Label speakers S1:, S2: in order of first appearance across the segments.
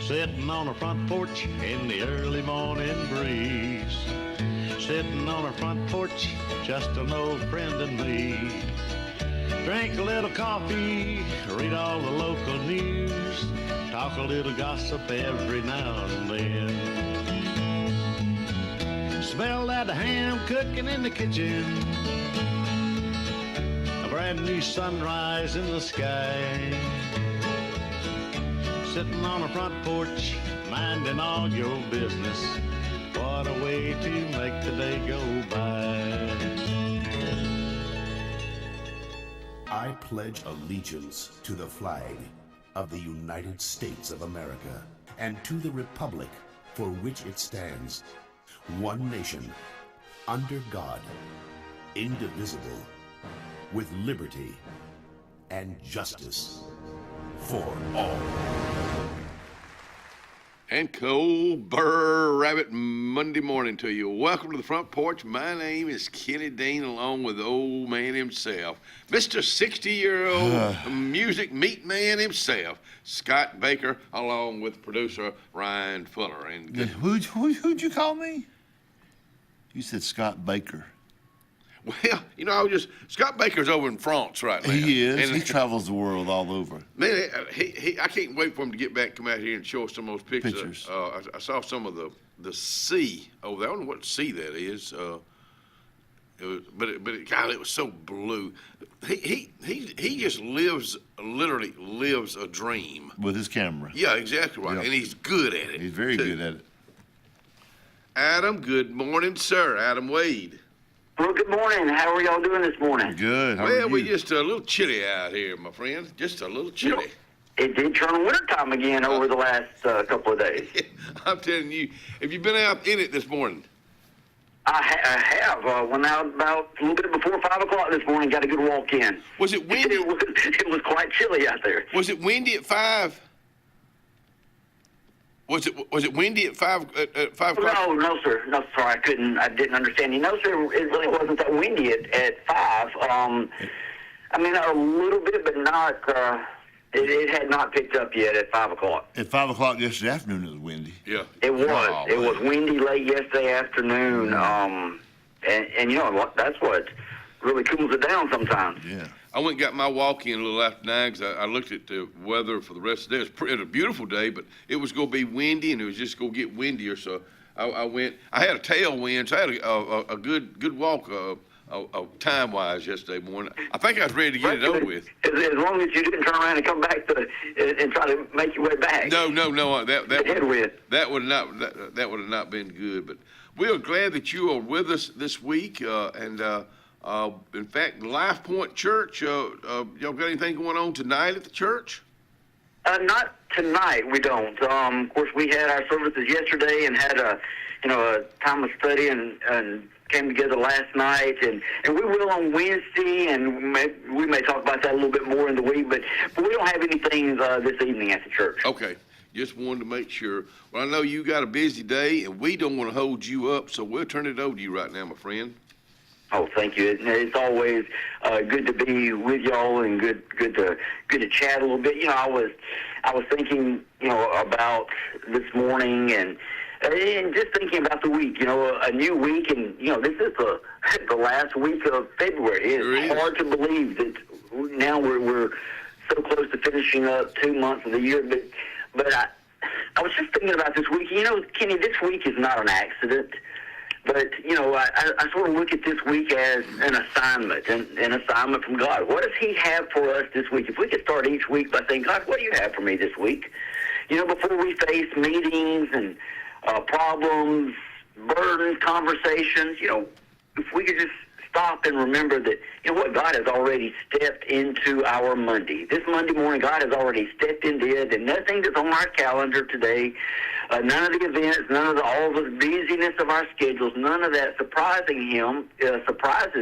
S1: Sitting on a front porch in the early morning breeze. Sitting on a front porch, just an old friend and me. Drink a little coffee, read all the local news, talk a little gossip every now and then. Smell that ham cooking in the kitchen, a brand new sunrise in the sky. Sitting on a front porch, minding all your business. What a way to make the day go by.
S2: I pledge allegiance to the flag of the United States of America and to the republic for which it stands, one nation, under God, indivisible, with liberty and justice for all.
S3: And cold burr rabbit Monday morning to you. Welcome to the front porch. My name is Kenny Dean, along with the old man himself, Mr. 60-year-old music meat man himself, Scott Baker, along with producer Ryan Fuller. And
S4: Who'd you call me? You said Scott Baker.
S3: Well, you know, Scott Baker's over in France right now.
S4: He is.
S3: And
S4: he travels the world all over.
S3: Man, I can't wait for him to get back, come out here and show us some of those pictures. I saw some of the sea over there. I don't know what sea that is. God, it was so blue. He just literally lives a dream.
S4: With his camera.
S3: Yeah, exactly right. Yep. And he's good at it.
S4: He's very good at it.
S3: Adam, good morning, sir. Adam Wade.
S5: Well, good morning. How are y'all doing this morning?
S4: Good. How are
S3: Well,
S4: you?
S3: we're just a little chilly out here, my friend. Just a little chilly.
S5: You know, it did turn wintertime again over the last couple of days.
S3: I'm telling you, have you been out in it this morning?
S5: I have. Went out about a little bit before 5 o'clock this morning, got a good walk in.
S3: Was it windy?
S5: It was quite chilly out there.
S3: Was it windy at 5? Was it windy at 5 o'clock?
S5: No, sir. No, sorry, I didn't understand you. No, sir, it really wasn't that windy at 5. I mean, a little bit, but not. It had not picked up yet at 5 o'clock.
S4: At 5 o'clock yesterday afternoon, it was windy.
S3: Yeah.
S5: It was.
S3: Oh,
S5: it was windy late yesterday afternoon. And you know what? That's what really cools it down sometimes.
S4: Yeah.
S3: I went and got my walk in a little after 9 because I looked at the weather for the rest of the day. It was a beautiful day, but it was going to be windy, and it was just going to get windier. So I went. I had a tailwind, so I had a good walk time-wise yesterday morning. I think I was ready to get it over with.
S5: As long as you didn't turn around and come back and try to make your way back.
S3: No. That would have not been good. But we are glad that you are with us this week, in fact, Life Point Church, y'all got anything going on tonight at the church?
S5: Not tonight, we don't. Of course, we had our services yesterday and had a time of study and came together last night, and we will on Wednesday, and we may talk about that a little bit more in the week, but we don't have anything this evening at the church.
S3: Okay. Just wanted to make sure. Well, I know you got a busy day, and we don't want to hold you up, so we'll turn it over to you right now, my friend.
S5: Oh, thank you. It's always good to be with y'all and good to chat a little bit. You know, I was thinking, about this morning and just thinking about the week. A new week, and this is the last week of February. It's hard to believe that now we're so close to finishing up 2 months of the year. But I was just thinking about this week. Kenny, this week is not an accident. But, I sort of look at this week as an assignment, an assignment from God. What does he have for us this week? If we could start each week by saying, God, what do you have for me this week? Before we face meetings and problems, burdens, conversations, if we could just stop and remember that, what, God has already stepped into our Monday. This Monday morning, God has already stepped into it, and nothing that's on our calendar today, none of the events, none of all the busyness of our schedules, none of that surprises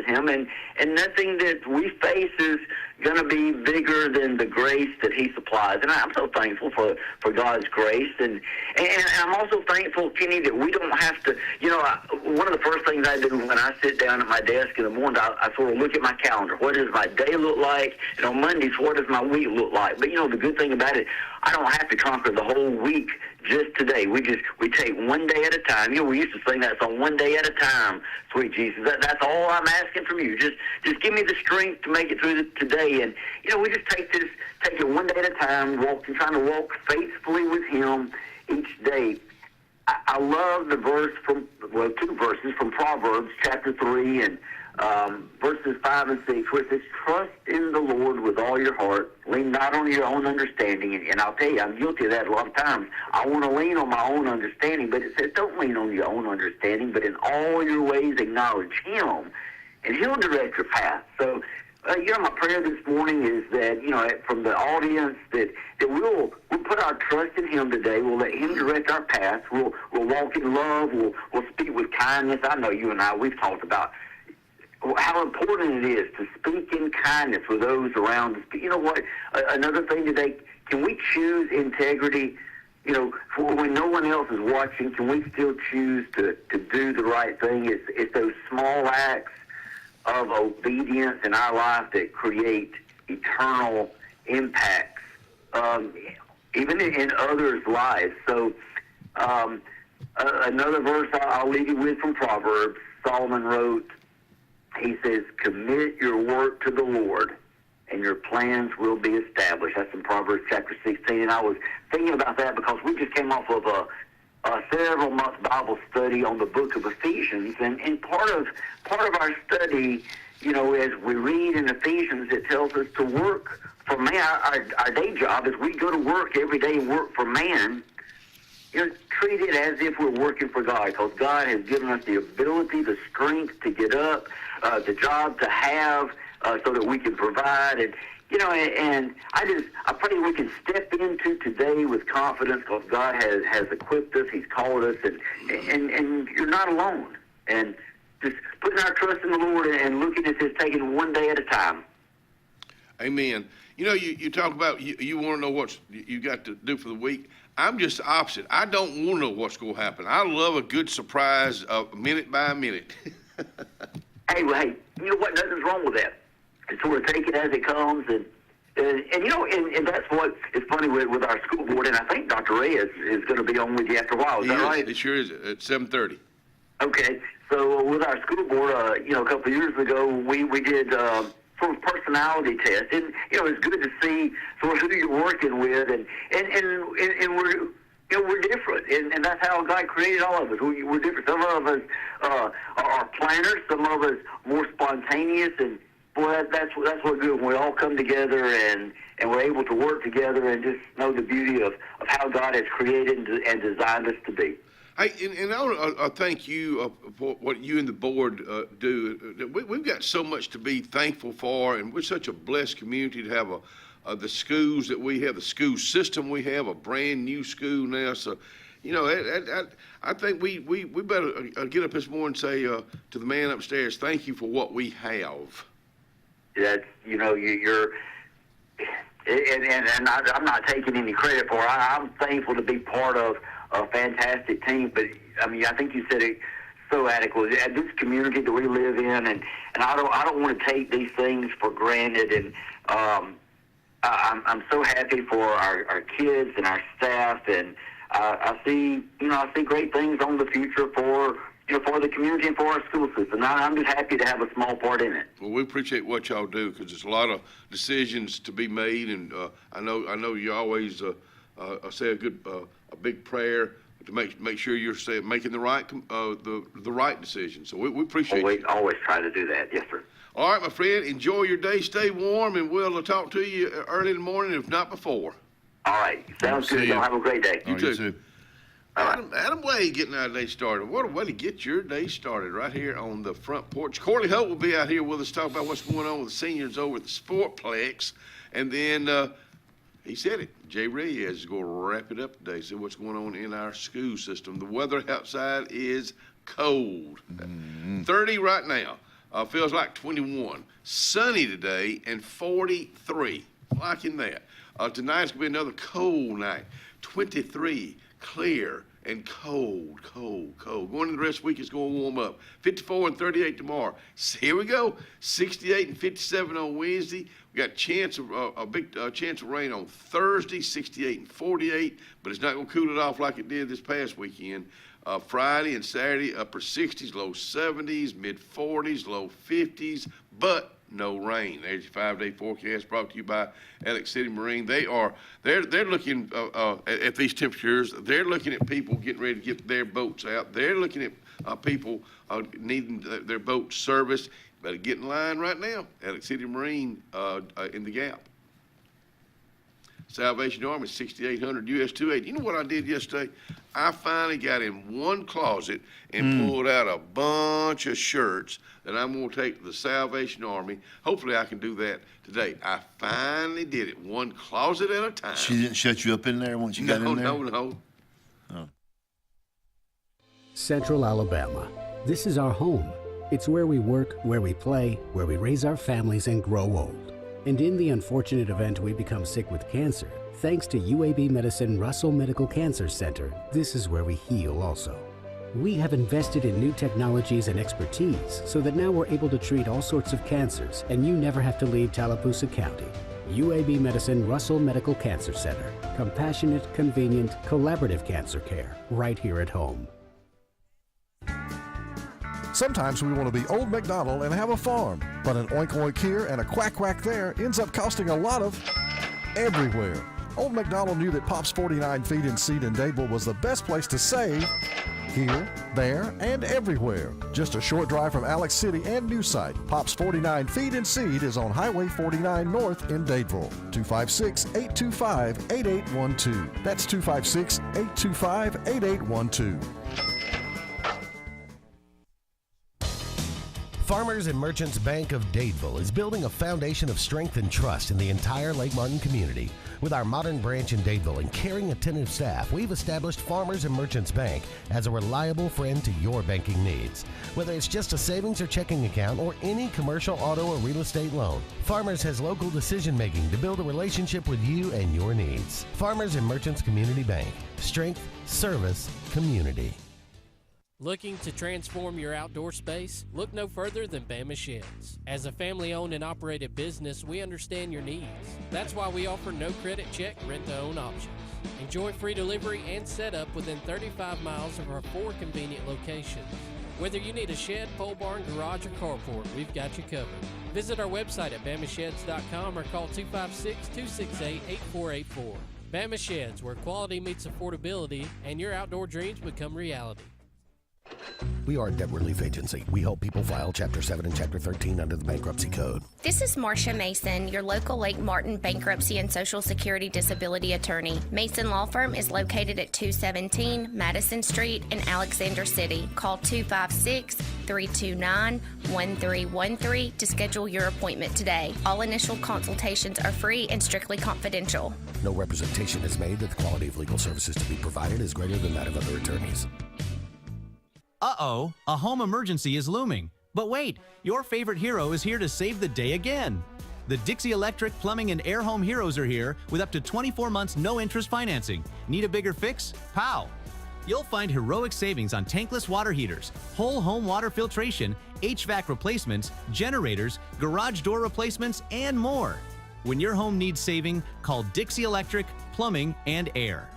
S5: him, and nothing that we face is going to be bigger than the grace that he supplies. And I'm so thankful for God's grace. And I'm also thankful, Kenny, that we don't have to, one of the first things I do when I sit down at my desk in the morning, I sort of look at my calendar. What does my day look like? And on Mondays, what does my week look like? But, the good thing about it, I don't have to conquer the whole week just today. We take one day at a time. You know, we used to sing that song, "One Day at a Time, Sweet Jesus." That's all I'm asking from you. Just give me the strength to make it through today. And you know, we just take it one day at a time, trying to walk faithfully with Him each day. I love the two verses from Proverbs chapter 3 and verses 5 and 6, where it says, "Trust in the Lord with all your heart, lean not on your own understanding." And I'll tell you, I'm guilty of that a lot of times. I want to lean on my own understanding, but it says don't lean on your own understanding, but in all your ways acknowledge Him, and He'll direct your path. So, you know, my prayer this morning is that, you know, from the audience, that we'll put our trust in Him today. We'll let Him direct our path. We'll walk in love. We'll speak with kindness. I know you and I, we've talked about how important it is to speak in kindness with those around us. But you know what? Another thing today, can we choose integrity? You know, for when no one else is watching, can we still choose to do the right thing? It's those small acts of obedience in our life that create eternal impacts, even in others' lives. So another verse I'll leave you with from Proverbs, Solomon wrote, he says, "Commit your work to the Lord, and your plans will be established." That's in Proverbs chapter 16. And I was thinking about that because we just came off of a several-month Bible study on the book of Ephesians, and part of our study, you know, as we read in Ephesians, it tells us to work for man. Our day job, as we go to work every day and work for man, you know, treat it as if we're working for God, because God has given us the ability, the strength to get up, the job to have, so that we can provide. And you know, and I pray we can step into today with confidence, because God has equipped us, He's called us, and you're not alone. And just putting our trust in the Lord and looking at this, taking one day at a time.
S3: Amen. You know, you talk about you want to know what you got to do for the week. I'm just the opposite. I don't want to know what's going to happen. I love a good surprise, minute by minute.
S5: Hey, you know what? Nothing's wrong with that. And so we'll take it as it comes, and you know, and that's what is funny with our school board. And I think Dr. Ray is going to be on with you after a while. Is that right?
S3: It sure is. At 7:30.
S5: Okay. So with our school board, you know, a couple of years ago, we did sort of personality test, and you know, it's good to see sort of who you're working with, and we're. You know, we're different, and that's how God created all of us. We're different. Some of us are planners, some of us more spontaneous, and boy, that's what good when we all come together and we're able to work together and just know the beauty of how God has created and designed us to be.
S3: Hey, and I want to thank you for what you and the board do. We've got so much to be thankful for, and we're such a blessed community to have the schools that we have, the school system we have, a brand new school now. So, you know, I think we better get up this morning and say to the man upstairs, thank you for what we have.
S5: That's, you know, you're, and I'm not taking any credit for it. I'm thankful to be part of a fantastic team. But I mean, I think you said it so adequately. At this community that we live in, and I don't want to take these things for granted. And I'm so happy for our kids and our staff, and I see great things on the future for the community and for our school system. I'm just happy to have a small part in it.
S3: Well, we appreciate what y'all do, because there's a lot of decisions to be made, and I know you always say a big prayer to make sure you're making the right the right decision. So we appreciate
S5: we
S3: you.
S5: Always try to do that. Yes, sir.
S3: All right, my friend, enjoy your day, stay warm, and we'll talk to you early in the morning, if not before.
S5: All right, sounds good. Y'all have a great day.
S3: You too. Adam Wade getting our day started. What a way to get your day started right here on the front porch. Corley Hope will be out here with us, talk about what's going on with the seniors over at the Sportplex. And then he said it, Jay Reyes is going to wrap it up today, see what's going on in our school system. The weather outside is cold. 30 right now. Feels like 21. Sunny today and 43. Liking that. Tonight's going to be another cold night. 23, clear, and cold. Going into the rest of the week, it's going to warm up. 54 and 38 tomorrow. So here we go. 68 and 57 on Wednesday. We got a big chance of rain on Thursday, 68 and 48, but it's not going to cool it off like it did this past weekend. Friday and Saturday, upper 60s, low 70s, mid 40s, low 50s, but no rain. There's your 5-day forecast brought to you by Alex City Marine. They're looking at these temperatures. They're looking at people getting ready to get their boats out. They're looking at people needing their boat serviced. Better get in line right now. Alex City Marine in the Gap. Salvation Army, 6800 US 280. You know what I did yesterday? I finally got in one closet and pulled out a bunch of shirts that I'm going to take to the Salvation Army. Hopefully I can do that today. I finally did it, one closet at a time.
S4: She didn't shut you up in there once you got in there?
S3: No.
S4: Oh.
S6: Central Alabama. This is our home. It's where we work, where we play, where we raise our families and grow old. And in the unfortunate event we become sick with cancer, thanks to UAB Medicine Russell Medical Cancer Center, this is where we heal also. We have invested in new technologies and expertise so that now we're able to treat all sorts of cancers and you never have to leave Tallapoosa County. UAB Medicine Russell Medical Cancer Center. Compassionate, convenient, collaborative cancer care right here at home.
S7: Sometimes we want to be Old MacDonald and have a farm, but an oink oink here and a quack quack there ends up costing a lot of everywhere. Old MacDonald knew that Pop's 49 Feed and Seed in Dadeville was the best place to save here, there, and everywhere. Just a short drive from Alex City and New Site. Pop's 49 Feed and Seed is on Highway 49 North in Dadeville. 256-825-8812. That's 256-825-8812.
S8: Farmers and Merchants Bank of Dadeville is building a foundation of strength and trust in the entire Lake Martin community. With our modern branch in Dadeville and caring, attentive staff, we've established Farmers and Merchants Bank as a reliable friend to your banking needs. Whether it's just a savings or checking account or any commercial, auto, or real estate loan, Farmers has local decision-making to build a relationship with you and your needs. Farmers and Merchants Community Bank. Strength, service, community.
S9: Looking to transform your outdoor space? Look no further than Bama Sheds. As a family-owned and operated business, we understand your needs. That's why we offer no credit check, rent-to-own options. Enjoy free delivery and setup within 35 miles of our 4 convenient locations. Whether you need a shed, pole barn, garage, or carport, we've got you covered. Visit our website at bamasheds.com or call 256-268-8484. Bama Sheds, where quality meets affordability and your outdoor dreams become reality.
S8: We are a debt relief agency. We help people file Chapter 7 and Chapter 13 under the Bankruptcy Code.
S10: This is Marcia Mason, your local Lake Martin bankruptcy and Social Security disability attorney. Mason Law Firm is located at 217 Madison Street in Alexander City. Call 256-329-1313 to schedule your appointment today. All initial consultations are free and strictly confidential.
S8: No representation is made that the quality of legal services to be provided is greater than that of other attorneys.
S11: Uh-oh, a home emergency is looming. But wait, your favorite hero is here to save the day again. The Dixie Electric Plumbing and Air Home Heroes are here with up to 24 months no-interest financing. Need a bigger fix? Pow! You'll find heroic savings on tankless water heaters, whole home water filtration, HVAC replacements, generators, garage door replacements, and more. When your home needs saving, call Dixie Electric Plumbing and Air.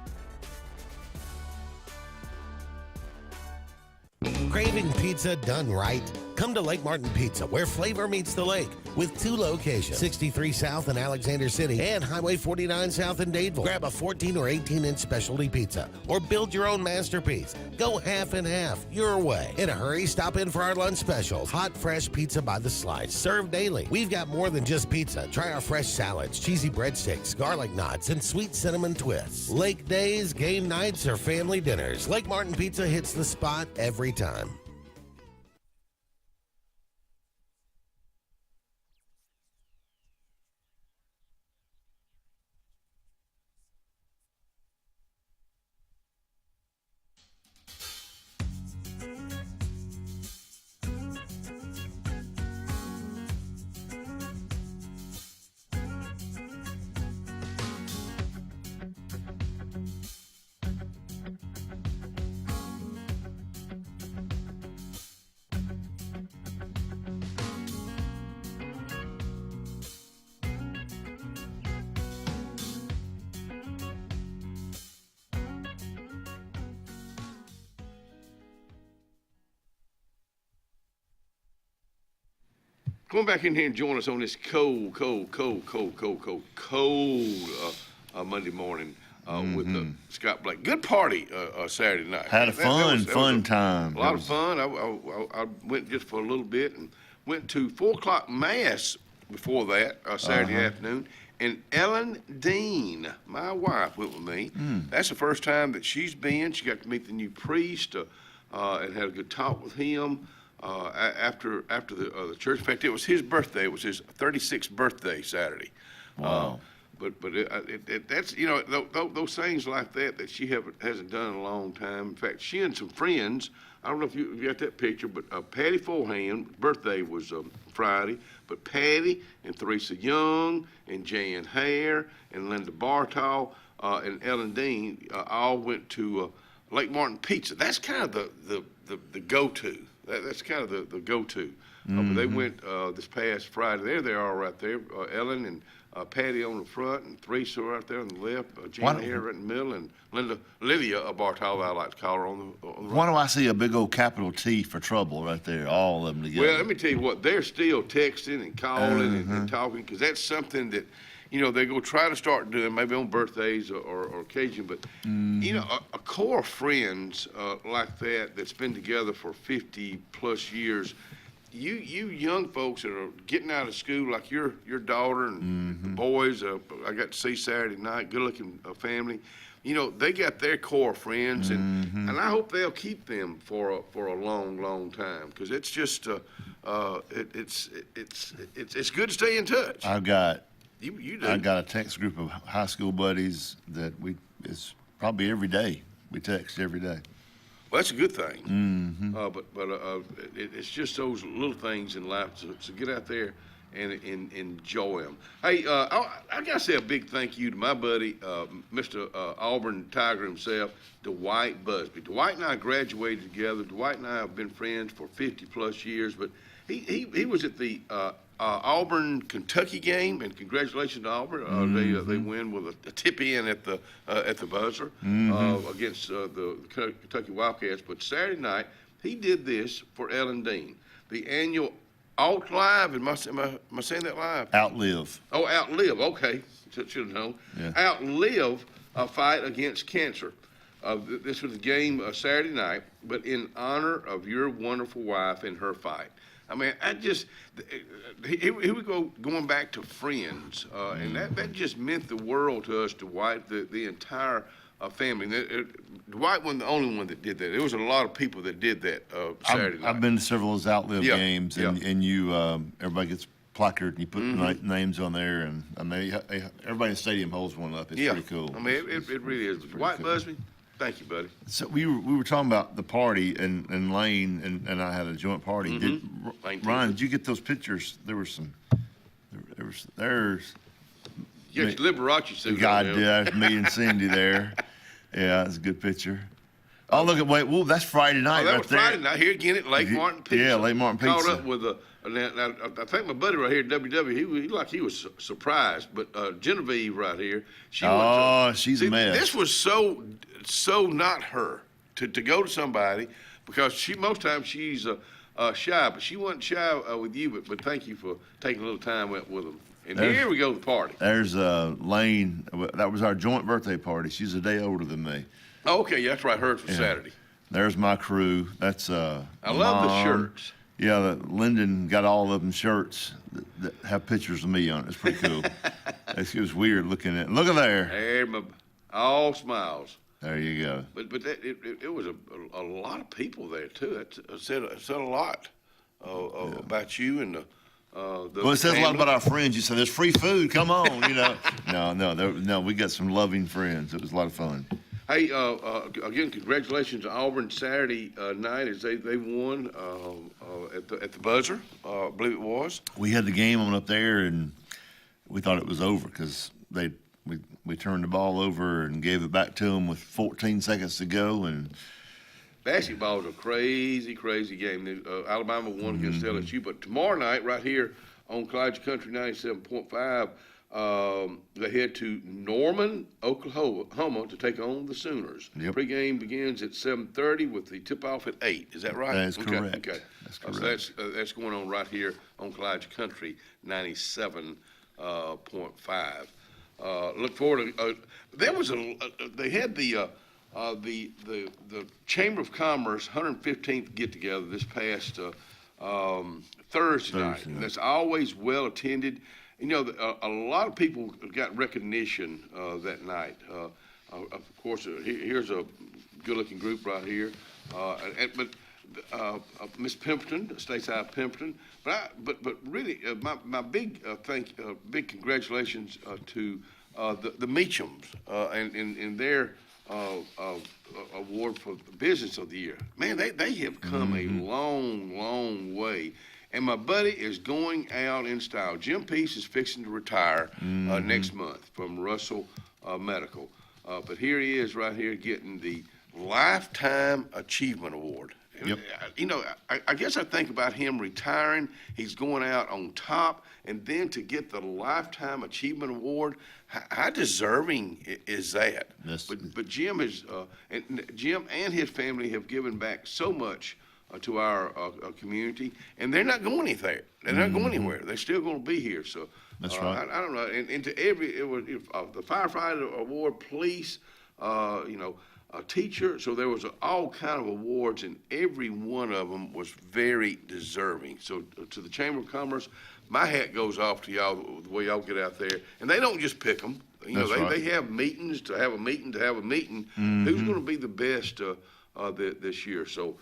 S8: Craving pizza done right? Come to Lake Martin Pizza, where flavor meets the lake, with 2 locations, 63 South in Alexander City and Highway 49 South in Dadeville. Grab a 14 or 18-inch specialty pizza, or build your own masterpiece. Go half and half, your way. In a hurry, stop in for our lunch specials. Hot, fresh pizza by the slice, served daily. We've got more than just pizza. Try our fresh salads, cheesy breadsticks, garlic knots, and sweet cinnamon twists. Lake days, game nights, or family dinners, Lake Martin Pizza hits the spot every time.
S3: Come on back in here and join us on this cold Monday morning with Scott Blake. Good party Saturday night.
S4: Had a fun time.
S3: A lot of fun. I went just for a little bit and went to 4 o'clock mass before that Saturday afternoon. And Ellen Dean, my wife, went with me. That's the first time that she's been. She got to meet the new priest and had a good talk with him. After the church. In fact, it was his birthday. It was his 36th birthday Saturday.
S4: Wow.
S3: But that's, those things like that she hasn't done in a long time. In fact, she and some friends, I don't know if you got that picture, but Patty Forehand, birthday was Friday, but Patty and Theresa Young and Jan Hare and Linda Bartol and Ellen Dean all went to Lake Martin Pizza. That's kind of the go-to. That's kind of the go-to. But they went this past Friday. There they are right there. Ellen and Patty on the front, and Theresa right there on the left. Jan here right in the middle, and Lydia Bartol, I like to call her on the right.
S4: Why do I see a big old capital T for trouble right there? All of them together.
S3: Well, let me tell you what. They're still texting and calling and talking, because that's something that, they go try to start doing maybe on birthdays or occasion, but a core of friends like that's been together for 50 plus years. You young folks that are getting out of school, like your daughter and the boys, I got to see Saturday night, good looking family. They got their core friends, and I hope they'll keep them for a long time, because it's just it's good to stay in touch.
S4: I've got.
S3: You do.
S4: I got a text group of high school buddies that it's probably every day. We text every day.
S3: Well, that's a good thing. But it's just those little things in life. So get out there and enjoy them. Hey, I got to say a big thank you to my buddy, Mr. Auburn Tiger himself, Dwight Busby. Dwight and I graduated together. Dwight and I have been friends for 50 plus years, but he was at the Auburn Kentucky game, and congratulations to Auburn. They win with a tip in at the buzzer against the Kentucky Wildcats. But Saturday night he did this for Ellen Dean, the annual Outlive. Am I saying that live?
S4: Outlive.
S3: Oh, Outlive. Okay, should have known. Yeah. Outlive a fight against cancer. This was a game Saturday night, but in honor of your wonderful wife and her fight. I mean, here we go, going back to friends, and that just meant the world to us, Dwight, the entire family. Dwight wasn't the only one that did that. There was a lot of people that did that Saturday night.
S4: I've been to several of those Outlive games, and you, everybody gets placard, and you put names on there, and I mean, everybody in the stadium holds one up. It's pretty cool. I
S3: mean, it really is. Dwight Busby, thank you, buddy.
S4: So we were talking about the party, and Lane and I had a joint party. Ryan, did you get those pictures? There's.
S3: You got your Liberace suit.
S4: God did. Me and Cindy there. Yeah, that's a good picture. Oh, look at whoa, that's Friday night.
S3: That was Friday night here again at Lake Martin Pizza.
S4: Yeah, Lake Martin Pizza.
S3: Caught up with I think my buddy right here at WW, he was surprised, but Genevieve right here,
S4: she's a mess.
S3: This was so not her to go to somebody, because most times she's shy, but she wasn't shy with you. But thank you for taking a little time with them. And here we go to the party.
S4: There's Lane. That was our joint birthday party. She's a day older than me.
S3: Oh, okay, that's right. Hers was Saturday.
S4: There's my crew. That's
S3: I love the shirts.
S4: Yeah, Lyndon got all of them shirts that have pictures of me on it. It's pretty cool. It was weird looking at. Look at there.
S3: Hey, all smiles.
S4: There you go.
S3: But it was a lot of people there too. It said a lot about you and
S4: well, it says a lot about our friends. You said there's free food. Come on, No, we got some loving friends. It was a lot of fun.
S3: Hey, again, congratulations to Auburn Saturday night as they won at the buzzer. I believe it was.
S4: We had the game on up there, and we thought it was over because we turned the ball over and gave it back to them with 14 seconds to go. And basketball
S3: is a crazy game. Alabama won against LSU, but tomorrow night right here on Clyde Country 97.5. They head to Norman, Oklahoma to take on the Sooners.
S4: Yep.
S3: Pregame begins at 7:30 with the tip-off at 8. Is that right?
S4: That is correct.
S3: Okay.
S4: That's correct.
S3: So that's going on right here on Clyde Country 97.5. Look forward to. They had the Chamber of Commerce 115th get together this past Thursday night. And that's always well attended. You know, a lot of people got recognition that night. Of course, here's a good-looking group right here. But Miss Pimpleton, stateside Pimpleton. But really, my big big congratulations to the Meachams and their award for the Business of the Year. Man, they have come a long way. And my buddy is going out in style. Jim Peace is fixing to retire next month from Russell Medical. But here he is right here getting the Lifetime Achievement Award.
S4: Yep.
S3: You know, I guess I think about him retiring. He's going out on top. And then to get the Lifetime Achievement Award, how deserving is that?
S4: Yes.
S3: But Jim Jim and his family have given back so much to our community, and they're not going anywhere. They're not going anywhere. They're still going to be here. So
S4: that's right.
S3: I don't know. And to the firefighter award, police, a teacher. So there was all kind of awards, and every one of them was very deserving. So to the Chamber of Commerce, my hat goes off to y'all the way y'all get out there, and they don't just pick them. They have meetings to have a meeting to have a meeting. Who's going to be the best this year? So.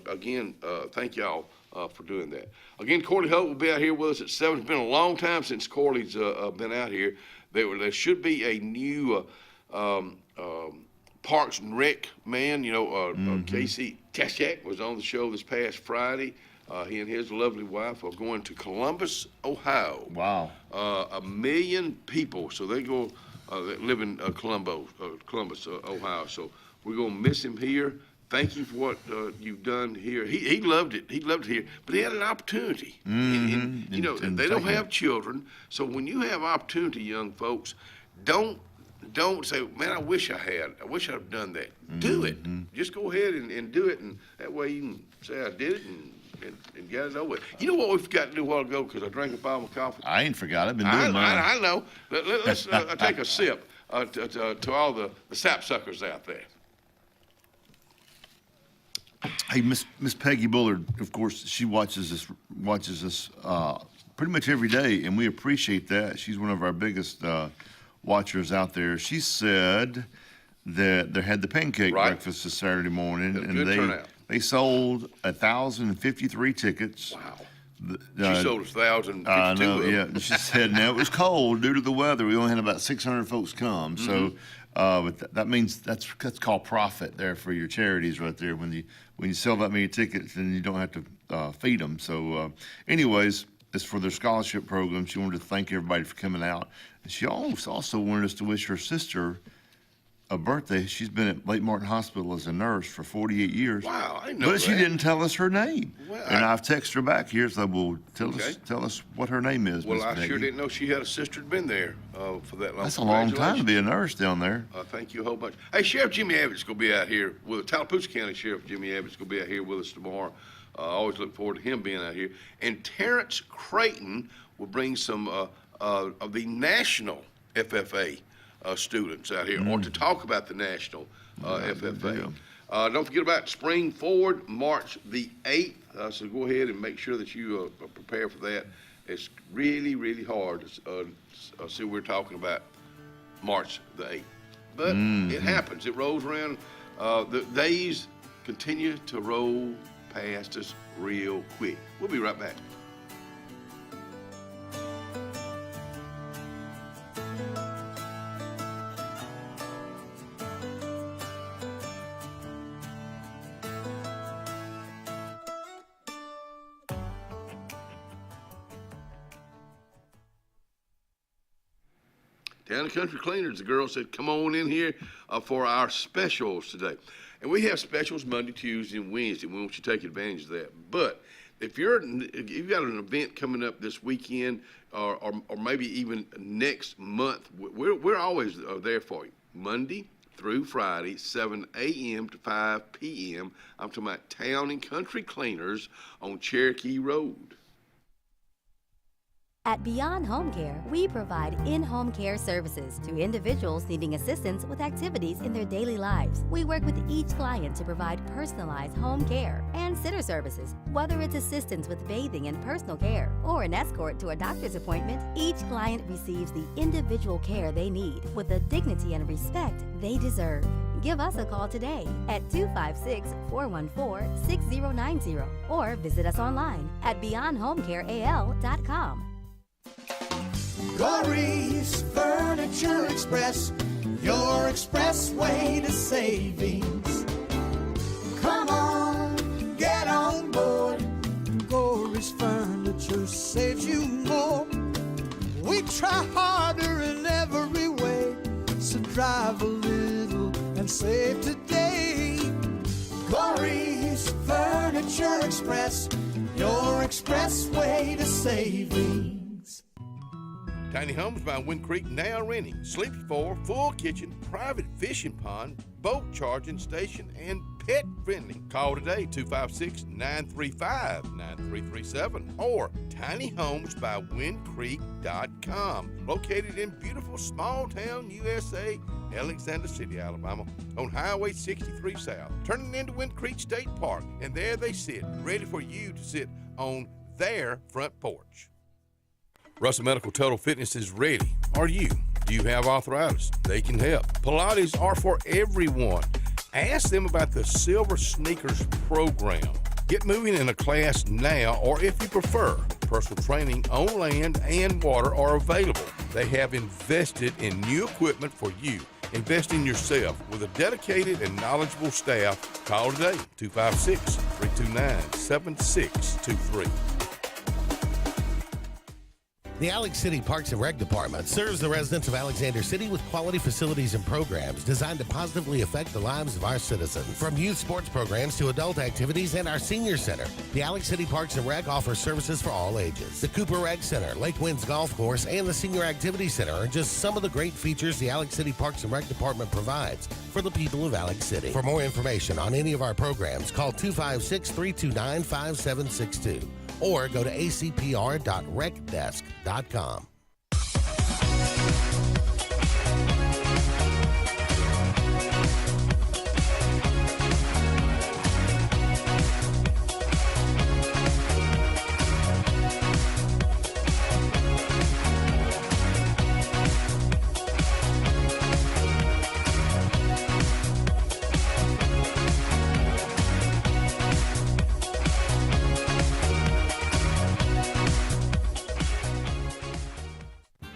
S3: Again, thank y'all for doing that. Again, Corley Hope will be out here with us at 7. It's been a long time since Corley's been out here. There should be a new Parks and Rec man. Casey Tashak was on the show this past Friday. He and his lovely wife are going to Columbus, Ohio.
S4: Wow.
S3: 1 million people. So they go that live in Columbus, Ohio. So we're going to miss him here. Thank you for what you've done here. He loved it. He loved it here, but he had an opportunity. And they don't have children, so when you have opportunity, young folks, don't say, "Man, I wish I had. I wish I'd done that." Do it. Just go ahead and do it, and that way you can say, "I did it," and get it over with. You know what we forgot to do a while ago because I drank up all my coffee.
S4: I ain't forgot. I've been doing mine.
S3: I know. Let's take a sip to all the sapsuckers out there.
S4: Hey, Miss Peggy Bullard, of course, she watches us pretty much every day, and we appreciate that. She's one of our biggest watchers out there. She said that they had the pancake breakfast this Saturday morning, and they sold 1,053 tickets.
S3: Wow. She sold 1,052. I know,
S4: yeah. She said, now it was cold due to the weather. We only had about 600 folks come, so. But that means that's called profit there for your charities right there. When you sell that many tickets, then you don't have to feed them. So, anyways, it's for their scholarship program. She wanted to thank everybody for coming out. And she also wanted us to wish her sister a birthday. She's been at Lake Martin Hospital as a nurse for 48 years.
S3: Wow, I didn't know
S4: But
S3: that.
S4: she didn't tell us her name.
S3: Well,
S4: and I've texted her back here, so tell us what her name is.
S3: Well,
S4: Ms.
S3: I
S4: Peggy.
S3: sure didn't know she had a sister that'd been there for that long.
S4: That's a long time to be a nurse down there.
S3: Thank you a whole bunch. Hey, Sheriff Jimmy Abbott's going to be out here with Tallapoosa County Sheriff Jimmy Abbott's going to be out here with us tomorrow. I always look forward to him being out here. And Terrence Creighton will bring some of the national FFA students out here, or to talk about the national FFA. Don't forget about Spring Forward, March the 8th. So go ahead and make sure that you prepare for that. It's really, really hard to see what we're talking about March the 8th. But it happens. It rolls around. The days continue to roll past us real quick. We'll be right back. Town and Country Cleaners, the girl said, come on in here for our specials today. And we have specials Monday, Tuesday, and Wednesday. We want you to take advantage of that. But if you've got an event coming up this weekend or maybe even next month, we're always there for you. Monday through Friday, 7 a.m. to 5 p.m. I'm talking about Town and Country Cleaners on Cherokee Road.
S12: At Beyond Home Care, we provide in-home care services to individuals needing assistance with activities in their daily lives. We work with each client to provide personalized home care and sitter services. Whether it's assistance with bathing and personal care or an escort to a doctor's appointment, each client receives the individual care they need with the dignity and respect they deserve. Give us a call today at 256-414-6090 or visit us online at beyondhomecareal.com.
S13: Corey's Furniture Express, your expressway to savings. Come on, get on board. Corey's Furniture saves you more. We try harder in every way, so drive a little and save today. Corey's Furniture Express, your expressway to savings.
S3: Tiny Homes by Wind Creek now renting Sleepy 4, full kitchen, private fishing pond, boat charging station, and pet friendly. Call today, 256-935-9337 or tinyhomesbywindcreek.com. Located in beautiful small town USA, Alexander City, Alabama, on Highway 63 South. Turning into Wind Creek State Park, and there they sit, ready for you to sit on their front porch. Russell Medical Total Fitness is ready. Are you? Do you have arthritis? They can help. Pilates are for everyone. Ask them about the Silver Sneakers program. Get moving in a class now, or if you prefer, personal training on land and water are available. They have invested in new equipment for you. Invest in yourself with a dedicated and knowledgeable staff. Call today, 256-329-7623.
S8: The Alex City Parks and Rec Department serves the residents of Alexander City with quality facilities and programs designed to positively affect the lives of our citizens. From youth sports programs to adult activities and our senior center, the Alex City Parks and Rec offers services for all ages. The Cooper Rec Center, Lake Winds Golf Course, and the Senior Activity Center are just some of the great features the Alex City Parks and Rec Department provides for the people of Alex City. For more information on any of our programs, call 256-329-5762. or go to acpr.recdesk.com.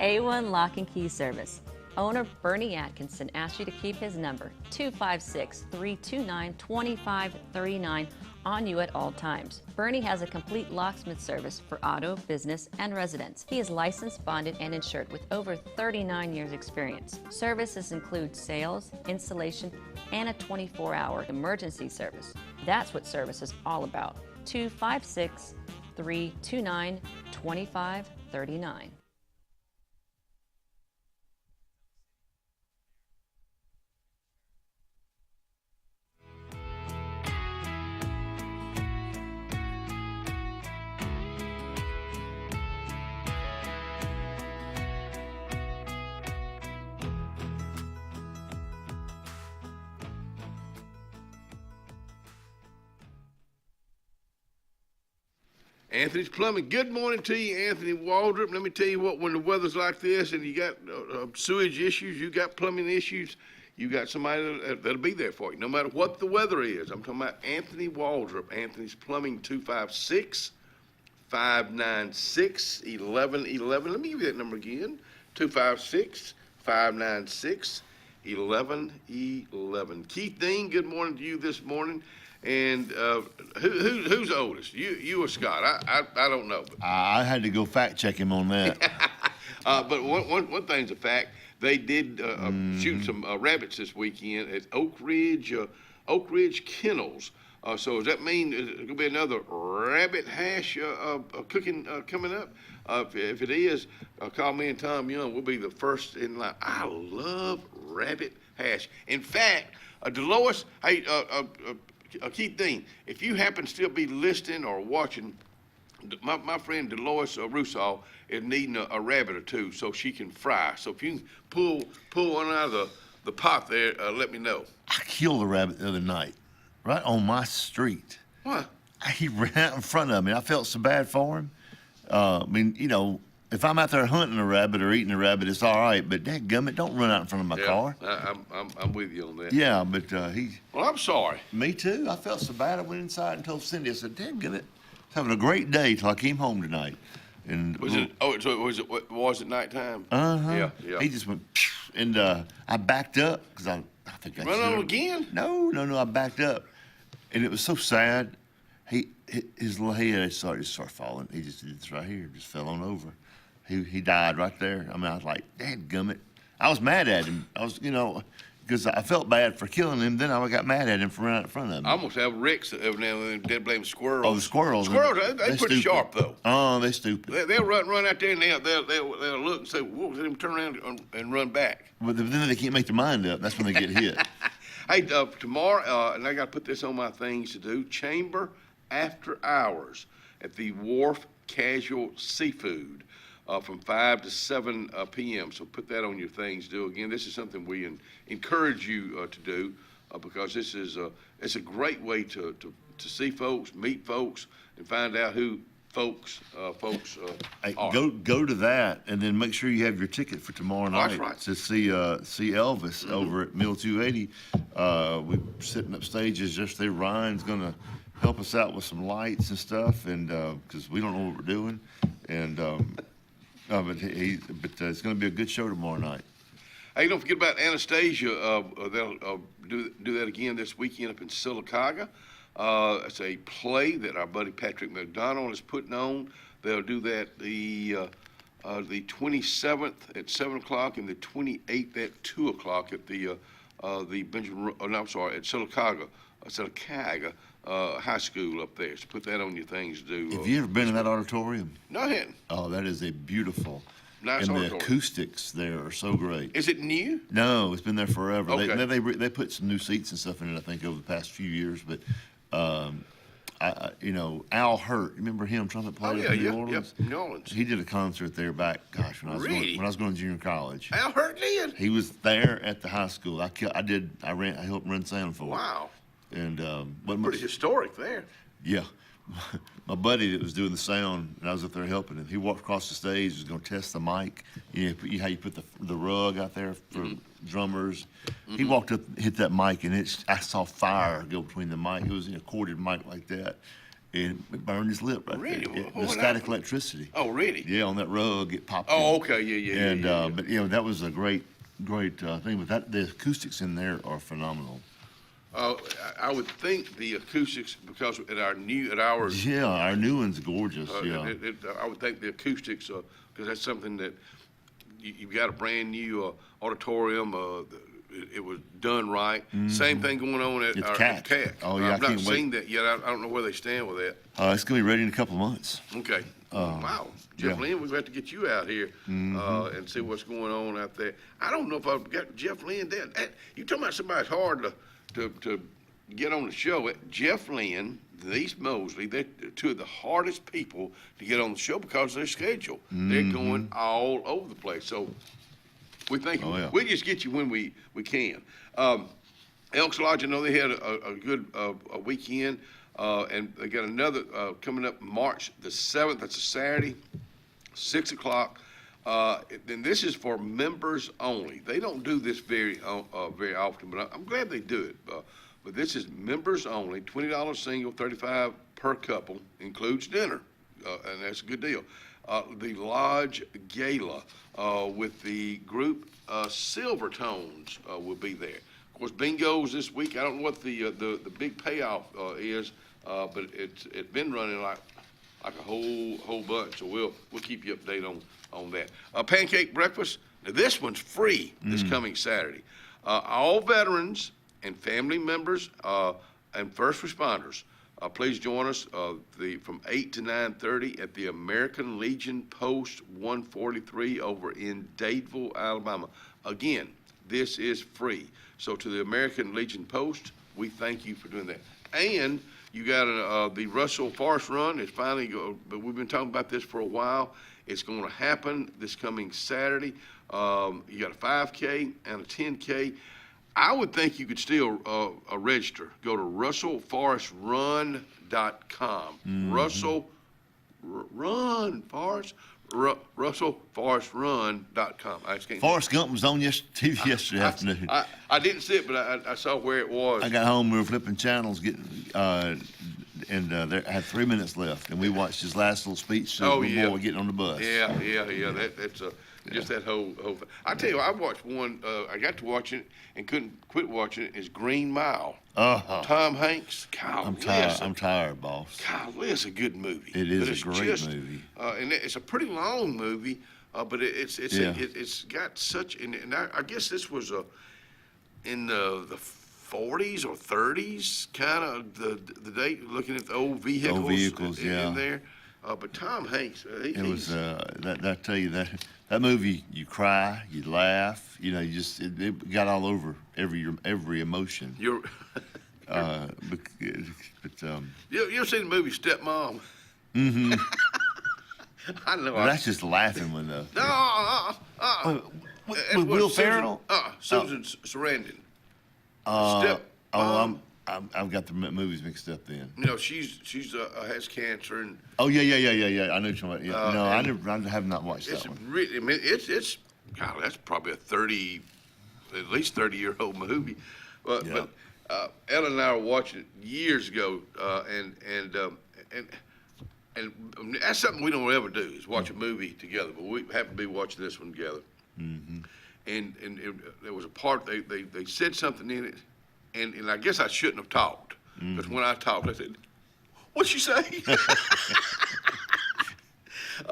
S14: A1 Lock and Key Service. Owner Bernie Atkinson asked you to keep his number, 256-329-2539, on you at all times. Bernie has a complete locksmith service for auto, business, and residence. He is licensed, bonded, and insured with over 39 years experience. Services include sales, installation, and a 24-hour emergency service. That's what service is all about. 256-329-2539.
S3: Anthony's Plumbing. Good morning to you, Anthony Waldrop. Let me tell you what, when the weather's like this and you got sewage issues, you got plumbing issues, you got somebody that'll be there for you, no matter what the weather is. I'm talking about Anthony Waldrop. Anthony's Plumbing, 256-596-1111. Let me give you that number again, 256-596-1111. Keith Dean, good morning to you this morning. And who's oldest? You or Scott? I don't know.
S4: I had to go fact check him on that.
S3: But one thing's a fact. They did shoot some rabbits this weekend at Oak Ridge Kennels So does that mean there's going to be another rabbit hash cooking coming up? If it is, call me and Tom Young. We'll be the first in line. I love rabbit hash. In fact, Dolores, hey, Keith Dean, if you happen to still be listening or watching, my friend Dolores Russo is needing a rabbit or two so she can fry. So if you can pull one out of the pot there, let me know.
S4: I killed a rabbit the other night, right on my street.
S3: What?
S4: He ran out in front of me. I felt so bad for him. I mean, you know, if I'm out there hunting a rabbit or eating a rabbit, it's all right. But dadgummit, don't run out in front of my car.
S3: I'm with you on that.
S4: Yeah, but he.
S3: Well, I'm sorry.
S4: Me too. I felt so bad. I went inside and told Cindy. I said, "Dadgummit, having a great day till I came home tonight." And
S3: was it nighttime?
S4: Uh-huh.
S3: Yeah.
S4: He just went, and I backed up because I think I
S3: run on again.
S4: No. I backed up, and it was so sad. His little head started falling. He just did this right here, just fell on over. He died right there. I mean, I was like, dadgummit. I was mad at him. I was, because I felt bad for killing him. Then I got mad at him for running out in front of him.
S3: I almost have Rex every now and then. Dead blame squirrels.
S4: Oh, the squirrels.
S3: Squirrels, they're pretty
S4: stupid.
S3: sharp though.
S4: Oh, they're stupid.
S3: They'll run out there and they'll look and say, "Whoa!" Let them turn around and run back.
S4: But then they can't make their mind up. That's when they get hit.
S3: Hey, tomorrow, and I got to put this on my things to do. Chamber after hours at the Wharf Casual Seafood. From 5 to 7 p.m. So put that on your things to do. Again, this is something we encourage you to do because this is it's a great way to see folks, meet folks, and find out who folks
S4: Hey,
S3: are.
S4: go to that, and then make sure you have your ticket for tomorrow night
S3: That's right.
S4: to see Elvis over at Mill 280. We're setting up stages just there. Ryan's gonna help us out with some lights and stuff, and because we don't know what we're doing, and. But it's going to be a good show tomorrow night.
S3: Hey, don't forget about Anastasia. They'll do that again this weekend up in Sylacauga. It's a play that our buddy Patrick McDonald is putting on. They'll do that the 27th at 7 o'clock and the 28th at 2 o'clock at the Benjamin. Oh, no, I'm sorry, at Sylacauga High School up there. So put that on your things to do.
S4: Have you ever been in that auditorium?
S3: No, I hadn't.
S4: Oh, that is a beautiful.
S3: Nice
S4: and
S3: auditorium.
S4: The acoustics there are so great.
S3: Is it new?
S4: No, it's been there forever.
S3: Okay.
S4: They put some new seats and stuff in it, I think, over the past few years. But, Al Hurt, remember him, trumpet player in New Orleans?
S3: New Orleans.
S4: He did a concert there back, when I was going to junior college.
S3: Al Hurt did?
S4: He was there at the high school. I helped run sound for him.
S3: Wow.
S4: And
S3: pretty historic there.
S4: Yeah. My buddy that was doing the sound, and I was up there helping him, he walked across the stage, was going to test the mic. How you put the rug out there for drummers. He walked up, hit that mic, and I saw fire go between the mic. It was a corded mic like that, and it burned his lip right there. The static electricity.
S3: Oh, really?
S4: Yeah, on that rug, it popped.
S3: Oh, okay, yeah.
S4: And but that was a great thing. But the acoustics in there are phenomenal.
S3: I would think the acoustics, because at ours.
S4: Yeah, our new one's gorgeous.
S3: I would think the acoustics, because that's something that you've got a brand new auditorium. It was done right.
S4: Mm-hmm.
S3: Same thing going on at our CAC.
S4: Oh yeah,
S3: I've not seen that yet. I don't know where they stand with that.
S4: It's gonna be ready in a couple of months.
S3: Okay. Wow, Jeff Lynn, we've got to get you out here and see what's going on out there. I don't know if I've got Jeff Lynn there. You talking about somebody's hard to get on the show. Jeff Lynn, Denise Mosley, they're two of the hardest people to get on the show because of their schedule. They're going all over the place. So we think we'll just get you when we can. Elks Lodge, I know they had a good weekend, and they got another coming up March the 7th. That's a Saturday, 6 o'clock. And this is for members only. They don't do this very often, but I'm glad they do it. But this is members only, $20 single, $35 per couple, includes dinner, and that's a good deal. The Lodge Gala with the group Silvertones will be there. Of course, bingo's this week. I don't know what the big payoff is, but it's been running like a whole bunch. So we'll keep you updated on that. Pancake breakfast. Now this one's free this coming Saturday. All veterans and family members and first responders, please join us from 8 to 9:30 at the American Legion Post 143 over in Dadeville, Alabama. Again, this is free. So to the American Legion Post, we thank you for doing that. And you got the Russell Forest Run. It's finally but we've been talking about this for a while. It's going to happen this coming Saturday. You got a 5K and a 10K. I would think you could still register. Go to russellforestrun.com. russellforestrun.com.
S4: Forrest Gump was on TV yesterday afternoon.
S3: I didn't see it, but I saw where it was.
S4: I got home, we were flipping channels, I had 3 minutes left, and we watched his last little speech before getting on the bus.
S3: Yeah. That's just that whole thing. I tell you, I watched one. I got to watch it and couldn't quit watching it. Is Green Mile. Tom Hanks.
S4: I'm tired, boss.
S3: Golly, it's a good movie.
S4: It is a great movie.
S3: And it's a pretty long movie, but it's got such. And I guess this was in the 40s or 30s, kind of the date. Looking at the old vehicles, in there. But Tom Hanks, it was
S4: I tell you that movie. You cry, you laugh, you just it got all over every emotion.
S3: You ever seen the movie Stepmom?
S4: Mm-hmm.
S3: I know.
S4: Well, that's just the laughing one though.
S3: No,
S4: with Will Ferrell?
S3: Susan Sarandon.
S4: I've got the movies mixed up then.
S3: She's has cancer and.
S4: Oh yeah. I know what you're talking about. I have not watched that one.
S3: Really, it's God, that's probably at least 30-year-old movie. But Ellen and I were watching it years ago, and that's something we don't ever do is watch a movie together. But we happen to be watching this one together.
S4: Mm-hmm.
S3: And there was a part they said something in it. And I guess I shouldn't have talked, because when I talked, I said, "What'd she say?"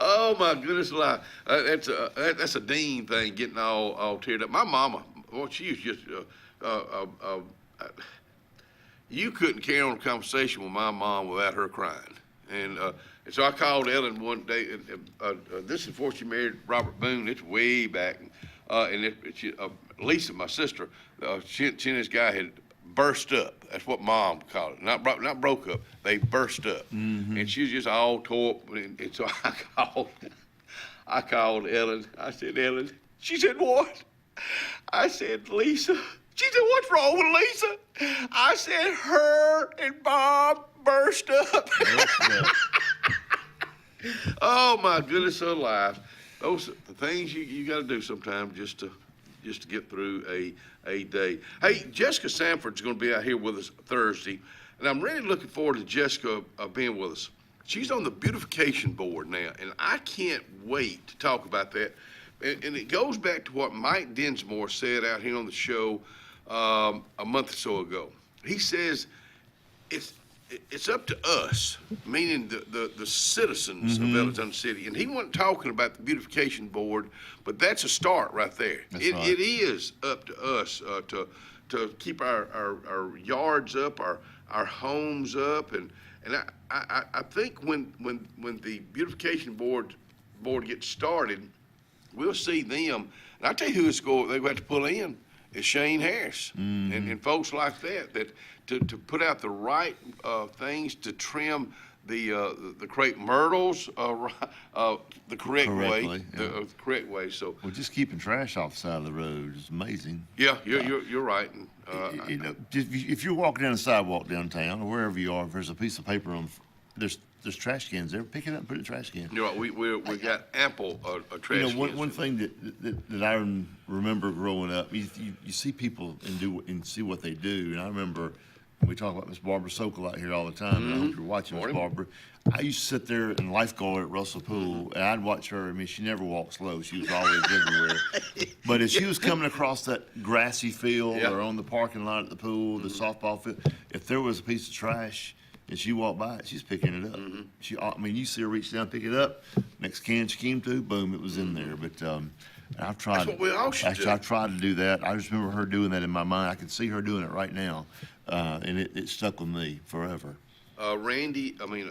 S3: Oh my goodness alive! That's a Dean thing, getting all teared up. My mama, she was just you couldn't carry on a conversation with my mom without her crying. And so I called Ellen one day. This is before she married Robert Boone. It's way back, and Lisa, my sister, she and this guy had burst up. That's what Mom called it. Not broke up. They burst up, and she was just all tore up. And so I called Ellen. I said, "Ellen." She said, "What?" I said, "Lisa." She said, "What's wrong with Lisa?" I said, "Her and Bob burst up." Oh my goodness alive! Those are the things you got to do sometimes just to get through a day. Hey, Jessica Sanford's going to be out here with us Thursday, and I'm really looking forward to Jessica being with us. She's on the beautification board now, and I can't wait to talk about that. And it goes back to what Mike Dinsmore said out here on the show a month or so ago. He says it's up to us, meaning the citizens of Ellenton City. And he wasn't talking about the beautification board, but that's a start right there. It is up to us to keep our yards up, our homes up, and I think when the beautification board gets started, we'll see them. And I tell you who it's going. They're going to have to pull in is Shane Harris and folks like that to put out the right things to trim the crepe myrtles the correct way. The correct way. So
S4: just keeping trash off the side of the road is amazing.
S3: Yeah, you're right. And,
S4: if you're walking down the sidewalk downtown or wherever you are, if there's a piece of paper on, there's trash cans there. Pick it up and put it in the trash can.
S3: You're right. We got ample trash cans.
S4: One thing that I remember growing up, you see people and see what they do, and I remember. We talk about Miss Barbara Sokol out here all the time. And I hope you're watching Miss Barbara. I used to sit there and lifeguard at Russell Pool, and I'd watch her. I mean, she never walked slow. She was always everywhere. But as she was coming across that grassy field or on the parking lot at the pool, the softball field, if there was a piece of trash and she walked by it, she's picking it up. You see her reach down, pick it up. Next can she came to, boom, it was in there. But And I've tried.
S3: That's what we all should
S4: actually,
S3: do.
S4: I tried to do that. I just remember her doing that in my mind. I can see her doing it right now, and it stuck with me forever.
S3: Randy, my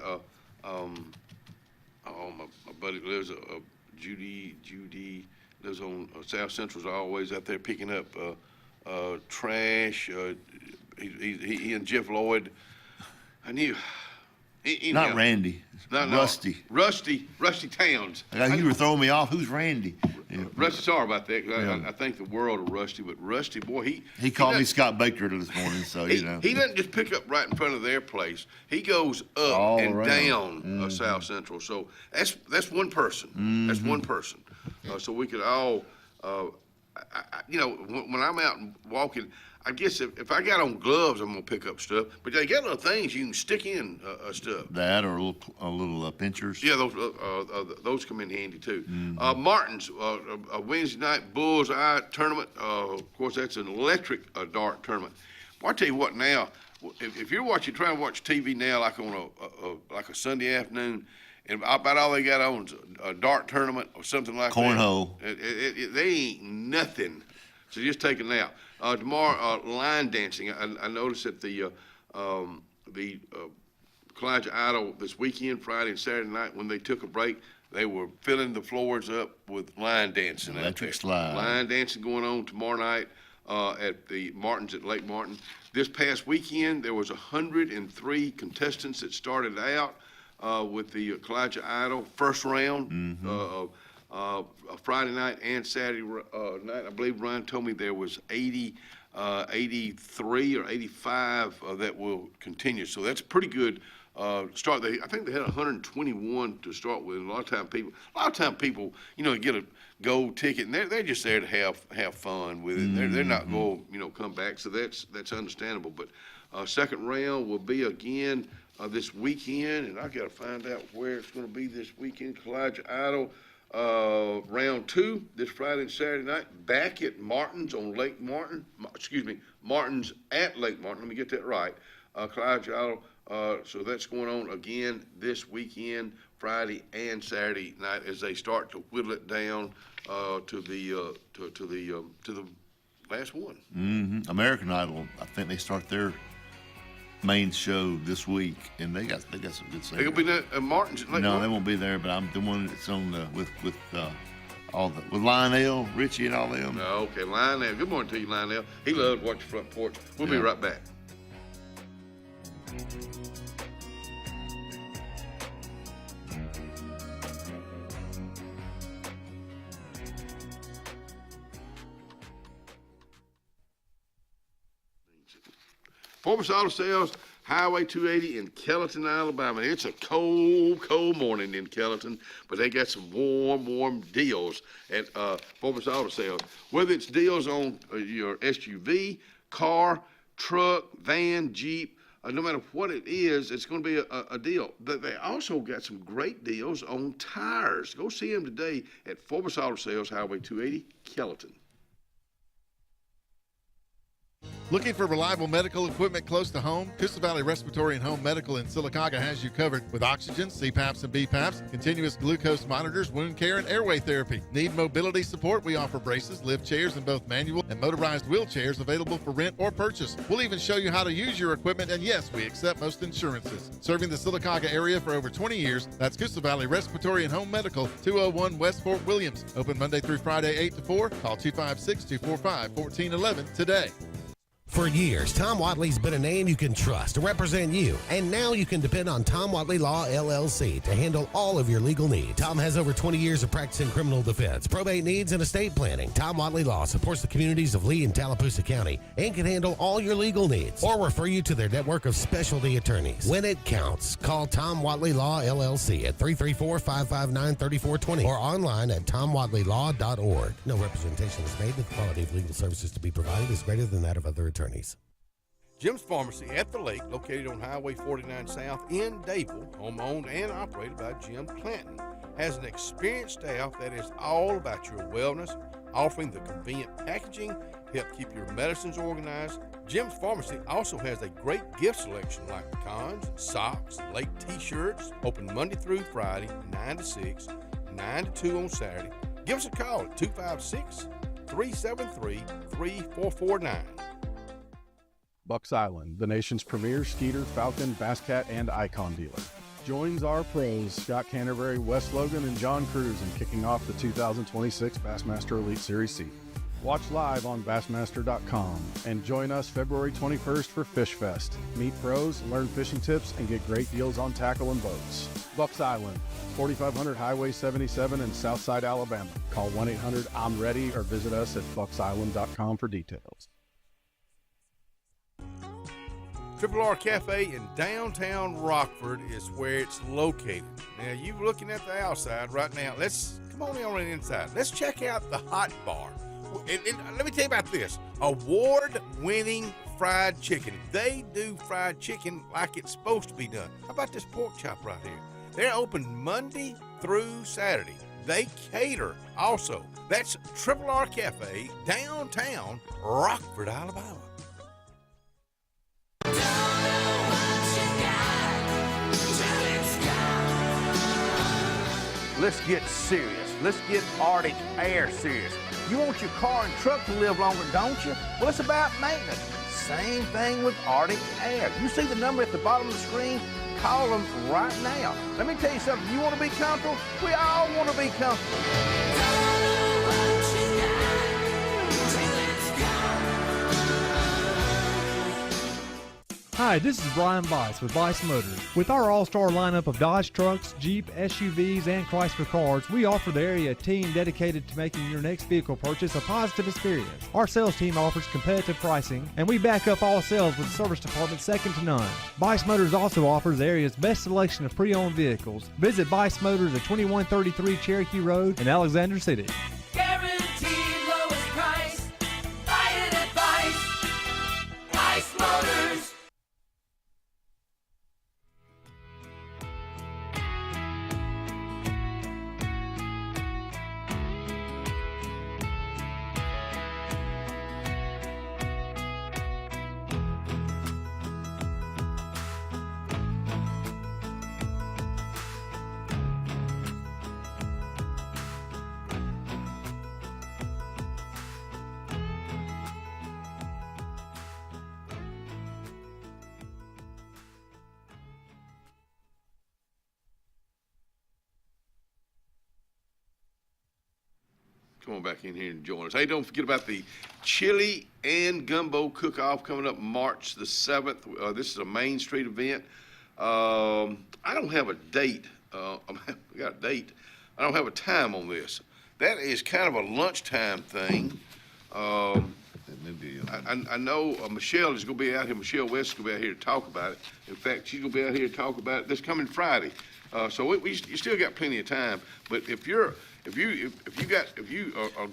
S3: buddy lives, Judy lives on South Central's always out there picking up trash. He and Jeff Lloyd, I knew.
S4: Not Randy. Rusty.
S3: Rusty Towns.
S4: You were throwing me off. Who's Randy? Yeah.
S3: Rusty, sorry about that. I think the world of Rusty, but Rusty, boy,
S4: he called me Scott Baker this morning, so
S3: he doesn't just pick up right in front of their place. He goes up
S4: all
S3: and
S4: around.
S3: down South Central. So that's one person. That's one person. So we could all, when I'm out and walking, I guess if I got on gloves, I'm gonna pick up stuff. But they got little things you can stick in stuff.
S4: That or a little pinchers.
S3: Yeah, those come in handy too. Martin's a Wednesday night bullseye tournament. Of course, that's an electric dart tournament. Well, I tell you what, now if you're trying to watch TV now, like on a Sunday afternoon, and about all they got on is a dart tournament or something like
S4: Cornhole.
S3: that. They ain't nothing. So just take it now. Tomorrow, line dancing. I noticed that the Elijah Idol this weekend, Friday and Saturday night, when they took a break, they were filling the floors up with line dancing.
S4: Electric slide.
S3: Line dancing going on tomorrow night at the Martins at Lake Martin. This past weekend, there was 103 contestants that started out with the Elijah Idol first round. Friday night and Saturday night. I believe Ryan told me there was 83 or 85 that will continue. So that's a pretty good start. I think they had 121 to start with. A lot of time people, get a gold ticket, and they're just there to have fun with it. They're not going, come back. So that's understandable. But second round will be again this weekend, and I got to find out where it's going to be this weekend. Elijah Idol. Round 2 this Friday and Saturday night back at Martin's on Lake Martin. Martin's at Lake Martin. Let me get that right. Elijah Idol. So that's going on again this weekend, Friday and Saturday night, as they start to whittle it down to the last one.
S4: American Idol. I think they start their main show this week, and they got some good singers.
S3: They'll be there at Martin's.
S4: No, they won't be there. But I'm the one that's on with Lionel Richie and all them.
S3: Okay, Lionel. Good morning to you, Lionel. He loves watching Front Porch. We'll be right back. Porch Auto Sales, Highway 280 in Kellyton, Alabama. It's a cold morning in Kellyton, but they got some warm deals at Porch Auto Sales. Whether it's deals on your SUV, car, truck, van, Jeep, no matter what it is, it's going to be a deal. But they also got some great deals on tires. Go see them today at Porch Auto Sales, Highway 280, Kellyton.
S15: Looking for reliable medical equipment close to home? Coosa Valley Respiratory and Home Medical in Sylacauga has you covered with oxygen, CPAPs and BPAPs, continuous glucose monitors, wound care, and airway therapy. Need mobility support? We offer braces, lift chairs, and both manual and motorized wheelchairs available for rent or purchase. We'll even show you how to use your equipment, and yes, we accept most insurances. Serving the Sylacauga area for over 20 years, that's Coosa Valley Respiratory and Home Medical, 201 West Fort Williams. Open Monday through Friday, 8 to 4. Call 256-245-1411 today.
S8: For years, Tom Watley's been a name you can trust to represent you, and now you can depend on Tom Watley Law, LLC to handle all of your legal needs. Tom has over 20 years of practice in criminal defense, probate needs, and estate planning. Tom Watley Law supports the communities of Lee and Tallapoosa County and can handle all your legal needs or refer you to their network of specialty attorneys. When it counts, call Tom Watley Law, LLC at 334-559-3420 or online at tomwatleylaw.org. No representation is made that the quality of legal services to be provided is greater than that of other attorneys.
S16: Jim's Pharmacy at the Lake, located on Highway 49 South in Dayville, home-owned and operated by Jim Clanton, has an experienced staff that is all about your wellness, offering the convenient packaging to help keep your medicines organized. Jim's Pharmacy also has a great gift selection like pecans, socks, lake t-shirts, open Monday through Friday, 9 to 6, 9 to 2 on Saturday. Give us a call at 256-373-3449.
S17: Bucks Island, the nation's premier Skeeter, Falcon, Bass Cat, and Icon dealer. Joins our pros Scott Canterbury, Wes Logan, and John Cruz in kicking off the 2026 Bassmaster Elite Series season. Watch live on Bassmaster.com and join us February 21st for Fish Fest. Meet pros, learn fishing tips, and get great deals on tackle and boats. Bucks Island, 4500 Highway 77 in Southside, Alabama. Call 1-800-I'm-READY or visit us at bucksisland.com for details.
S16: Triple R Cafe in downtown Rockford is where it's located. Now, you looking at the outside right now. Come on the inside. Let's check out the hot bar. And let me tell you about this. Award-winning fried chicken. They do fried chicken like it's supposed to be done. How about this pork chop right here? They're open Monday through Saturday. They cater also. That's Triple R Cafe, downtown Rockford, Alabama.
S18: Let's get serious. Let's get Arctic Air serious. You want your car and truck to live longer, don't you? Well, it's about maintenance. Same thing with Arctic Air. You see the number at the bottom of the screen? Call them right now. Let me tell you something. You want to be comfortable? We all want to be comfortable.
S19: Hi, this is Brian Bice with Bice Motors. With our all-star lineup of Dodge trucks, Jeep, SUVs, and Chrysler cars, we offer the area team dedicated to making your next vehicle purchase a positive experience. Our sales team offers competitive pricing, and we back up all sales with a service department second to none. Bice Motors also offers the area's best selection of pre-owned vehicles. Visit Bice Motors at 2133 Cherokee Road in Alexander City.
S13: Guaranteed lowest price. Buy it at Bice Motors.
S3: Come on back in here and join us. Hey, don't forget about the chili and gumbo cook-off coming up March the 7th. This is a Main Street event. I don't have a date. We got a date. I don't have a time on this. That is kind of a lunchtime thing. I know Michelle is going to be out here. Michelle West is going to be out here to talk about it. In fact, she's going to be out here to talk about it this coming Friday. So you still got plenty of time. But if you are a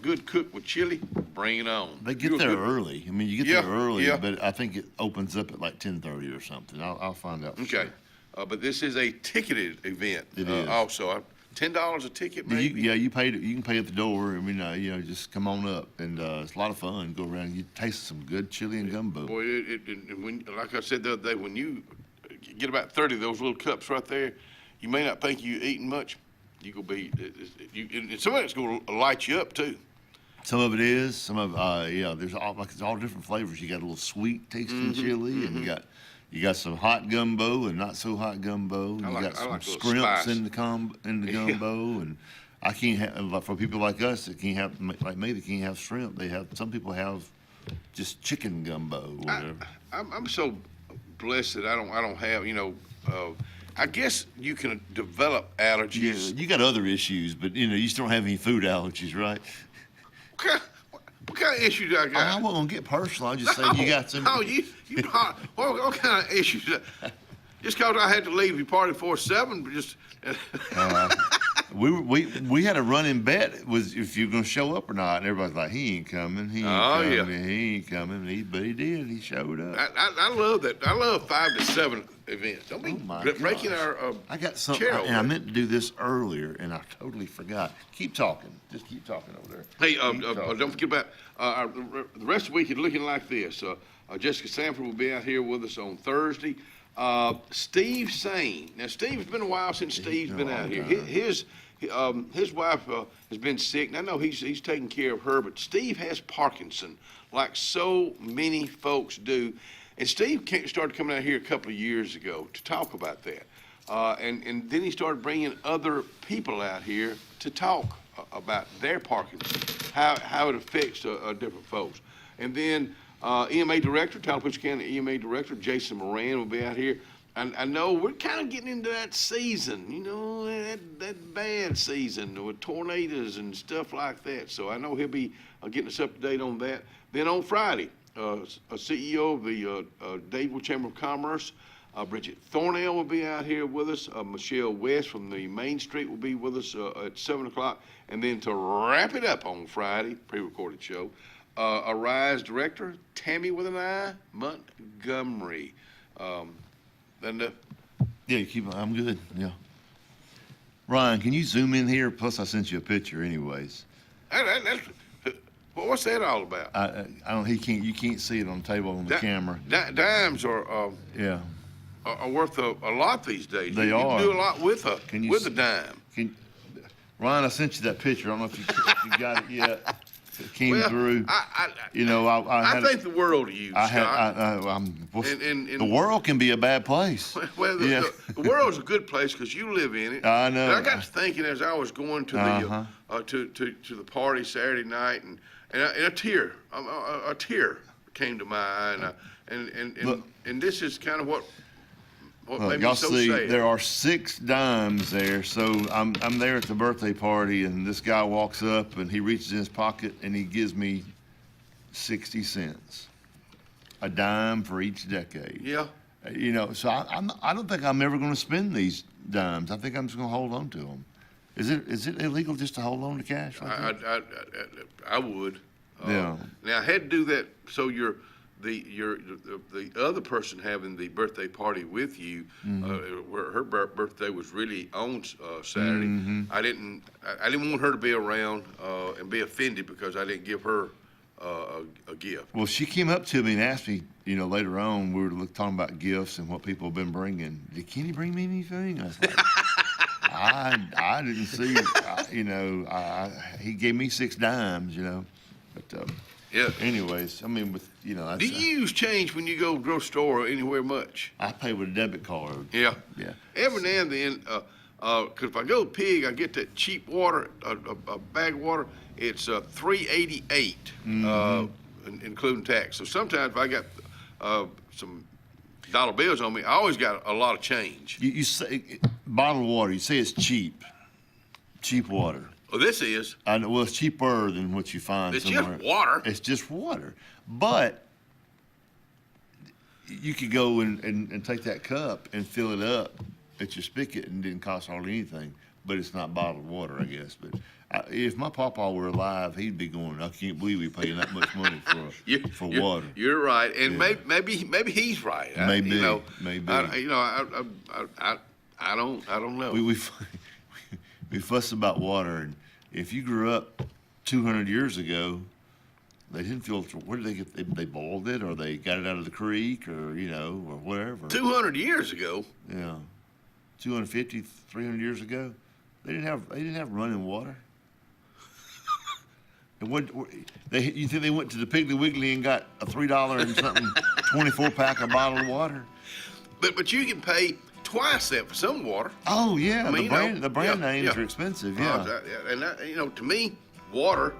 S3: good cook with chili, bring it on.
S4: They get there early. I mean, you get there early, but I think it opens up at like 10:30 or something. I'll find out.
S3: Okay, but this is a ticketed event.
S4: It is
S3: also $10 a ticket. Maybe.
S4: You pay. You can pay at the door. I mean, just come on up, and it's a lot of fun. Go around, and you taste some good chili and gumbo.
S3: Boy, when, like I said the other day, when you get about 30 of those little cups right there, you may not think you're eating much. You gonna be, and some of it's gonna light you up too.
S4: Some of it is. Some of there's it's all different flavors. You got a little sweet tasting chili, and you got some hot gumbo and not so hot gumbo. You got some scrimps in the gumbo, and I can't have for people like us that can't have like me that can't have shrimp. Some people have just chicken gumbo. Or whatever.
S3: I'm so blessed that I don't have I guess you can develop allergies.
S4: Yeah, you got other issues, but you just don't have any food allergies, right?
S3: What kind of issues do I got?
S4: I wasn't gonna get personal. I just say you got some.
S3: No, what kind of issues? Just because I had to leave, you party 4/7, but just.
S4: We had a running bet was if you're gonna show up or not, and everybody's like, he ain't coming, he ain't coming, but he did. He showed up.
S3: I love that. I love 5 to 7 events. Don't be breaking our.
S4: I got something, and I meant to do this earlier, and I totally forgot. Keep talking. Just keep talking over there.
S3: Hey, don't forget about the rest of the week. It's looking like this. Jessica Sanford will be out here with us on Thursday. Steve Sane. Now, Steve's been a while since Steve's been out here. his wife has been sick, and I know he's taking care of her, but Steve has Parkinson, like so many folks do. And Steve started coming out here a couple of years ago to talk about that. And then he started bringing other people out here to talk about their Parkinson, how it affects different folks. And then EMA Director, Tallahassee County EMA Director, Jason Moran will be out here. And I know we're kind of getting into that season, you know, that bad season with tornadoes and stuff like that. So I know he'll be getting us up to date on that. Then on Friday, a CEO of the Dadeville Chamber of Commerce, Bridget Thornell will be out here with us. Michelle West from the Main Street will be with us at 7 o'clock. And then to wrap it up on Friday, pre-recorded show, Arise Director, Tammy with an I, Montgomery.
S4: Yeah, I'm good. Yeah. Ryan, can you zoom in here? Plus, I sent you a picture, anyways.
S3: What's that all about?
S4: I don't. You can't see it on the table on the camera.
S3: Dimes are worth a lot these days.
S4: They
S3: you
S4: are.
S3: can do a lot with a dime.
S4: Ryan, I sent you that picture. I don't know if you got it yet. It came through.
S3: I think the world of you, Scott.
S4: The world can be a bad place.
S3: Well, the world's a good place because you live in it.
S4: I know.
S3: And I got to thinking as I was going to the to the party Saturday night, and a tear came to my eye, and this is kind of what made me so sad.
S4: There are 6 dimes there. So I'm there at the birthday party, and this guy walks up, and he reaches in his pocket, and he gives me 60 cents, a dime for each decade.
S3: Yeah.
S4: You know, so I don't think I'm ever going to spend these dimes. I think I'm just going to hold on to them. Is it illegal just to hold on to cash?
S3: I would.
S4: Yeah.
S3: Now I had to do that so the other person having the birthday party with you, where her birthday was really on Saturday.
S4: Mm-hmm.
S3: I didn't want her to be around and be offended because I didn't give her a gift.
S4: Well, she came up to me and asked me, you know, later on, we were talking about gifts and what people have been bringing. Did Kenny bring me anything? I was like, I didn't see, he gave me 6 dimes, you know, but
S3: yeah.
S4: Anyways, I mean, with, you know.
S3: Do you use change when you go to the grocery store or anywhere much?
S4: I pay with a debit card.
S3: Yeah.
S4: Yeah.
S3: Every now and then, because if I go to Pig, I get that cheap water, a bag of water. It's $3.88, including tax. So sometimes if I got some dollar bills on me, I always got a lot of change.
S4: You say bottled water. You say it's cheap water.
S3: Well, this is.
S4: I know. Well, it's cheaper than what you find somewhere.
S3: It's just water.
S4: It's just water. But you could go and take that cup and fill it up at your spigot and it didn't cost hardly anything. But it's not bottled water, I guess. But if my papa were alive, he'd be going, I can't believe we're paying that much money for water.
S3: You're right. And maybe he's right.
S4: Maybe.
S3: Maybe. I don't know.
S4: We fuss about water, and if you grew up 200 years ago, they didn't filter. Where did they get? They boiled it, or they got it out of the creek, or or whatever.
S3: 200 years ago.
S4: Yeah, 250, 300 years ago, they didn't have running water. And you think they went to the Piggly Wiggly and got a $3 and something 24-pack of bottled water?
S3: But you can pay twice that for some water.
S4: Oh yeah, the brand names are expensive. Yeah,
S3: and to me, water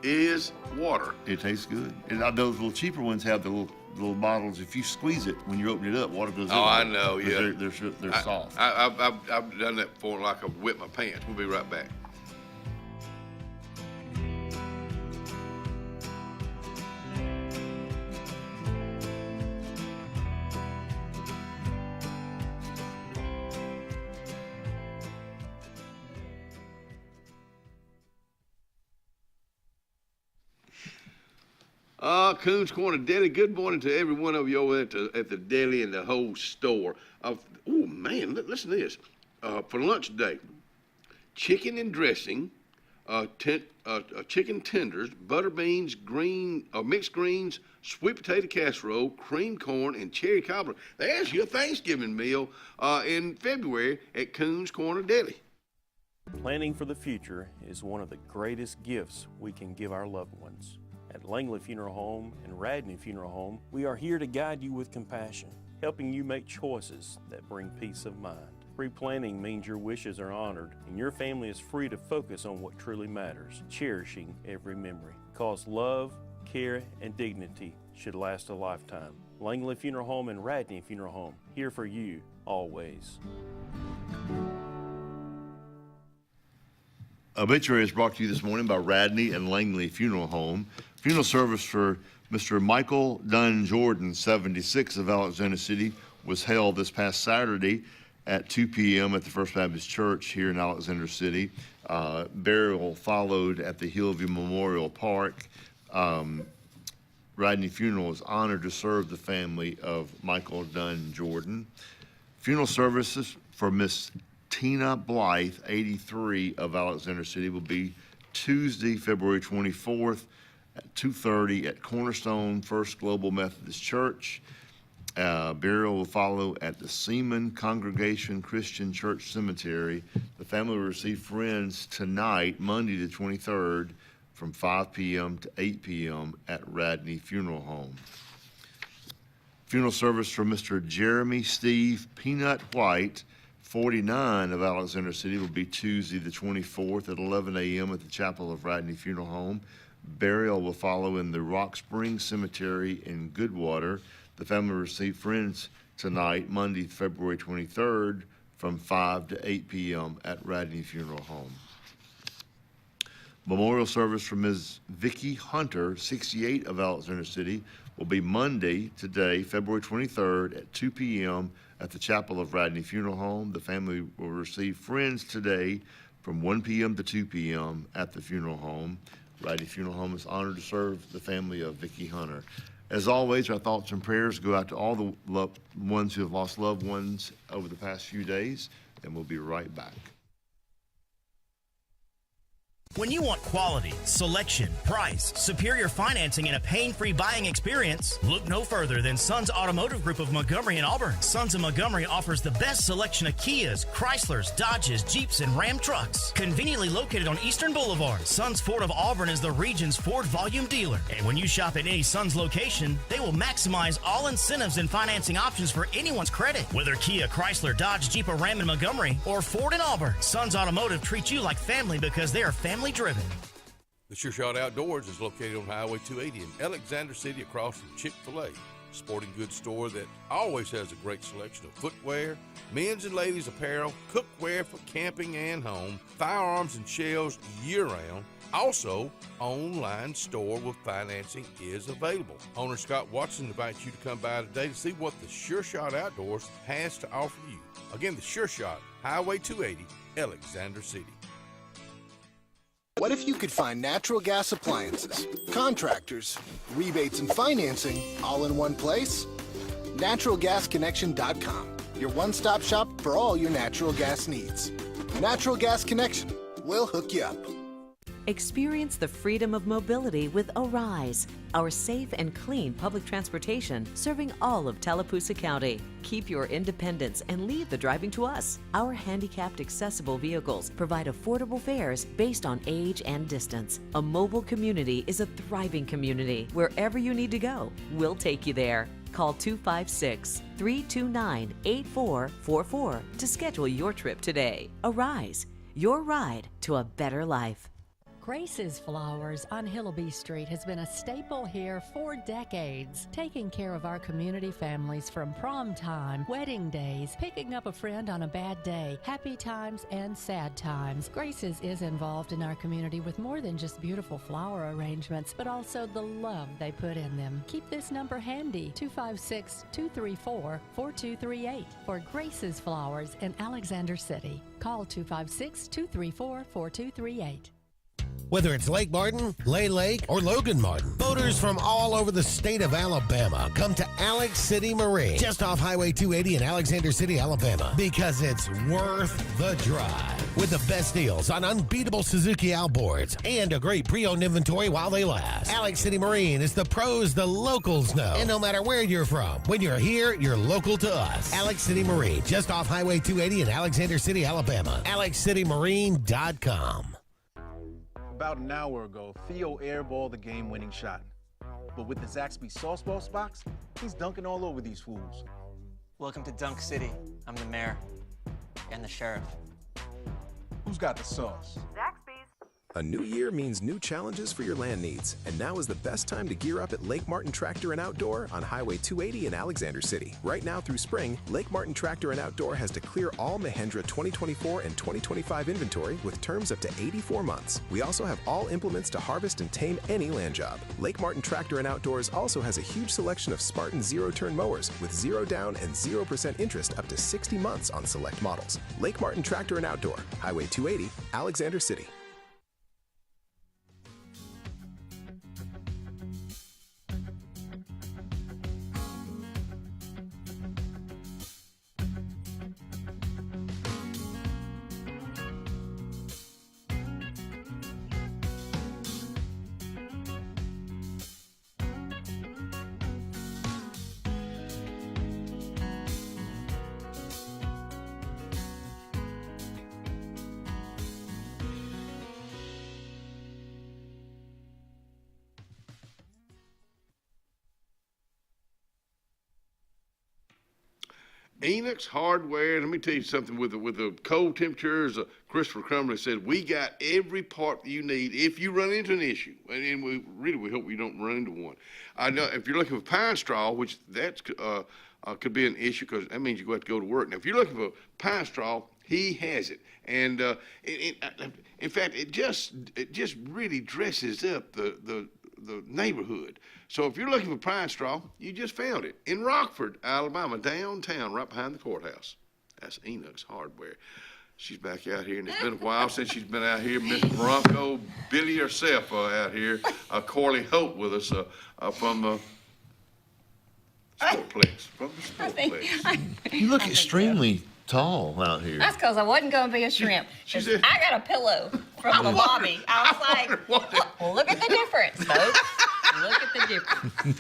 S3: is water.
S4: It tastes good. And those little cheaper ones have the little bottles. If you squeeze it when you open it up, water goes.
S3: Oh, I know. Yeah,
S4: they're soft.
S3: I've done that before. Like I've whipped my pants. We'll be right back. Coons Corner Deli. Good morning to every one of you over at the deli and the whole store. Oh man, listen to this. For lunch today, chicken and dressing, chicken tenders, butter beans, mixed greens, sweet potato casserole, creamed corn, and cherry cobbler. They asked you a Thanksgiving meal in February at Coons Corner Deli.
S20: Planning for the future is one of the greatest gifts we can give our loved ones. At Langley Funeral Home and Radney Funeral Home, we are here to guide you with compassion, helping you make choices that bring peace of mind. Pre-planning means your wishes are honored and your family is free to focus on what truly matters, cherishing every memory. Because love, care, and dignity should last a lifetime. Langley Funeral Home and Radney Funeral Home, here for you, always.
S4: Obituary is brought to you this morning by Radney and Langley Funeral Home. Funeral service for Mr. Michael Dunn Jordan, 76, of Alexander City, was held this past Saturday at 2 p.m. at the First Baptist Church here in Alexander City. Burial followed at the Hillview Memorial Park. Radney Funeral is honored to serve the family of Michael Dunn Jordan. Funeral services for Miss Tina Blythe, 83, of Alexander City, will be Tuesday, February 24th at 2:30 at Cornerstone First Global Methodist Church. Burial will follow at the Seaman Congregation Christian Church Cemetery. The family will receive friends tonight, Monday the 23rd, from 5 p.m. to 8 p.m. at Radney Funeral Home. Funeral service for Mr. Jeremy Steve Peanut White, 49, of Alexander City, will be Tuesday the 24th at 11 a.m. at the Chapel of Radney Funeral Home. Burial will follow in the Rock Springs Cemetery in Goodwater. The family will receive friends tonight, Monday, February 23rd, from 5 to 8 p.m. at Radney Funeral Home. Memorial service for Ms. Vicki Hunter, 68, of Alexander City, will be Monday, today, February 23rd at 2 p.m. at the Chapel of Radney Funeral Home. The family will receive friends today from 1 p.m. to 2 p.m. at the funeral home. Radney Funeral Home is honored to serve the family of Vicki Hunter. As always, our thoughts and prayers go out to all the loved ones who have lost loved ones over the past few days, and we'll be right back.
S21: When you want quality, selection, price, superior financing, and a pain-free buying experience, look no further than Sons Automotive Group of Montgomery and Auburn. Sons of Montgomery offers the best selection of Kias, Chryslers, Dodges, Jeeps, and Ram trucks. Conveniently located on Eastern Boulevard, Sons Ford of Auburn is the region's Ford volume dealer. And when you shop at any Sons location, they will maximize all incentives and financing options for anyone's credit. Whether Kia, Chrysler, Dodge, Jeep, or Ram in Montgomery, or Ford in Auburn, Sons Automotive treats you like family because they are family driven.
S16: The Sure Shot Outdoors is located on Highway 280 in Alexander City across from Chick-fil-A. Sporting goods store that always has a great selection of footwear, men's and ladies apparel, cookware for camping and home, firearms and shells year-round. Also, online store with financing is available. Owner Scott Watson invites you to come by today to see what the Sure Shot Outdoors has to offer you. Again, the Sure Shot, Highway 280, Alexander City.
S22: What if you could find natural gas appliances, contractors, rebates, and financing all in one place? NaturalGasConnection.com, your one-stop shop for all your natural gas needs. Natural Gas Connection, we'll hook you up.
S23: Experience the freedom of mobility with Arise, our safe and clean public transportation serving all of Tallapoosa County. Keep your independence and leave the driving to us. Our handicapped accessible vehicles provide affordable fares based on age and distance. A mobile community is a thriving community. Wherever you need to go, we'll take you there. Call 256-329-8444 to schedule your trip today. Arise, your ride to a better life.
S24: Grace's Flowers on Hillaby Street has been a staple here for decades, taking care of our community families from prom time, wedding days, picking up a friend on a bad day, happy times, and sad times. Grace's is involved in our community with more than just beautiful flower arrangements, but also the love they put in them. Keep this number handy, 256-234-4238 for Grace's Flowers in Alexander City. Call 256-234-4238.
S8: Whether it's Lake Martin, Lay Lake, or Logan Martin, boaters from all over the state of Alabama come to Alex City Marine, just off Highway 280 in Alexander City, Alabama, because it's worth the drive. with the best deals on unbeatable Suzuki outboards and a great pre-owned inventory while they last. Alex City Marine is the pros the locals know. And no matter where you're from, when you're here, you're local to us. Alex City Marine, just off Highway 280 in Alexander City, Alabama. AlexCityMarine.com.
S1: About an hour ago, Theo airballed the game-winning shot. But with the Zaxby's Sauce Boss box, he's dunking all over these fools.
S2: Welcome to Dunk City. I'm the mayor and the sheriff.
S1: Who's got the sauce?
S5: A new year means new challenges for your land needs, and now is the best time to gear up at Lake Martin Tractor and Outdoor on Highway 280 in Alexander City. Right now through spring, Lake Martin Tractor and Outdoor has to clear all Mahindra 2024 and 2025 inventory with terms up to 84 months. We also have all implements to harvest and tame any land job. Lake Martin Tractor and Outdoors also has a huge selection of Spartan zero-turn mowers with 0 down and 0% interest up to 60 months on select models. Lake Martin Tractor and Outdoor, Highway 280, Alexander City.
S3: Enoch's Hardware. Let me tell you something. With the cold temperatures, Christopher Crumley said we got every part that you need if you run into an issue, and we hope you don't run into one. I know if you're looking for pine straw, which that could be an issue because that means you have to go to work. Now, if you're looking for pine straw, he has it, and in fact, it just really dresses up the neighborhood. So if you're looking for pine straw, you just found it in Rockford, Alabama, downtown, right behind the courthouse. That's Enoch's Hardware. She's back out here, and it's been a while since she's been out here. Miss Bronco Billy herself out here. Corley Hope with us from the Sportplex. From the Sportplex.
S4: You look extremely tall out here.
S6: That's because I wasn't going to be a shrimp. I got a pillow from the lobby. I was like, well, look at the difference, folks. Look at the difference.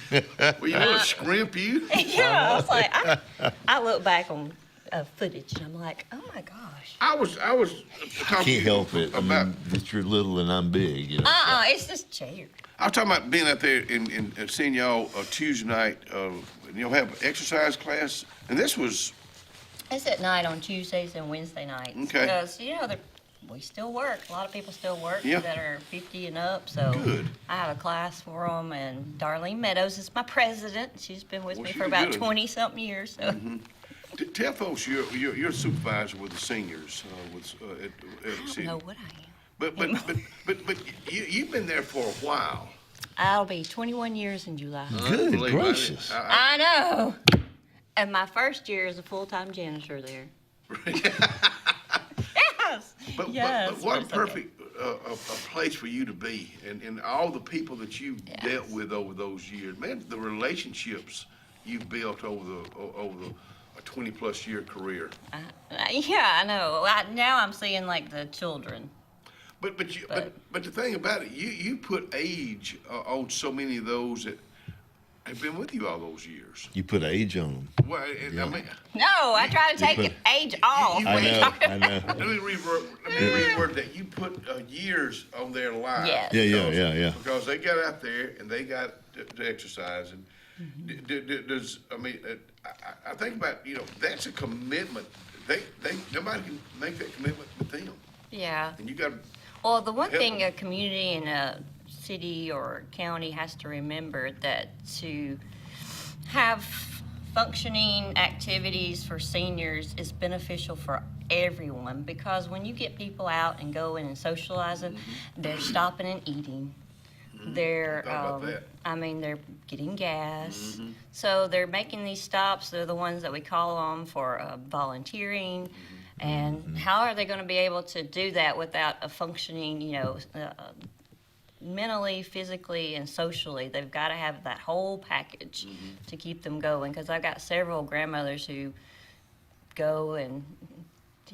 S3: Well, you want to scrimp you?
S6: Yeah, I was like, I look back on footage and I'm like, oh my gosh.
S3: I was
S4: Can't help it. I mean, that you're little and I'm big. You know,
S6: it's just chair.
S3: I was talking about being out there and seeing y'all Tuesday night. And you'll have exercise class, and this was.
S6: It's at night on Tuesdays and Wednesday nights.
S3: Okay.
S6: Because we still work. A lot of people still work that are 50 and up. So
S3: good.
S6: I have a class for them, and Darlene Meadows is my president. She's been with me for about 20-something years. So.
S3: Mm-hmm. Tell folks you're a supervisor with the seniors at
S6: I don't know what I am.
S3: But you've been there for a while.
S6: I'll be 21 years in July.
S4: Good gracious.
S6: I know. And my first year as a full-time janitor there. Yes.
S3: But what a perfect a place for you to be, and all the people that you've dealt with over those years, man, the relationships you've built over the 20-plus year career.
S6: I know. Now I'm seeing like the children.
S3: But the thing about it, you put age on so many of those that have been with you all those years.
S4: You put age on them.
S3: Well, I mean,
S6: no, I try to take age off.
S4: I know.
S3: Let me reword that. You put years on their lives.
S6: Yes.
S4: Yeah.
S3: Because they got out there and they got to exercise. And I think about, that's a commitment. Nobody can make that commitment with them.
S6: Yeah.
S3: And you got.
S6: Well, the one thing a community and a city or county has to remember that to have functioning activities for seniors is beneficial for everyone, because when you get people out and going and socializing, they're stopping and eating. They're, they're getting gas. So they're making these stops. They're the ones that we call on for volunteering. And how are they going to be able to do that without a functioning, mentally, physically, and socially? They've got to have that whole package to keep them going. Because I've got several grandmothers who go and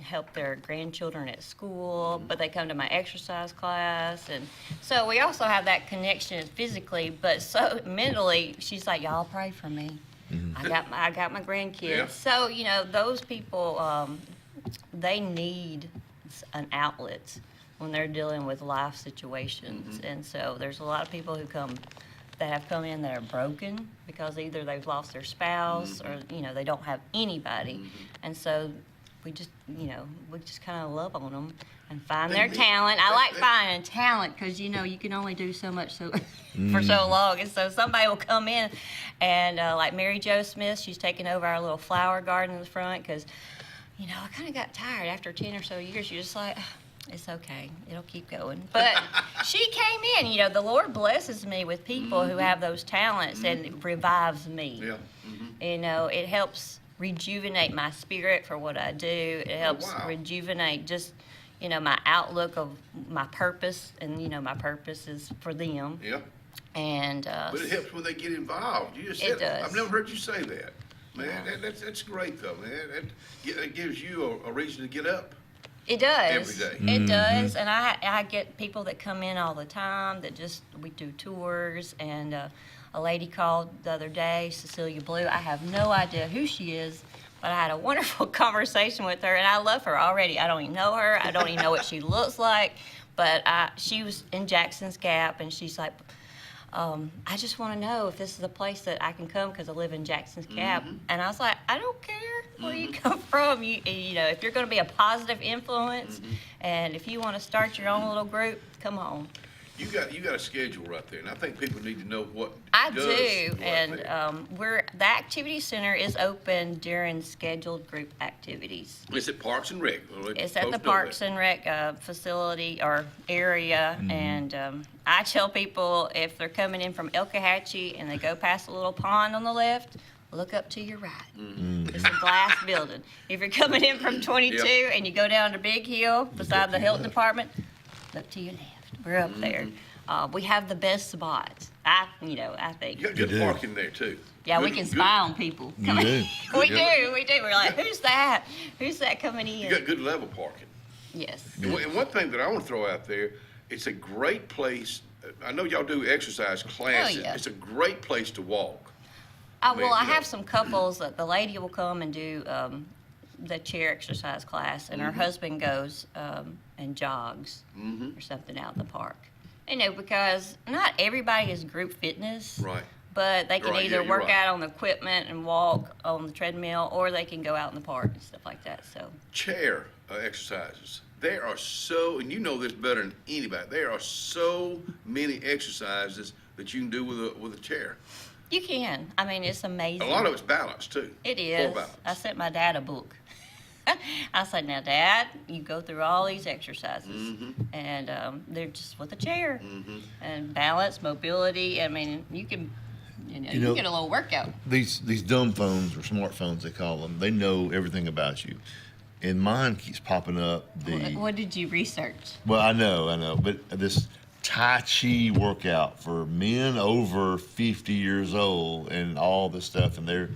S6: help their grandchildren at school, but they come to my exercise class. And so we also have that connection physically, but so mentally, she's like, y'all pray for me. I got my grandkids.
S3: Yeah.
S6: So, you know, those people, they need an outlet when they're dealing with life situations. And so there's a lot of people who have come in that are broken because either they've lost their spouse or, you know, they don't have anybody. And so we just kind of love on them and find their talent. I like finding talent because, you know, you can only do so much for so long. And so somebody will come in and like Mary Jo Smith, she's taking over our little flower garden in the front because, you know, I kind of got tired after 10 or so years. You're just like, it's okay. It'll keep going. But she came in. You know, the Lord blesses me with people who have those talents and it revives me.
S3: Yeah.
S6: You know, it helps rejuvenate my spirit for what I do. It helps rejuvenate just, you know, my outlook of my purpose. And, you know, my purpose is for them.
S3: Yeah.
S6: And
S3: but it helps when they get involved. You just
S6: it does.
S3: I've never heard you say that. Man, that's great, though, man. That gives you a reason to get up.
S6: It does.
S3: Every day.
S6: It does. And I get people that come in all the time that we do tours. And a lady called the other day, Cecilia Blue. I have no idea who she is, but I had a wonderful conversation with her. And I love her already. I don't even know her. I don't even know what she looks like. But she was in Jackson's Gap, and she's like, I just want to know if this is a place that I can come because I live in Jackson's Gap. And I was like, I don't care where you come from. You know, if you're going to be a positive influence and if you want to start your own little group, come on.
S3: You got a schedule right there, and I think people need to know what
S6: I
S3: does
S6: do,
S3: right
S6: and
S3: there.
S6: the activity center is open during scheduled group activities.
S3: It's at Parks and Rec.
S6: It's at the Parks and Rec facility or area, and I tell people if they're coming in from Elkahatchee and they go past a little pond on the left, look up to your right. It's a glass building. If you're coming in from 22 and you go down to Big Hill beside the Hilton Department, look to your left. We're up there. We have the best spots. I think.
S3: You got good parking there too.
S6: Yeah, we can spy on people. We do. We're like, who's that? Who's that coming in?
S3: You got good level parking.
S6: Yes.
S3: And one thing that I want to throw out there, it's a great place. I know y'all do exercise classes.
S6: Oh, yeah.
S3: It's a great place to walk.
S6: Well, I have some couples that the lady will come and do the chair exercise class, and her husband goes and jogs or something out in the park. You know, because not everybody is group fitness.
S3: Right.
S6: But they can either
S3: you're
S6: work
S3: right.
S6: out on the equipment and walk on the treadmill, or they can go out in the park and stuff like that. So
S3: Chair exercises. There are so, and you know this better than anybody, there are so many exercises that you can do with a chair.
S6: you can. I mean, it's amazing.
S3: A lot of it's balance, too.
S6: It is.
S3: Core balance.
S6: I sent my dad a book. I said, now, Dad, you go through all these exercises, and they're just with a chair, and balance, mobility. I mean, you can, you get a little workout.
S4: These dumb phones or smartphones, they call them, they know everything about you. And mine keeps popping up.
S6: What did you research?
S4: Well, I know, but this Tai Chi workout for men over 50 years old and all this stuff, and they're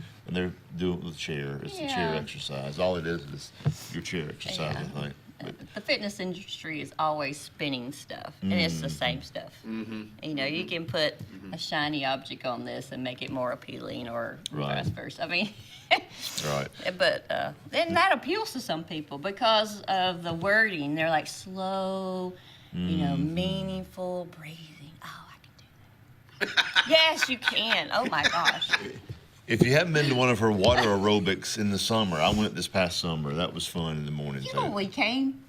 S4: doing it with a chair. It's a chair exercise. All it is your chair exercise, I think. But
S6: the fitness industry is always spinning stuff, and it's the same stuff. You know, you can put a shiny object on this and make it more appealing, or vice versa. I mean, but then that appeals to some people because of the wording. They're like slow, meaningful breathing. Oh, I can do that. Yes, you can. Oh my gosh.
S4: if you haven't been to one of her water aerobics in the summer, I went this past summer. That was fun in the morning.
S6: You know we came?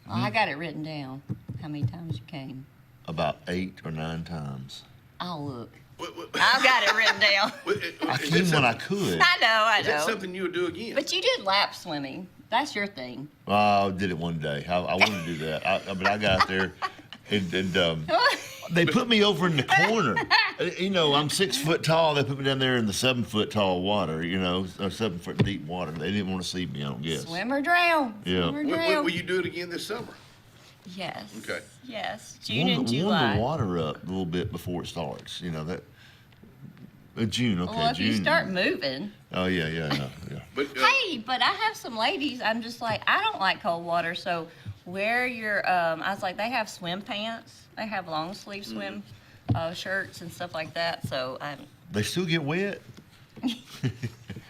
S6: Oh, I got it written down. How many times you came?
S4: About 8 or 9 times.
S6: I'll look. I've got it written down.
S4: I came when I could.
S6: I know.
S3: Is that something you would do again?
S6: But you did lap swimming. That's your thing.
S4: I did it one day. I wanted to do that. But I got there, and they put me over in the corner. I'm 6 foot tall. They put me down there in the 7 foot tall water, or 7 foot deep water. They didn't want to see me, I don't guess.
S6: Swim or drown.
S4: Yeah.
S6: Swim or drown.
S3: Will you do it again this summer?
S6: Yes.
S3: Okay.
S6: Yes. June and July.
S4: Warm the water up a little bit before it starts. June. Okay.
S6: Well, if
S4: June.
S6: you start moving.
S4: Oh yeah.
S3: But
S6: but I have some ladies, I'm just like, I don't like cold water, so wear your, I was like, they have swim pants. They have long sleeve swim shirts and stuff like that, so
S4: They still get wet?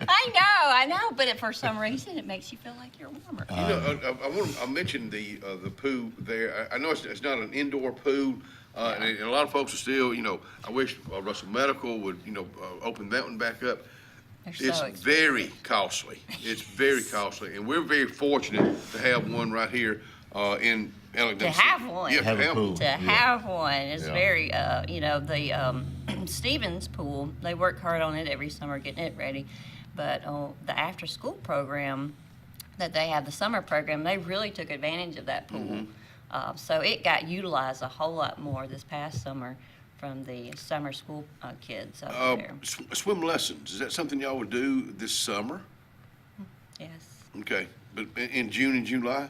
S6: I know, but for some reason it makes you feel like you're warmer.
S3: You know, I mentioned the pool there. I know it's not an indoor pool, and a lot of folks are still, I wish Russell Medical would, open that one back up. It's very costly. It's very costly, and we're very fortunate to have one right here in Alexander.
S6: To have one.
S3: Yeah,
S6: to have one is very, the Stevens pool, they work hard on it every summer getting it ready. But the after-school program that they have, the summer program, they really took advantage of that pool. So it got utilized a whole lot more this past summer from the summer school kids over there.
S3: Swim lessons, is that something y'all would do this summer?
S6: Yes.
S3: Okay, but in June and July?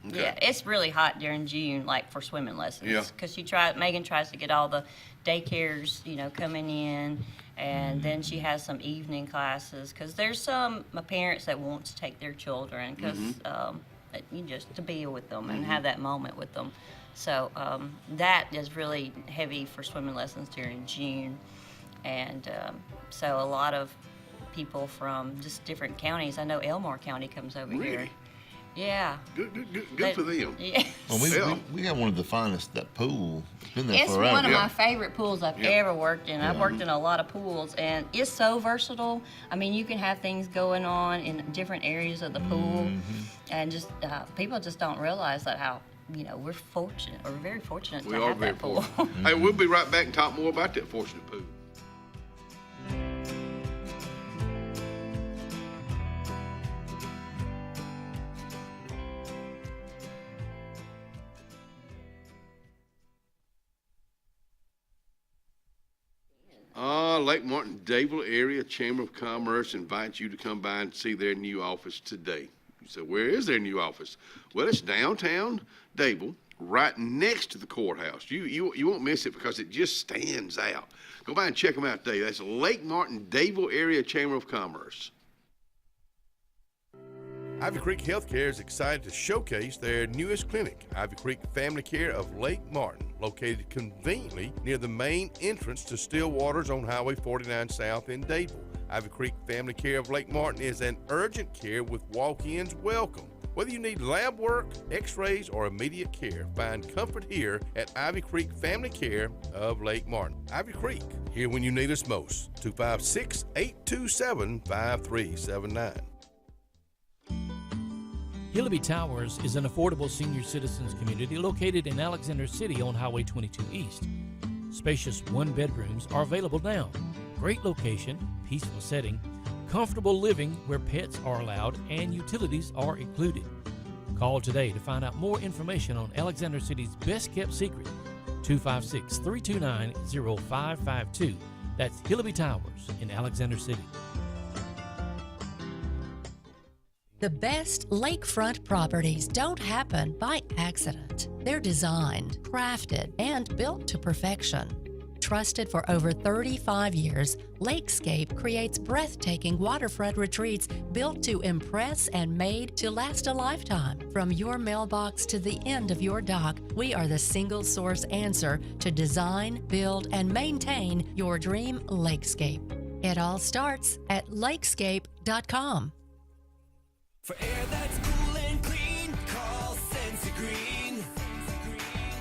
S3: Okay.
S6: Yeah, it's really hot during June, like for swimming lessons.
S3: Yeah.
S6: Because Megan tries to get all the daycares, coming in, and then she has some evening classes. Because there's some parents that want to take their children, because just to be with them and have that moment with them. So that is really heavy for swimming lessons during June, and so a lot of people from just different counties. I know Elmore County comes over here. Yeah.
S3: Good for them.
S6: Yeah.
S4: Well, we got one of the finest, that pool. It's been there
S6: It's
S4: forever.
S6: one of my favorite pools I've ever worked in. I've worked in a lot of pools, and it's so versatile. I mean, you can have things going on in different areas of the pool, and just people just don't realize that how we're fortunate, or very fortunate to have that pool.
S3: Hey, we'll be right back and talk more about that fortunate pool. Lake Martin Dable Area Chamber of Commerce invites you to come by and see their new office today. You say, where is their new office? Well, it's downtown Dable, right next to the courthouse. You won't miss it because it just stands out. Go by and check them out today. That's Lake Martin Dable Area Chamber of Commerce.
S16: Ivy Creek Healthcare is excited to showcase their newest clinic, Ivy Creek Family Care of Lake Martin, located conveniently near the main entrance to Stillwater's on Highway 49 South in Dable. Ivy Creek Family Care of Lake Martin is an urgent care with walk-ins welcome. Whether you need lab work, x-rays, or immediate care, find comfort here at Ivy Creek Family Care of Lake Martin. Ivy Creek, here when you need us most. 256-827-5379.
S7: Hillaby Towers is an affordable senior citizens community located in Alexander City on Highway 22 East. Spacious one-bedrooms are available now. Great location, peaceful setting, comfortable living where pets are allowed and utilities are included. Call today to find out more information on Alexander City's best-kept secret, 256-329-0552. That's Hillaby Towers in Alexander City.
S24: The best lakefront properties don't happen by accident. They're designed, crafted, and built to perfection. Trusted for over 35 years, Lakescape creates breathtaking waterfront retreats built to impress and made to last a lifetime. From your mailbox to the end of your dock, we are the single source answer to design, build, and maintain your dream lakescape. It all starts at lakescape.com.
S13: For air that's cool and clean, call Senza Green.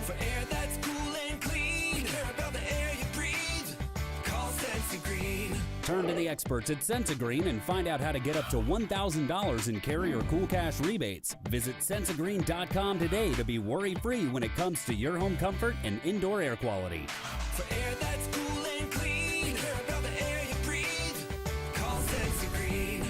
S13: For air that's cool and clean, care about the air you breathe, call Senza Green.
S9: Turn to the experts at Senza Green and find out how to get up to $1,000 in carrier cool cash rebates. Visit sensagreen.com today to be worry-free when it comes to your home comfort and indoor air quality.
S13: For air that's cool and clean, care about the air you breathe, call Senza Green.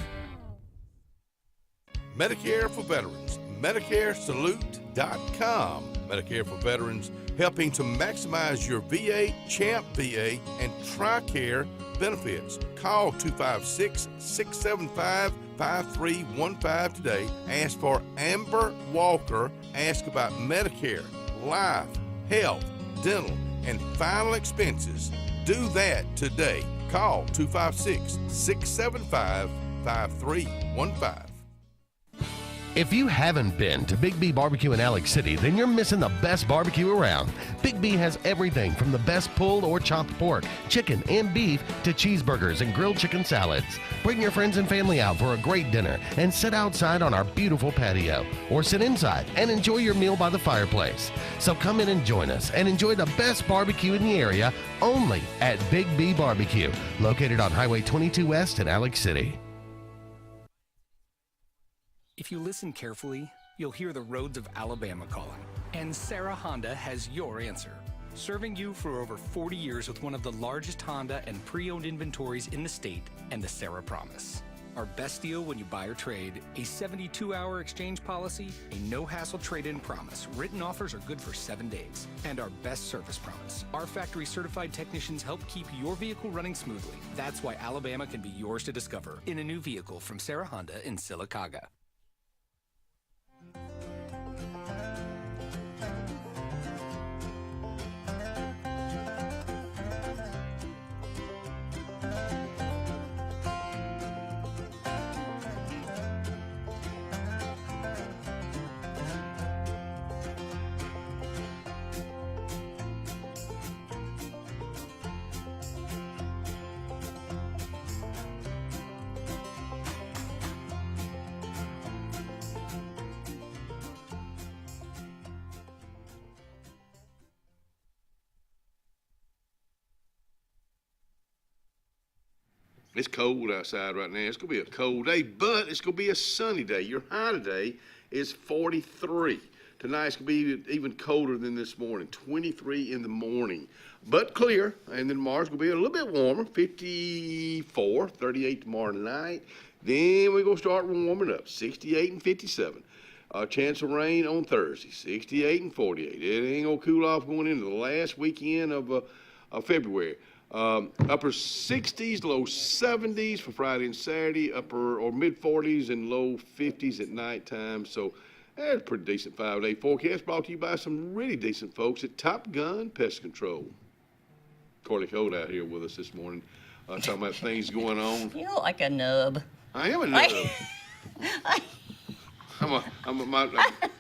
S16: Medicare for Veterans, MedicareSalute.com. Medicare for Veterans, helping to maximize your VA, CHAMP VA, and TRICARE benefits. Call 256-675-5315 today. Ask for Amber Walker. Ask about Medicare, life, health, dental, and final expenses. Do that today. Call 256-675-5315. 888-353-5315.
S8: If you haven't been to Big B Barbecue in Alex City, then you're missing the best barbecue around. Big B has everything from the best pulled or chopped pork, chicken, and beef to cheeseburgers and grilled chicken salads. Bring your friends and family out for a great dinner and sit outside on our beautiful patio, or sit inside and enjoy your meal by the fireplace. So come in and join us and enjoy the best barbecue in the area only at Big B Barbecue, located on Highway 22 West in Alex City.
S10: If you listen carefully, you'll hear the roads of Alabama calling. And Sarah Honda has your answer. Serving you for over 40 years with one of the largest Honda and pre-owned inventories in the state and the Sarah Promise. Our best deal when you buy or trade, a 72-hour exchange policy, a no-hassle trade-in promise. Written offers are good for 7 days. And our best service promise. Our factory-certified technicians help keep your vehicle running smoothly. That's why Alabama can be yours to discover in a new vehicle from Sarah Honda in Sylacauga.
S3: It's cold outside right now. It's going to be a cold day, but it's going to be a sunny day. Your high today is 43. Tonight it's going to be even colder than this morning, 23 in the morning, but clear. And then tomorrow's going to be a little bit warmer, 54, 38 tomorrow night. Then we're going to start warming up, 68 and 57. Chance of rain on Thursday, 68 and 48. It ain't going to cool off going into the last weekend of February. Upper 60s, low 70s for Friday and Saturday, upper or mid 40s and low 50s at nighttime. So that's a pretty decent 5-day forecast brought to you by some really decent folks at Top Gun Pest Control. Corley Code out here with us this morning, talking about things going on.
S6: You look like a nub.
S3: I am a nub.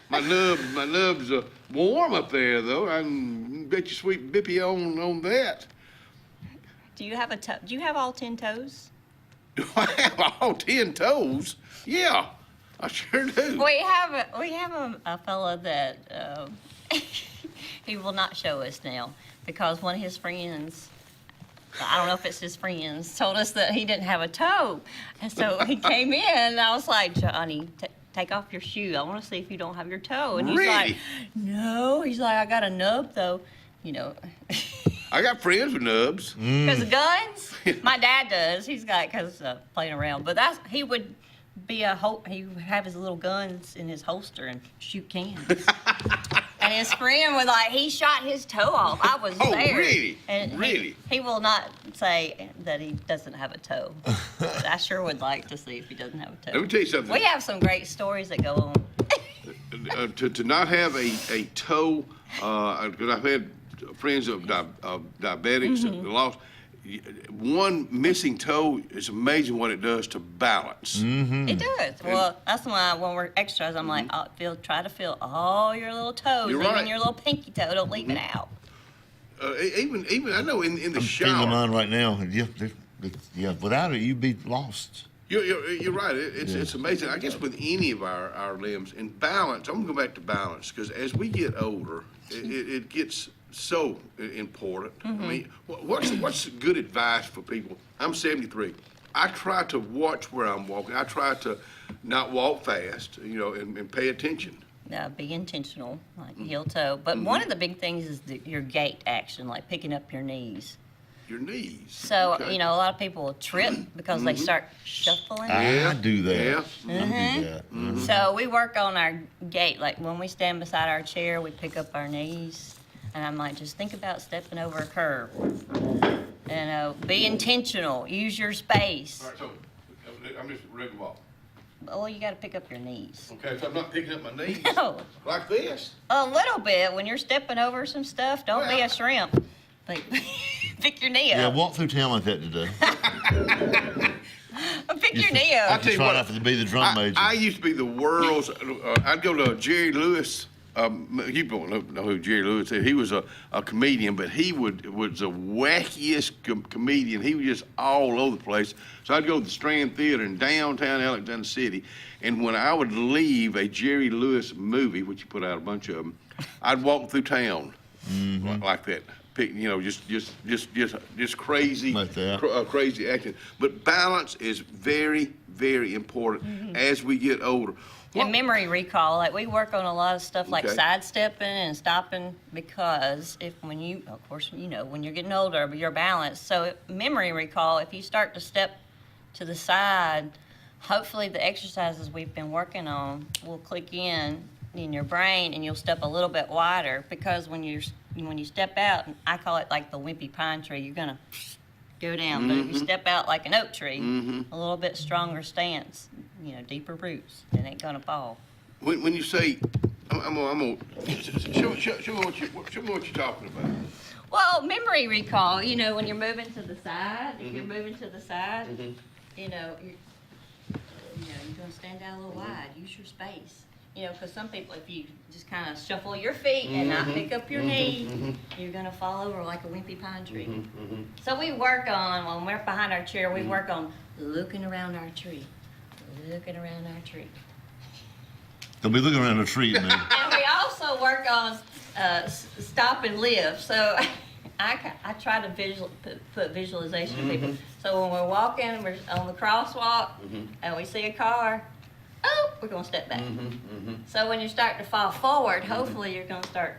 S3: My nub's warm up there though. I can bet you sweet Bippy on that.
S6: Do you have do you have all 10 toes?
S3: Do I have all 10 toes? Yeah, I sure do.
S6: We have a fella that he will not show us now because one of his friends, I don't know if it's his friends, told us that he didn't have a toe. And so he came in and I was like, Johnny, take off your shoe. I want to see if you don't have your toe. And he's like, no. He's like, I got a nub though, you know.
S3: I got friends with nubs.
S6: Because of guns? My dad does. He's got, because playing around. But he would be he would have his little guns in his holster and shoot cans. And his friend was like, he shot his toe off. I was there.
S3: Oh, really?
S6: And
S3: really?
S6: He will not say that he doesn't have a toe. But I sure would like to see if he doesn't have a toe.
S3: Let me tell you something.
S6: We have some great stories that go on.
S3: To not have a toe, because I've had friends of diabetics and lost. One missing toe is amazing what it does to balance.
S4: Mm-hmm.
S6: It does. Well, that's why when we're extras, I'm like, try to feel all your little toes,
S3: You're
S6: even
S3: right.
S6: your little pinky toe. Don't leave it out.
S3: Even I know in the shower.
S4: I'm feeling mine right now. Yeah, without it, you'd be lost.
S3: You're right. It's amazing. I guess with any of our limbs, and balance, I'm going to go back to balance, because as we get older, it gets so important. I mean, what's good advice for people? I'm 73. I try to watch where I'm walking. I try to not walk fast, and pay attention.
S6: Be intentional, like heel toe. But one of the big things is your gait action, like picking up your knees.
S3: Your knees.
S6: So,
S3: okay.
S6: a lot of people will trip because they start shuffling.
S4: I do that.
S3: Yeah.
S4: I do that.
S6: So we work on our gait. Like when we stand beside our chair, we pick up our knees. And I'm like, just think about stepping over a curb. Be intentional. Use your space.
S3: All right, so I'm just ready to walk.
S6: Well, you got to pick up your knees.
S3: Okay, so I'm not picking up my knees.
S6: No.
S3: Like this?
S6: A little bit. When you're stepping over some stuff, don't be a shrimp. Like, pick your knee up.
S4: Yeah, walk through town like that today.
S6: pick your knee up.
S3: I tell you
S4: Try
S3: what,
S4: not to be the drum major.
S3: I used to be the world's. I'd go to Jerry Lewis. You don't know who Jerry Lewis is. He was a comedian, but he was the wackiest comedian. He was just all over the place. So I'd go to the Strand Theater in downtown Alexander City, and when I would leave a Jerry Lewis movie, which he put out a bunch of them, I'd walk through town like that. Just crazy, crazy acting. But balance is very, very important as we get older.
S6: And memory recall, like we work on a lot of stuff like
S3: Okay.
S6: sidestepping and stopping because when you're getting older, your balance. So memory recall, if you start to step to the side, hopefully the exercises we've been working on will click in your brain and you'll step a little bit wider because when you step out, I call it like the wimpy pine tree, you're gonna go down. But if you step out like an oak tree, a little bit stronger stance, deeper roots, it ain't gonna fall.
S3: When you say, I'm gonna show me what you're talking about.
S6: Well, memory recall, when you're moving to the side, if you're moving to the side, you're gonna stand out a little wide, use your space. Because some people, if you just kind of shuffle your feet and not pick up your knee, you're going to fall over like a wimpy pine tree. So we work on, when we're behind our chair, we work on looking around our tree. Looking around our tree.
S4: Don't be looking around the tree at me.
S6: And we also work on stop and live. So I try to put visualization to people. So when we're walking, we're on the crosswalk, and we see a car, we're going to step back. So when you're starting to fall forward, hopefully you're going to start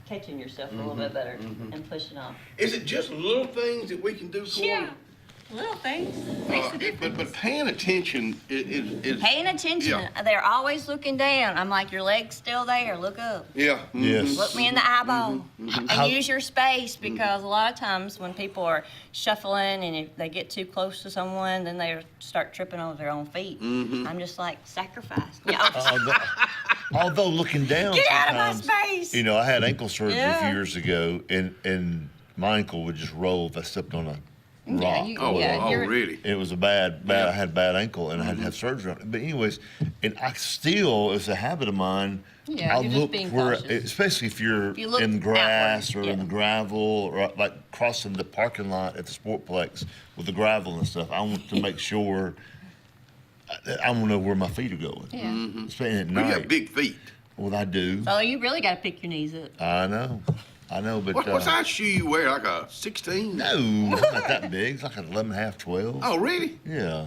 S6: catching yourself a little bit better and pushing off.
S3: Is it just little things that we can do for them?
S6: Little things. Makes a difference.
S3: But paying attention is
S6: Paying attention.
S3: Yeah.
S6: They're always looking down. I'm like, your leg's still there. Look up.
S3: Yeah.
S4: Yes.
S6: Look me in the eyeball. And use your space because a lot of times when people are shuffling and if they get too close to someone, then they start tripping over their own feet. I'm just like, sacrifice.
S4: Although looking down,
S6: Get out of my
S4: sometimes,
S6: space.
S4: I had ankle surgery a few
S6: Yeah.
S4: years ago, and my ankle would just roll if I stepped on a rock.
S3: Really?
S4: It was I had a bad ankle, and I had to have surgery on it. But anyways, and I still, it's a habit of mine.
S6: Yeah,
S4: I
S6: you're just
S4: look
S6: being
S4: where,
S6: cautious.
S4: especially if you're
S6: You look
S4: in grass
S6: outward,
S4: or in the gravel, or like crossing the parking lot at the Sportplex with the gravel and stuff. I want to make sure. I want to know where my feet are going.
S6: Yeah.
S4: Especially at
S3: We
S4: night.
S3: got big feet.
S4: Well, I do.
S6: So you really got to pick your knees up.
S4: I know, but
S3: What size shoe you wear? Like a 16?
S4: No, it's not that big. It's like an 11.5, 12.
S3: Oh, really?
S4: Yeah,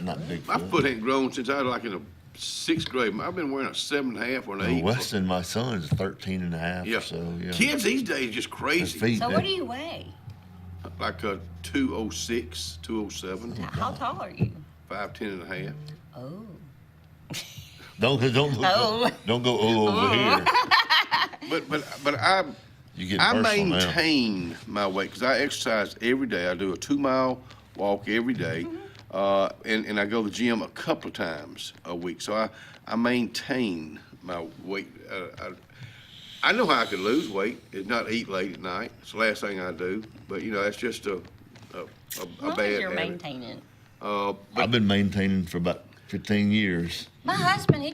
S4: not big.
S3: My foot ain't grown since I was like in the 6th grade. I've been wearing a 7.5 or an 8.
S4: Weston, my son, is 13.5.
S3: Yeah.
S4: So yeah.
S3: Kids these days just crazy.
S4: Feet,
S6: So what do you weigh?
S3: Like a 206, 207.
S6: How tall are you?
S3: 5'10" and a half.
S6: Oh.
S4: Don't go over here.
S3: But I maintain my weight because I exercise every day. I do a 2-mile walk every day, and I go to the gym a couple of times a week. So I maintain my weight. I know how I can lose weight. It's not eat late at night. It's the last thing I do. But that's just a bad
S6: You're
S3: habit.
S6: maintaining.
S4: I've been maintaining for about 15 years.
S6: My husband, I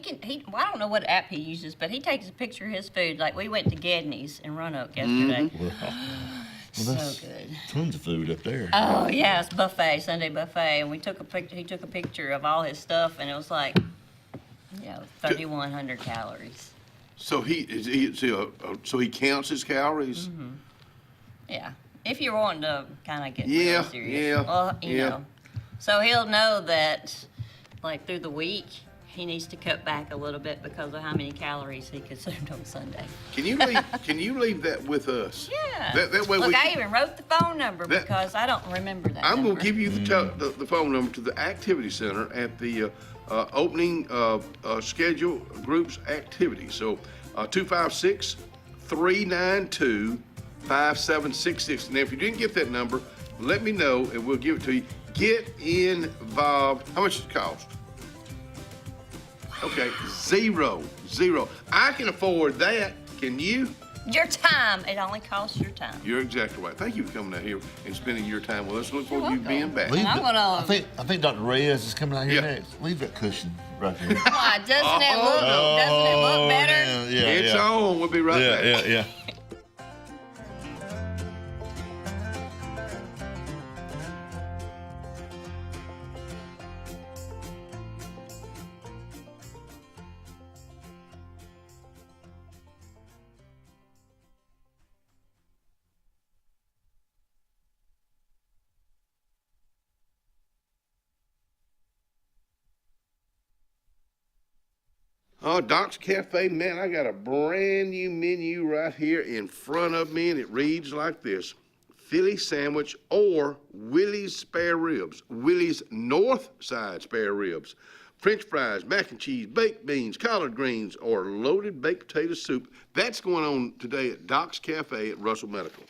S6: don't know what app he uses, but he takes a picture of his food. Like we went to Gedney's in Roanoke yesterday. So good.
S4: Tons of food up there.
S6: Oh yeah, it's buffet, Sunday buffet, and we took a picture. He took a picture of all his stuff, and it was like, 3,100 calories.
S3: So he counts his calories.
S6: Yeah, if you're wanting to kind of get
S3: Yeah,
S6: real serious.
S3: yeah,
S6: Well, you
S3: yeah.
S6: know, so he'll know that, like through the week, he needs to cut back a little bit because of how many calories he consumed on Sunday.
S3: Can you leave that with us?
S6: Yeah.
S3: That way
S6: Look, I even wrote the phone number
S3: That-
S6: because I don't remember that.
S3: I'm going
S6: number.
S3: to give you the phone number to the activity center at the opening schedule groups activity. So 256-392-5766. And if you didn't get that number, let me know and we'll give it to you. Get involved. How much does it cost? Okay, zero. I can afford that. Can you?
S6: Your time. It only costs your time.
S3: You're exactly right. Thank you for coming out here and spending your time with us. Look forward to you being back.
S6: And I'm gonna.
S4: I think Dr. Reyes is coming out here next. Leave that cushion right here.
S6: Why, doesn't it look better?
S4: Yeah,
S3: it's on. We'll be right back.
S4: Yeah.
S3: Oh, Doc's Cafe, man, I got a brand new menu right here in front of me, and it reads like this. Philly sandwich or Willie's spare ribs. Willie's North Side spare ribs. French fries, mac and cheese, baked beans, collard greens, or loaded baked potato soup. That's going on today at Doc's Cafe at Russell Medical.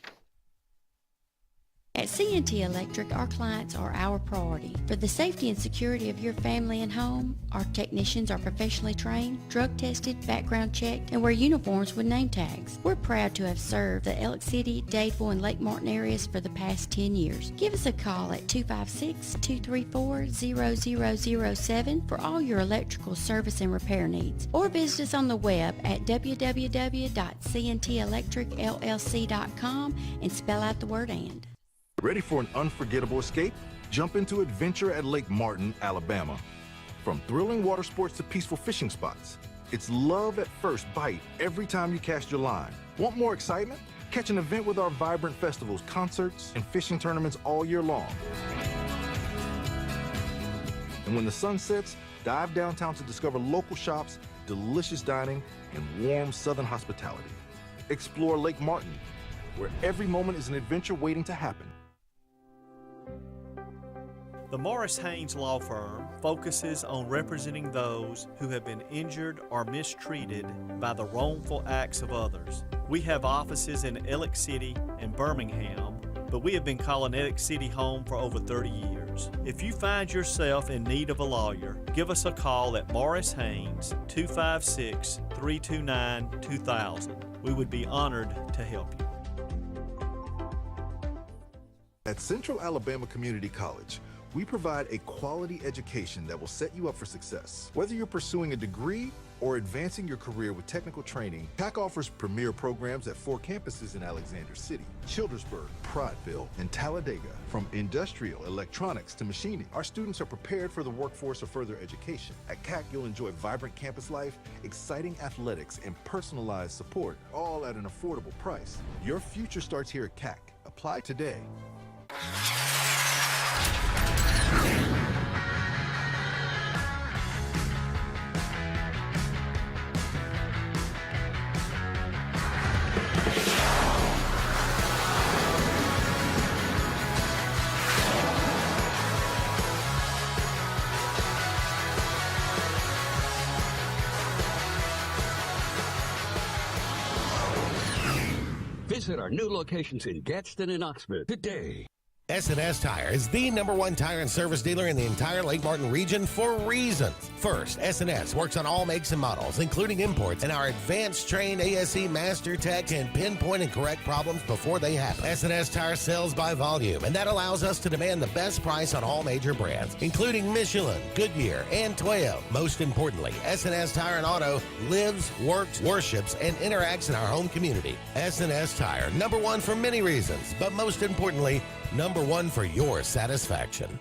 S11: At C&T Electric, our clients are our priority. For the safety and security of your family and home, our technicians are professionally trained, drug tested, background checked, and wear uniforms with name tags. We're proud to have served the Elk City, Dadeville, and Lake Martin areas for the past 10 years. Give us a call at 256-234-0007 for all your electrical service and repair needs, or visit us on the web at www.cntelectricllc.com and spell out the word "and."
S12: Ready for an unforgettable escape? Jump into adventure at Lake Martin, Alabama. From thrilling water sports to peaceful fishing spots, it's love at first bite every time you cast your line. Want more excitement? Catch an event with our vibrant festivals, concerts, and fishing tournaments all year long. And when the sun sets, dive downtown to discover local shops, delicious dining, and warm southern hospitality. Explore Lake Martin, where every moment is an adventure waiting to happen.
S14: The Morris Haynes Law Firm focuses on representing those who have been injured or mistreated by the wrongful acts of others. We have offices in Ellick City and Birmingham, but we have been calling Ellick City home for over 30 years. If you find yourself in need of a lawyer, give us a call at Morris Haynes, 256-329-2000. We would be honored to help you.
S12: At Central Alabama Community College, we provide a quality education that will set you up for success. Whether you're pursuing a degree or advancing your career with technical training, CAC offers premier programs at 4 campuses in Alexander City, Childersburg, Prattville, and Talladega. From industrial, electronics to machining, our students are prepared for the workforce or further education. At CAC, you'll enjoy vibrant campus life, exciting athletics, and personalized support, all at an affordable price. Your future starts here at CAC. Apply today.
S15: Visit our new locations in Gadsden and Oxford today.
S8: S&S Tire is the #1 tire and service dealer in the entire Lake Martin region for reasons. First, S&S works on all makes and models, including imports, and our advanced trained ASE Master Tech can pinpoint and correct problems before they happen. S&S Tire sells by volume, and that allows us to demand the best price on all major brands, including Michelin, Goodyear, and Toyo. Most importantly, S&S Tire and Auto lives, works, worships, and interacts in our home community. S&S Tire, #1 for many reasons, but most importantly, #1 for your satisfaction.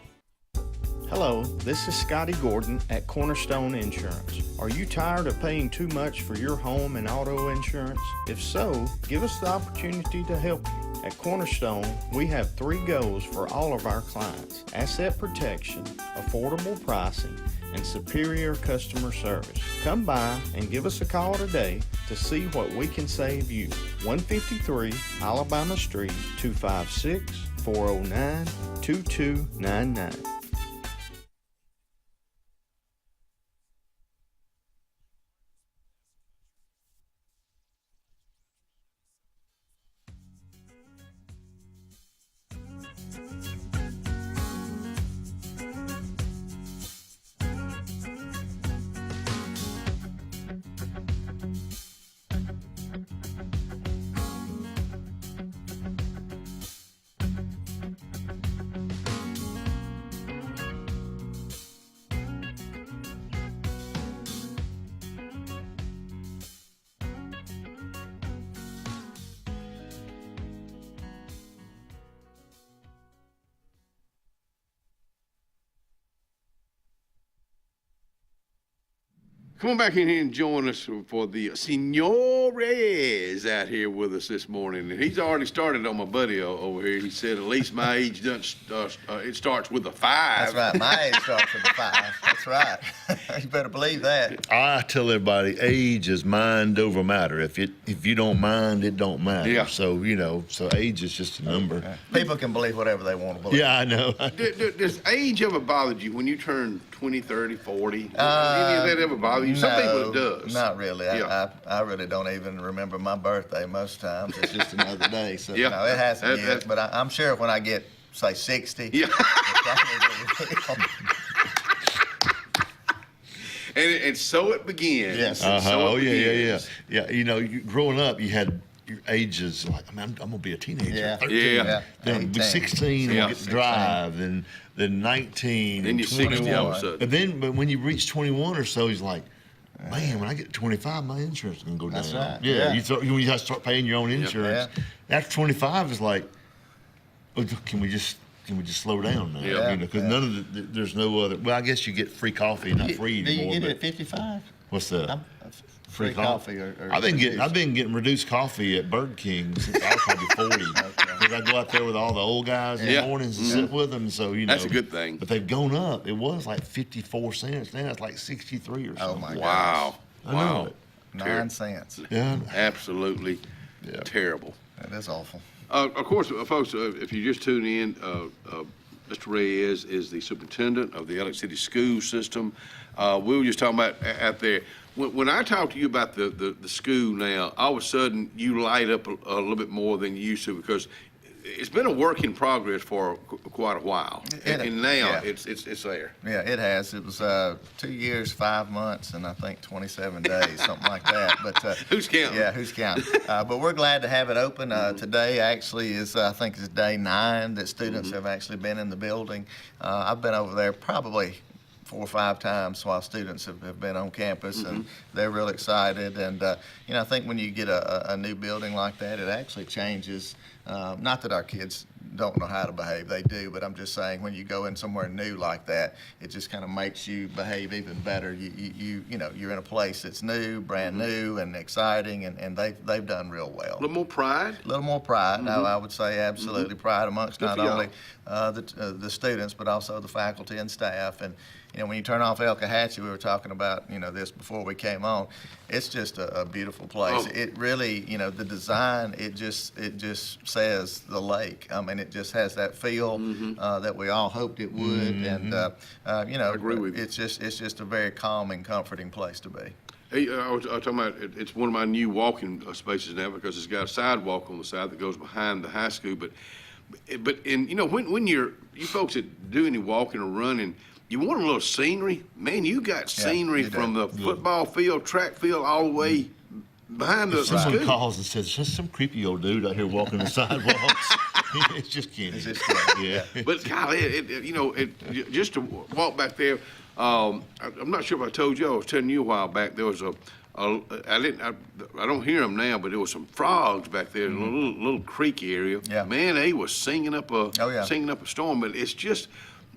S25: Hello, this is Scotty Gordon at Cornerstone Insurance. Are you tired of paying too much for your home and auto insurance? If so, give us the opportunity to help you. At Cornerstone, we have 3 goals for all of our clients: asset protection, affordable pricing, and superior customer service. Come by and give us a call today to see what we can save you. 153 Alabama Street, 256-409-2299.
S3: Come on back in here and join us for the Senores out here with us this morning. And he's already started on my buddy over here. He said at least my age doesn't, it starts with a 5.
S17: That's right. My age starts with a 5. That's right. You better believe that.
S4: I tell everybody, age is mind over matter. If you don't mind, it don't matter.
S3: Yeah.
S4: So, so age is just a number.
S17: People can believe whatever they want to believe.
S4: Yeah, I know.
S3: Does age ever bother you when you turn 20, 30, 40? Any of that ever bother you? Some people it does.
S17: Not really.
S3: Yeah.
S17: I really don't even remember my birthday most times. It's just another day. So,
S3: Yeah.
S17: no, it hasn't yet. But I'm sure when I get, say, 60,
S3: Yeah. And so it begins.
S17: Yes.
S3: And so
S4: Oh,
S3: it
S4: yeah.
S3: begins.
S4: Yeah, growing up, you had your ages like, I'm going to be a teenager.
S17: Yeah.
S4: 13.
S3: Yeah.
S4: Then
S17: 18.
S4: 16,
S3: Yeah.
S4: and get to drive. Then 19.
S3: Then
S4: and
S3: you're 60 all of a
S4: 21.
S3: sudden.
S4: But when you reach 21 or so, he's like, man, when I get to 25, my insurance is going to go down.
S17: That's right.
S4: Yeah.
S17: Yeah.
S4: When you have to start paying your own insurance. After 25, it's like, oh, can we just slow down now?
S3: Yeah.
S4: Because none of there's no other. Well, I guess you get free coffee, not free
S17: Do
S4: anymore.
S17: you get it
S4: but
S17: at 55?
S4: what's that?
S17: Free coffee or
S4: I've been getting reduced coffee at Bird King since I was probably 40. Because I go out there with all the old guys in the mornings and sit with them. So
S3: That's a good thing.
S4: But they've gone up. It was like 54 cents. Now it's like 63 or something.
S17: Oh my
S3: Wow.
S4: I know it.
S17: 9 cents.
S4: Yeah.
S3: Absolutely terrible.
S17: That is awful.
S3: Of course, folks, if you just tune in, Mr. Reyes is the superintendent of the Alex City school system. We were just talking about out there. When I talk to you about the school now, all of a sudden you light up a little bit more than you used to, because it's been a work in progress for quite a while, and now it's there.
S17: Yeah, it has. It was 2 years, 5 months, and I think 27 days, something like that. But
S3: who's counting?
S17: Yeah, who's counting? But we're glad to have it open. Today actually is, I think, is day 9 that students have actually been in the building. I've been over there probably 4 or 5 times while students have been on campus, and they're real excited. And I think when you get a new building like that, it actually changes. Not that our kids don't know how to behave, they do, but I'm just saying when you go in somewhere new like that, it just kind of makes you behave even better. You're in a place that's new, brand new, and exciting, and they've done real well.
S3: A little more pride?
S17: A little more pride. No, I would say absolutely pride amongst
S3: Good
S17: not
S3: for y'all.
S17: only the students, but also the faculty and staff. And when you turn off Elkahatchee, we were talking about this before we came on. It's just a beautiful place.
S3: Oh.
S17: It really, the design, it just says the lake. I mean, it just has that feel that we all hoped it would. And I
S3: agree with you.
S17: It's just a very calming, comforting place to be.
S3: Hey, I was talking about it's one of my new walking spaces now, because it's got a sidewalk on the side that goes behind the high school. But when you folks that do any walking or running, you want a little scenery. Man, you got scenery from the football field, track field, all the way behind the
S4: Someone
S3: school.
S4: calls and says, just some creepy old dude out here walking the sidewalks. It's just Kenny. Yeah.
S3: But golly, just to walk back there, I'm not sure if I told you. I was telling you a while back. There was I don't hear them now, but there was some frogs back there in a little creek area.
S17: Yeah.
S3: Man, they was singing up a storm. But it's just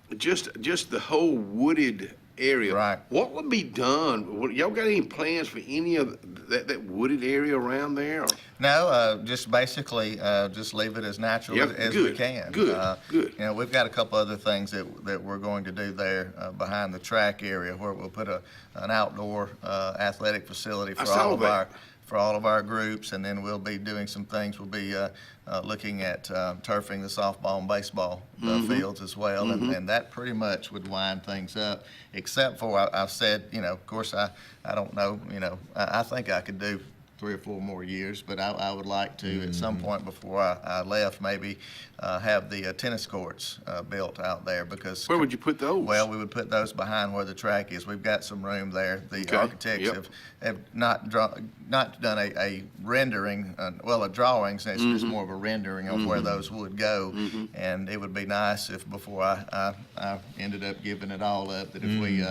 S3: the whole wooded area.
S17: Right.
S3: What would be done? Y'all got any plans for any of that wooded area around there? Or?
S17: No, just basically just leave it as natural as we can.
S3: Good.
S17: We've got a couple other things that we're going to do there behind the track area, where we'll put an outdoor athletic facility for all of our groups, and then we'll be doing some things. We'll be looking at turfing the softball and baseball fields as well, and that pretty much would wind things up, except for I've said, of course, I don't know, I think I could do 3 or 4 more years, but I would like to at some point before I left maybe have the tennis courts built out there, because
S3: where would you put those?
S17: Well, we would put those behind where the track is. We've got some room there. The architects have not done a rendering, a drawing, so it's just more of a rendering of where those would go. And it would be nice if before I ended up giving it all up, that if we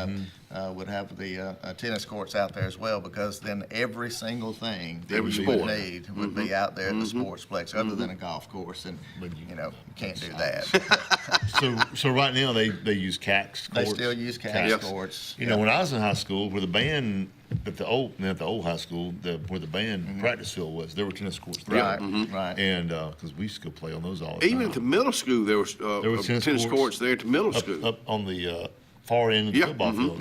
S17: would have the tennis courts out there as well, because then every single thing that you would need would be out there at the sportsplex, other than a golf course, and you can't do that.
S4: So right now they use CAX courts.
S17: They still use CAX courts.
S4: When I was in high school, where the band at the old high school, where the band practice field was, there were tennis courts there.
S17: Right, right.
S4: And because we used to go play on those all the time.
S3: Even at the middle school, there was tennis courts there at the middle school.
S4: Up on the far end of the football field.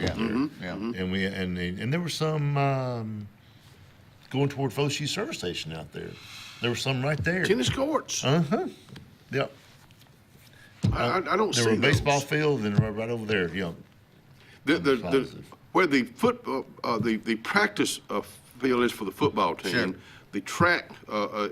S4: And there were some going toward Foshee Service Station out there. There were some right there.
S3: Tennis courts.
S4: Yep.
S3: I don't see
S4: There were a
S3: those.
S4: baseball field and right over there.
S3: Where the the practice field is for the football team.
S17: Sure.
S3: The track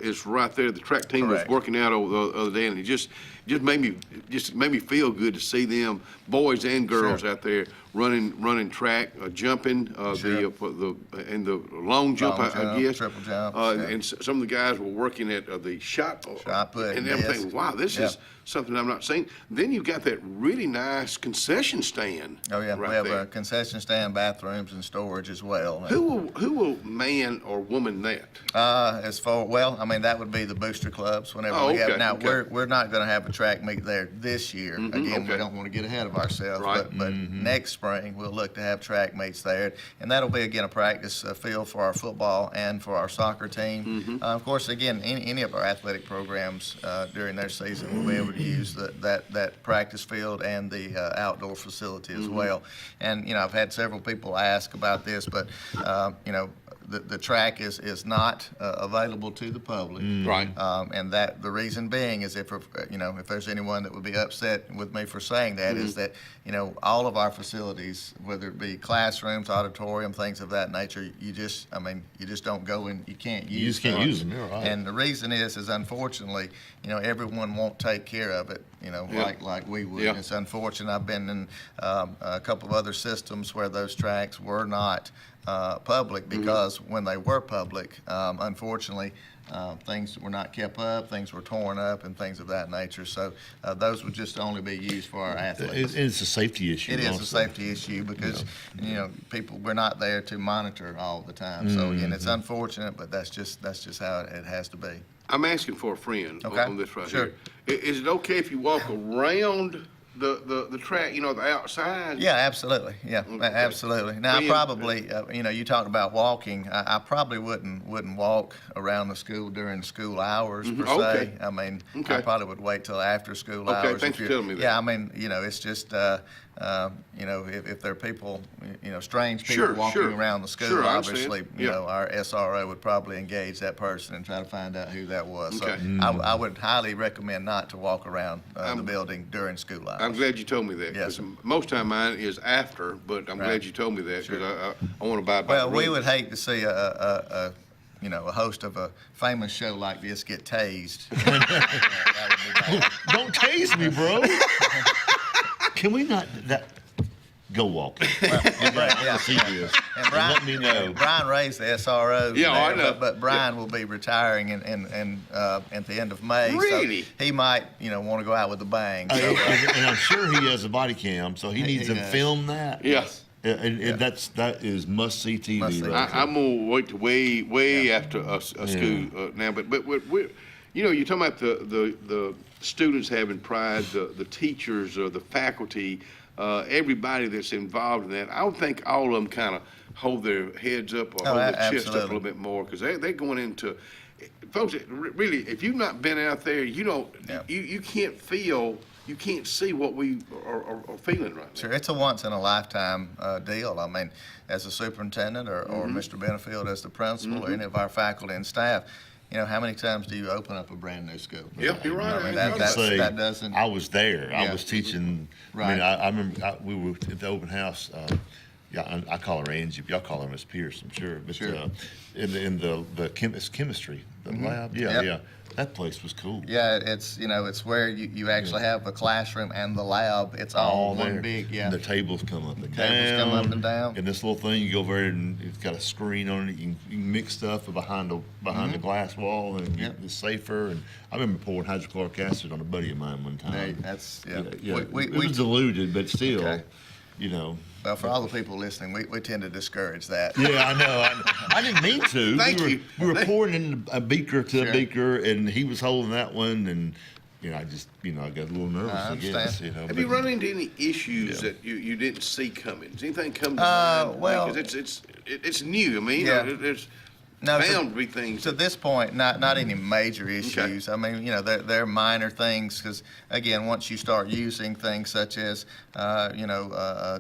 S3: is right there. The track team was working out over the other day, and it just made me feel good to see them, boys and girls, out there running track, jumping, the long jump, I guess,
S17: triple jump,
S3: and some of the guys were working at the shot put, and everything.
S17: Yes.
S3: Wow, this is something I'm not seeing. Then you've got that really nice concession stand.
S17: Oh yeah,
S3: right
S17: we have
S3: there.
S17: a concession stand, bathrooms, and storage as well.
S3: Who will man or woman that?
S17: That would be the booster clubs. Whenever we have now, we're not going to have a track meet there this year. Again, we don't want to get ahead of ourselves.
S3: Right.
S17: But next spring we'll look to have track meets there, and that'll be again a practice field for our football and for our soccer team. Of course, again, any of our athletic programs during their season will be able to use that practice field and the outdoor facility as well. And I've had several people ask about this, but the track is not available to the public.
S3: Right.
S17: And that the reason being is if there's anyone that would be upset with me for saying that is that all of our facilities, whether it be classrooms, auditorium, things of that nature, you just don't go and you can't use.
S4: You just can't use them. You're right.
S17: And the reason is unfortunately, everyone won't take care of it. Like we would.
S3: Yeah.
S17: It's unfortunate. I've been in a couple of other systems where those tracks were not public because when they were public, unfortunately, things were not kept up, things were torn up, and things of that nature. So those would just only be used for our athletes.
S4: It's a safety issue.
S17: It is a safety issue because we're not there to monitor all the time. So again, it's unfortunate, but that's just how it has to be.
S3: I'm asking for a friend on this right
S17: Sure.
S3: here. Is it okay if you walk around the track, the outside?
S17: Yeah, absolutely. Yeah, absolutely. Now, I probably, you talked about walking. I probably wouldn't walk around the school during school hours per se. I probably would wait till after school hours.
S3: Okay, thanks for telling me that.
S17: Yeah, it's just, if there are people, strange people walking around the school, obviously, our SRO would probably engage that person and try to find out who that was. So I would highly recommend not to walk around the building during school hours.
S3: I'm glad you told me that.
S17: Yes.
S3: Most time mine is after, but I'm glad you told me that because I want to buy.
S17: Well, we would hate to see a host of a famous show like this get tased.
S4: Don't tase me, bro. Can we not go walking?
S17: And Brian,
S4: let me know.
S17: Brian raised the SRO.
S3: Yeah, I know.
S17: But Brian will be retiring in at the end of May.
S3: Really?
S17: So he might, want to go out with a bang. So,
S4: And I'm sure he has a body cam, so he needs to film that.
S3: Yes.
S4: And that is must-see TV.
S17: Must-see.
S4: Right there.
S3: I'm gonna wait to way after a school now, but we're, you're talking about the students having pride, the teachers, the faculty, everybody that's involved in that. I would think all of them kind of hold their heads up or hold their chest up a little bit more because they're going into. Folks, really, if you've not been out there, you can't feel. You can't see what we are feeling right now.
S17: Sure, it's a once-in-a-lifetime deal. As a superintendent or Mr. Benefield as the principal or any of our faculty and staff, how many times do you open up a brand new school?
S3: Yeah, you're right.
S17: That doesn't.
S4: I was there.
S17: Yeah.
S4: I was teaching.
S17: Right.
S4: I remember we were at the open house. I call her Angie. Y'all call her Miss Pierce, I'm sure. But in the chemistry, the lab. Yeah. That place was cool.
S17: Yeah, it's where you actually have the classroom and the lab. It's all one
S4: there.
S17: big. Yeah.
S4: And the tables come up and
S17: Tables come up and down.
S4: And this little thing, you go over there and it's got a screen on it. You can mix stuff behind the glass wall, and it's safer. And I remember pouring hydrochloric acid on a buddy of mine one time. It was diluted, but still,
S17: Well, for all the people listening, we tend to discourage that.
S4: Yeah, I know. I didn't mean to.
S3: Thank you.
S4: We were pouring in a beaker to a beaker, and he was holding that one, and I just, I got a little nervous, I guess,
S3: Have you run into any issues that you didn't see coming? Does anything come to mind?
S17: Well,
S3: because it's new. I mean, there's bound to be things.
S17: To this point, not any major issues. I mean, they're minor things because, again, once you start using things such as,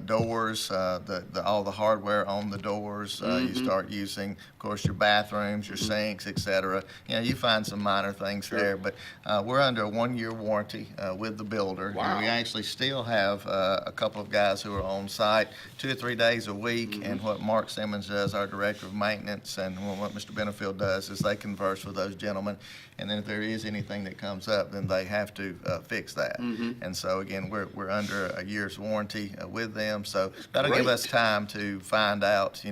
S17: doors, all the hardware on the doors, you start using, of course, your bathrooms, your sinks, etc. You find some minor things there, but we're under a 1-year warranty with the builder.
S3: Wow.
S17: And we actually still have a couple of guys who are on site 2 or 3 days a week, and what Mark Simmons does, our director of maintenance, and what Mr. Benefield does is they converse with those gentlemen, and then if there is anything that comes up, then they have to fix that. And so again, we're under a year's warranty with them, so that'll give us time to find out,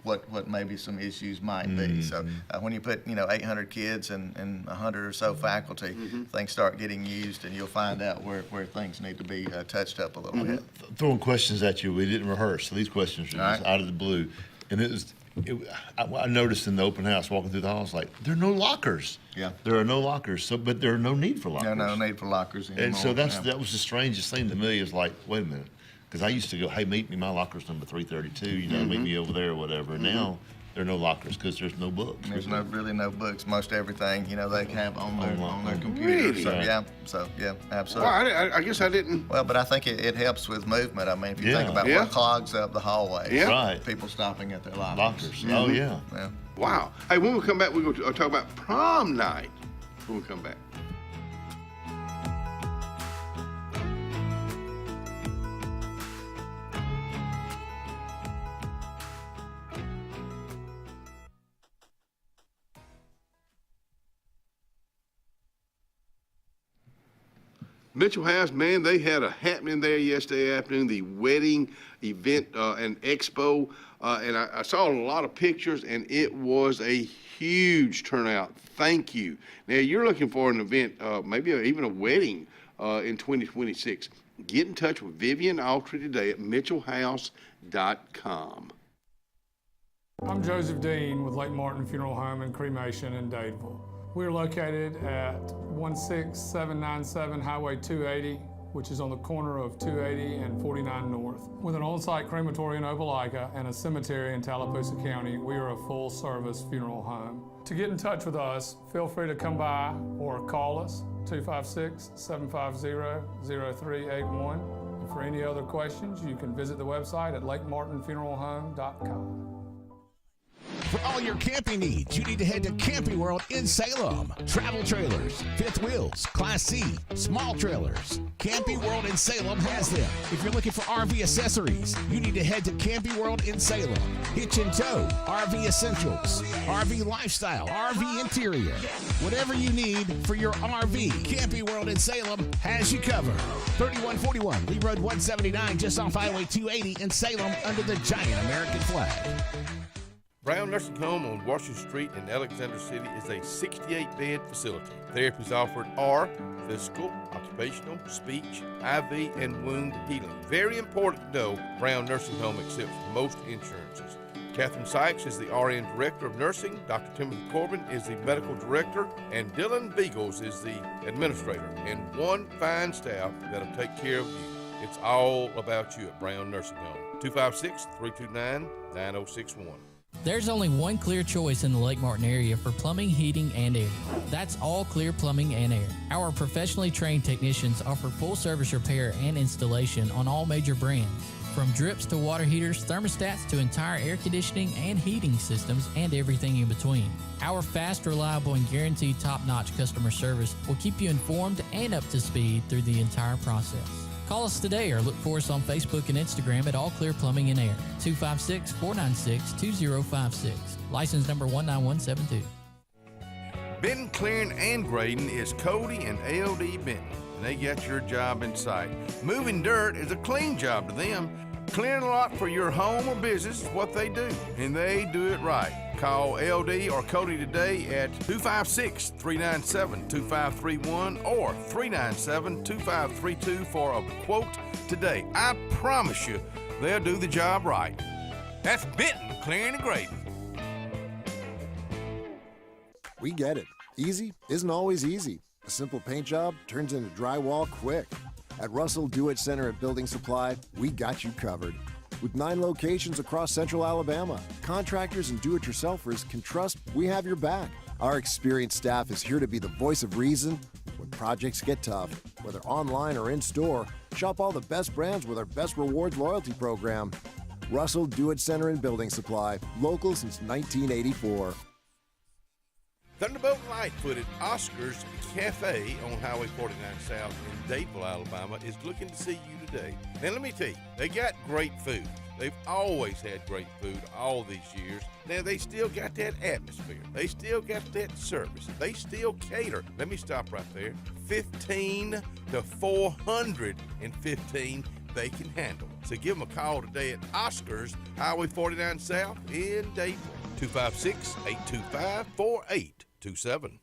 S17: what maybe some issues might be. So when you put 800 kids and 100 or so faculty, things start getting used, and you'll find out where things need to be touched up a little bit.
S4: Throwing questions at you, we didn't rehearse, so these questions are just out of the blue, and I noticed in the open house walking through the halls, there are no lockers.
S17: Yeah.
S4: There are no lockers, but there are no need for lockers.
S17: No need for lockers anymore.
S4: And so that was the strangest thing to me, is wait a minute. Because I used to go, hey, meet me, my locker's number 332, meet me over there or whatever. And now there are no lockers because there's no books.
S17: There's really no books. Most everything, they have on their computer.
S3: Really?
S17: So absolutely.
S3: Well, I guess I didn't.
S17: Well, but I think it helps with movement. I mean, if you think about what clogs up the hallway,
S4: right?
S17: People stopping at their lockers.
S4: Oh, yeah.
S3: Wow. Hey, when we come back, we're going to talk about prom night when we come back. Mitchell House, man, they had a happening there yesterday afternoon, the wedding event and expo, and I saw a lot of pictures, and it was a huge turnout. Thank you. Now, you're looking for an event, maybe even a wedding in 2026. Get in touch with Vivian Autry today at mitchellhouse.com.
S18: I'm Joseph Dean with Lake Martin Funeral Home and Cremation in Dadeville. We're located at 16797 Highway 280, which is on the corner of 280 and 49 North. With an on-site crematory in Opelika and a cemetery in Tallapoosa County, we are a full-service funeral home. To get in touch with us, feel free to come by or call us, 256-750-0381. And for any other questions, you can visit the website at lakemartinfuneralhome.com.
S19: For all your camping needs, you need to head to Camping World in Salem. Travel trailers, fifth wheels, Class C, small trailers. Camping World in Salem has them. If you're looking for RV accessories, you need to head to Camping World in Salem. Hitch and tow, RV essentials, RV lifestyle, RV interior. Whatever you need for your RV, Camping World in Salem has you covered. 3141 Lee Road 179, just off Highway 280 in Salem, under the giant American flag.
S16: Brown Nursing Home on Washington Street in Alexander City is a 68-bed facility. Therapies offered are physical, occupational, speech, IV, and wound healing. Very important to know, Brown Nursing Home accepts most insurances. Catherine Sykes is the RN Director of Nursing, Dr. Timothy Corbin is the Medical Director, and Dylan Beagles is the Administrator, and one fine staff that'll take care of you. It's all about you at Brown Nursing Home. 256-329-9061.
S7: There's only one clear choice in the Lake Martin area for plumbing, heating, and air. That's All Clear Plumbing and Air. Our professionally trained technicians offer full service repair and installation on all major brands. From drips to water heaters, thermostats to entire air conditioning and heating systems, and everything in between. Our fast, reliable, and guaranteed top-notch customer service will keep you informed and up to speed through the entire process. Call us today or look for us on Facebook and Instagram at All Clear Plumbing and Air, 256-496-2056. License number 19172.
S16: Benton, clearing, and grading is Cody and ALD Benton, and they got your job in sight. Moving dirt is a clean job to them. Clearing a lot for your home or business is what they do, and they do it right. Call LD or Cody today at 256-397-2531 or 397-2532 for a quote today. I promise you, they'll do the job right. That's Benton Clearing and Grading.
S20: We get it. Easy isn't always easy,
S2: A simple paint job turns into drywall quick. At Russell Do-It Center and Building Supply, we got you covered. With 9 locations across central Alabama, contractors and do-it-yourselfers can trust we have your back. Our experienced staff is here to be the voice of reason when projects get tough. Whether online or in-store, shop all the best brands with our Best Rewards loyalty program. Russell Do-It Center and Building Supply, local since 1984.
S16: Thunderbolt Lightfoot at Oscar's Cafe on Highway 49 South in Dadeville, Alabama is looking to see you today. Now let me tell you, they got great food. They've always had great food all these years. Now they still got that atmosphere. They still got that service. They still cater. Let me stop right there. 15 to 415 they can handle. So give them a call today at Oscar's Highway 49 South in Dadeville. 256-825-4827.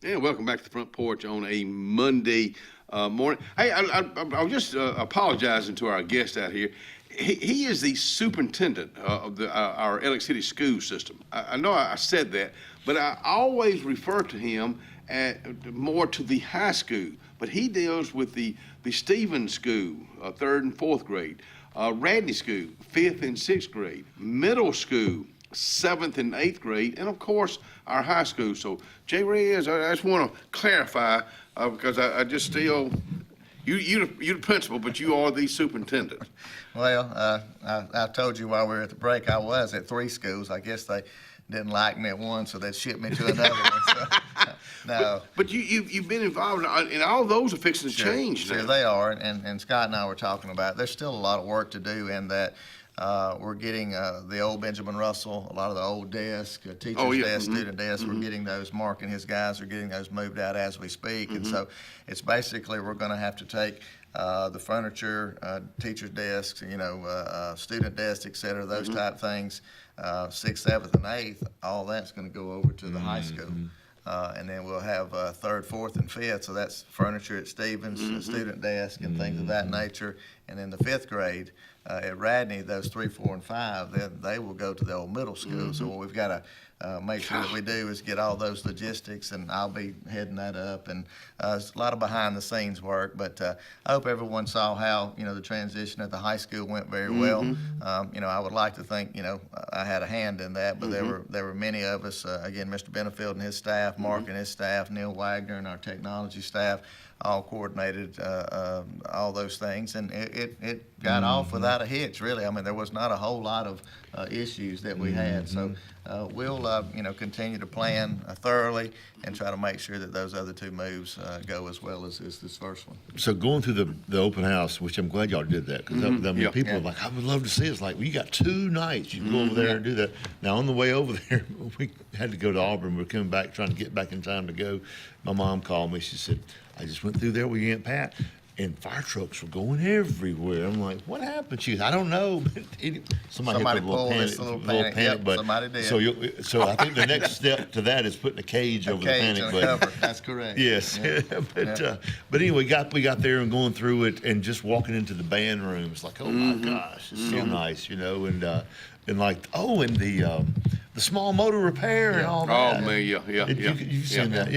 S3: And welcome back to the Front Porch on a Monday morning. Hey, I was just apologizing to our guest out here. He is the superintendent of our Alex City school system. I know I said that, but I always refer to him more to the high school. But he deals with the Stevens School, 3rd and 4th grade, Radney School, 5th and 6th grade, middle school, 7th and 8th grade, and of course our high school. So Jay Reyes, I just want to clarify because I just still, you're the principal, but you are the superintendent.
S17: Well, I told you while we were at the break, I was at 3 schools. I guess they didn't like me at one, so they shipped me to another one. So, no.
S3: But you've been involved in all those are fixing to change now.
S17: Sure, they are, and Scott and I were talking about it. There's still a lot of work to do in that. We're getting the old Benjamin Russell, a lot of the old desks, teacher's desks, student desks. We're getting those. Mark and his guys are getting those moved out as we speak. And so it's basically we're going to have to take the furniture, teacher's desks, student desks, et cetera, those type things, 6th, 7th, and 8th. All that's going to go over to the high school. And then we'll have 3rd, 4th, and 5th. So that's furniture at Stevens, student desk, and things of that nature. And then the 5th grade at Radney, those 3, 4, and 5, they will go to the old middle school. So what we've got to make sure that we do is get all those logistics, and I'll be heading that up. And it's a lot of behind-the-scenes work, but I hope everyone saw how the transition at the high school went very well. I would like to think I had a hand in that, but there were many of us. Again, Mr. Benefield and his staff, Mark and his staff, Neil Wagner and our technology staff, all coordinated all those things, and it got off without a hitch, really. I mean, there was not a whole lot of issues that we had. So we'll continue to plan thoroughly and try to make sure that those other 2 moves go as well as this first one.
S4: So going through the open house, which I'm glad y'all did that, because people are like, I would love to see it. It's like, well, you got 2 nights. You can go over there and do that. Now, on the way over there, we had to go to Auburn. We're coming back, trying to get back in time to go. My mom called me. She said, I just went through there with your Aunt Pat, and fire trucks were going everywhere. I'm like, what happened? She goes, I don't know. But somebody hit the little panic
S17: Yep,
S4: button.
S17: somebody did.
S4: So I think the next step to that is putting a cage over the panic button.
S17: Cover. That's correct.
S4: Yes. But anyway, we got there and going through it and just walking into the band room. It's like, oh my gosh, it's so nice, and the small motor repair and all that.
S3: Oh man,
S4: You've seen that,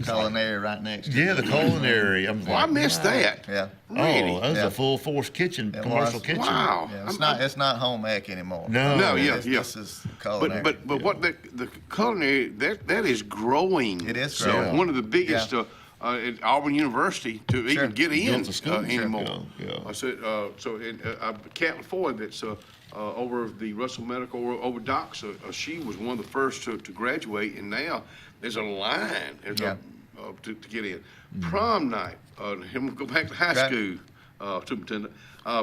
S17: Culinary right next to
S4: the culinary.
S3: I missed that.
S17: Yeah.
S3: Really?
S4: Oh, that was a full force kitchen, commercial kitchen.
S3: Wow.
S17: Yeah, it's not home ec anymore.
S4: No.
S17: This is culinary.
S3: But what the culinary that is growing.
S17: It is
S3: growing. So one of the biggest at Auburn University to even get in anymore. I said Captain Ford that's over the Russell Medical over Docs. She was one of the first to graduate, and now there's a line to get in. Prom night. We'll go back to high school, superintendent.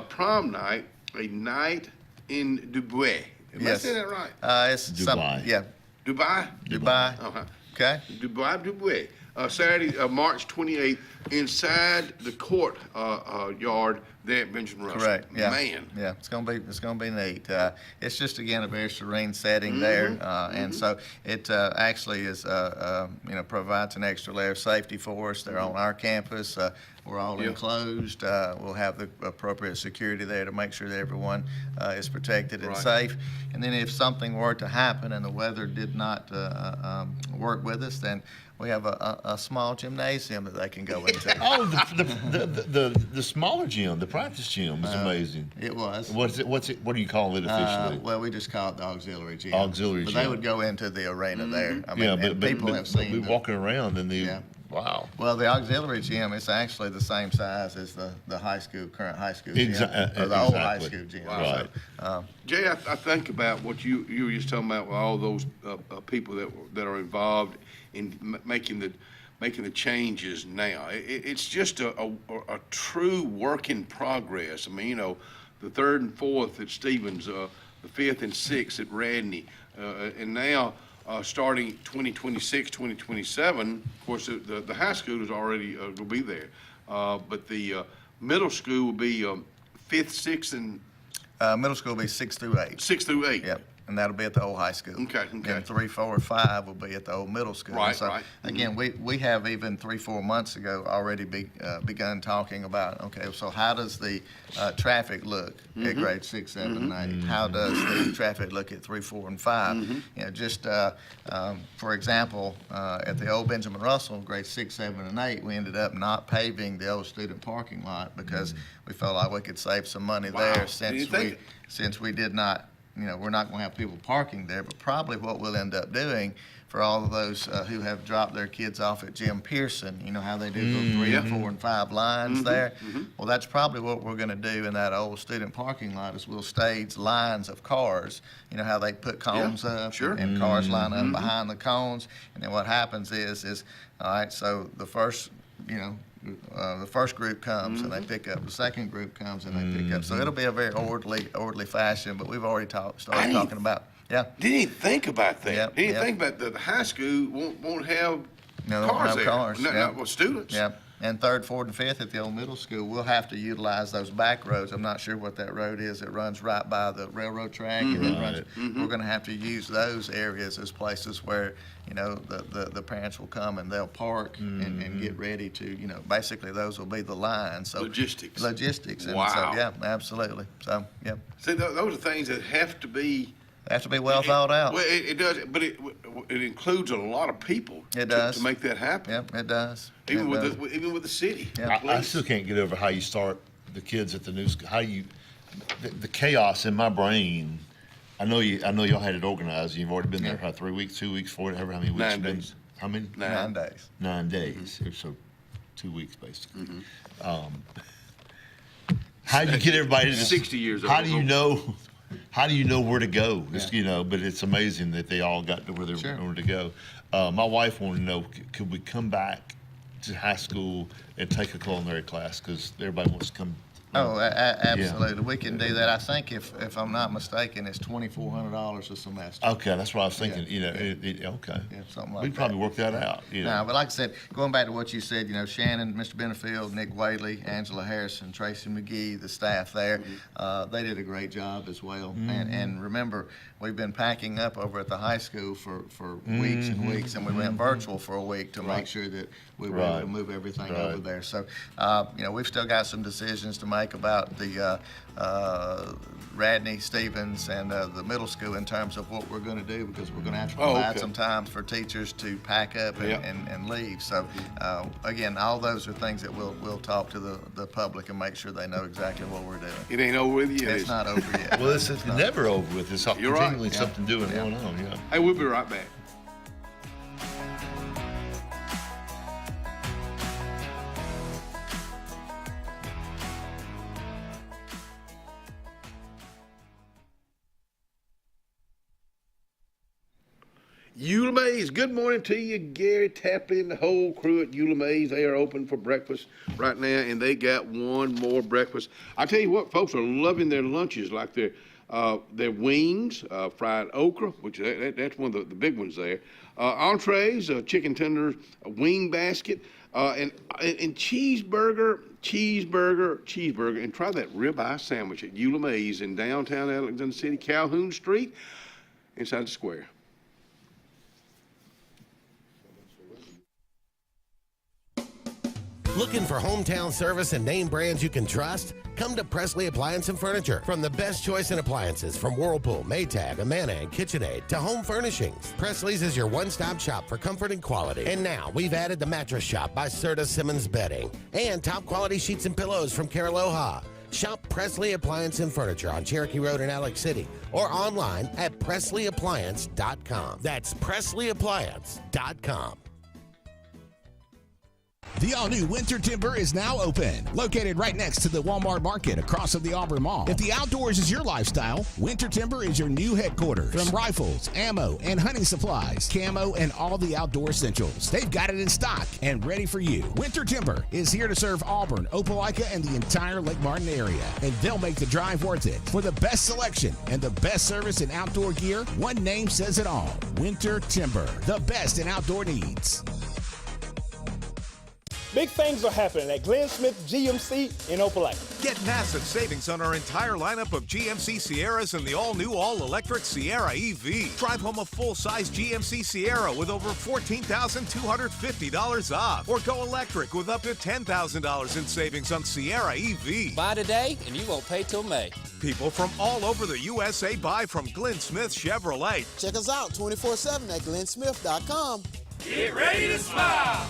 S3: Prom night a night in Dubai. Am I
S17: Yes.
S3: saying that right?
S17: It's
S4: Dubai.
S17: Yeah.
S3: Dubai?
S17: Dubai.
S3: Uh-huh.
S17: Okay.
S3: Dubai. Saturday, March 28th, inside the court yard there at Benjamin Russell.
S17: Correct. Yeah.
S3: Man.
S17: Yeah. It's gonna be neat. It's just again a very serene setting
S3: Mm-hmm.
S17: there, and so it actually is provides an extra layer of safety for us. They're on our campus. We're all
S3: Yeah.
S17: enclosed. We'll have the appropriate security there to make sure that everyone is protected and
S3: Right.
S17: safe. And then if something were to happen and the weather did not work with us, then we have a small gymnasium that they can go into.
S4: Oh, the smaller gym, the practice gym is amazing.
S17: It was.
S4: What do you call it officially?
S17: Well, we just call it the auxiliary gym.
S4: Auxiliary
S17: but
S4: gym.
S17: they would go into the arena there. I mean,
S4: Yeah,
S17: and people have seen
S4: we
S17: the-
S4: walking around and wow.
S17: Well, the auxiliary gym is actually the same size as the high school, current high school gym, or the old high school gym.
S3: Wow.
S17: So,
S3: Jay, I think about what you were just talking about with all those people that are involved in making the changes now. It's just a true work in progress. I mean, the 3rd and 4th at Stevens, the 5th and 6th at Radney, and now starting 2026, 2027. Of course, the high school is already will be there, but the middle school will be 5th, 6th, and
S17: middle school will be 6 through 8.
S3: 6 through 8.
S17: Yep. And that'll be at the old high school.
S3: Okay.
S17: And 3, 4, 5 will be at the old middle school.
S3: Right,
S17: So
S3: right.
S17: again, we have even 3, 4 months ago already begun talking about, okay, so how does the traffic look at grade 6, 7, and 8? How does the traffic look at 3, 4, and 5? You know, just for example, at the old Benjamin Russell, grade 6, 7, and 8, we ended up not paving the old student parking lot because we felt like we could save some money
S3: Wow.
S17: there
S3: Did you think-
S17: since we did not. We're not going to have people parking there, but probably what we'll end up doing for all of those who have dropped their kids off at Jim Pearson, you know how they do the 3,
S3: Yeah.
S17: 4, and 5 lines there? Well, that's probably what we're going to do in that old student parking lot is we'll stage lines of cars. You know how they put cones up
S3: sure.
S17: and cars line up behind the cones? And then what happens is all right, so the first, the first group comes and they pick up. The second group comes and they pick up. So it'll be a very orderly fashion. But we've already started talking about. Yeah.
S3: Didn't even think about that.
S17: Yep,
S3: Didn't even
S17: yep.
S3: think about the high school won't have
S17: No, they
S3: cars
S17: won't have
S3: there.
S17: cars.
S3: Not with students.
S17: Yeah. And 3rd, 4th, and 5th at the old middle school, we'll have to utilize those back roads. I'm not sure what that road is. It runs right by the railroad track, and it runs. We're going to have to use those areas as places where the parents will come and they'll park and get ready to basically those will be the lines. So
S3: Logistics.
S17: And
S3: Wow.
S17: so yeah, absolutely. So yeah,
S3: See, those are things that have to be.
S17: well thought out.
S3: Well, it does, but it includes a lot of people.
S17: It does.
S3: To make that happen.
S17: Yep, it does.
S3: Even
S17: It
S3: with
S17: does.
S3: the city.
S17: Yeah.
S4: I still can't get over how you start the kids at the new school. The chaos in my brain. I know y'all had it organized. You've already been there for 3 weeks, 2 weeks, 4, however many weeks.
S3: 9
S4: you've been.
S3: days.
S4: How many?
S17: 9 days.
S4: 9 days. So 2 weeks basically. How do you get everybody to
S3: 60 years
S4: How
S3: old.
S4: do you know? How do you know where to go? It's, but it's amazing that they all got to where they wanted to go. My wife wanted to know, could we come back to high school and take a culinary class because everybody wants to come.
S17: Oh, absolutely. We can do that. I think if I'm not mistaken, it's $2,400 a semester.
S4: Okay, that's what I was thinking.
S17: Yeah.
S4: Okay.
S17: Yeah, something like
S4: We'd probably work that out.
S17: No, but like I said, going back to what you said, Shannon, Mr. Benefield, Nick Whaley, Angela Harrison, Tracy McGee, the staff there, they did a great job as well. And remember, we've been packing up over at the high school for weeks and weeks, and we went virtual for a week to make sure that we were able to move everything over there. So, we've still got some decisions to make about the Radney, Stevens, and the middle school in terms of what we're going to do because we're going to have to provide some time for teachers to pack up and leave. So, again, all those are things that we'll talk to the public and make sure they know exactly what we're doing.
S3: It ain't over with yet.
S17: It's not over yet.
S4: Well, it's never over with. It's
S3: You're right.
S4: continually something doing going on. Yeah.
S3: Hey, we'll be right back. Eula Mays, good morning to you, Gary Tapley and the whole crew at Eula Mays. They are open for breakfast right now, and they got one more breakfast. I tell you what, folks are loving their lunches, like their wings, fried okra, which that's one of the big ones there. Entrees, chicken tenders, a wing basket, and cheeseburger, and try that ribeye sandwich at Eula Mays in downtown Alexander City, Calhoun Street, inside the square.
S8: Looking for hometown service and name brands you can trust? Come to Presley Appliance and Furniture. From the best choice in appliances, from Whirlpool, Maytag, Amana, and KitchenAid to home furnishings, Presley's is your one-stop shop for comfort and quality. And now we've added the Mattress Shop by Serta Simmons Bedding and top quality sheets and pillows from Caraloha. Shop Presley Appliance and Furniture on Cherokee Road in Alex City or online at PresleyAppliance.com. That's PresleyAppliance.com.
S19: The all-new Winter Timber is now open. Located right next to the Walmart Market across from the Auburn Mall. If the outdoors is your lifestyle, Winter Timber is your new headquarters. From rifles, ammo, and hunting supplies, camo, and all the outdoor essentials, they've got it in stock and ready for you. Winter Timber is here to serve Auburn, Opelika, and the entire Lake Martin area. And they'll make the drive worth it. For the best selection and the best service in outdoor gear, one name says it all. Winter Timber, the best in outdoor needs.
S1: Big things are happening at Glenn Smith GMC in Opelika.
S20: Get massive savings on our entire lineup of GMC Sierras and the all-new all-electric Sierra EV. Drive home a full-size GMC Sierra with over $14,250 off. Or go electric with up to $10,000 in savings on Sierra EV.
S21: Buy today and you won't pay till May.
S20: People from all over the USA buy from Glenn Smith Chevrolet.
S22: Check us out 24/7 at glennsmith.com.
S20: Get ready to smile!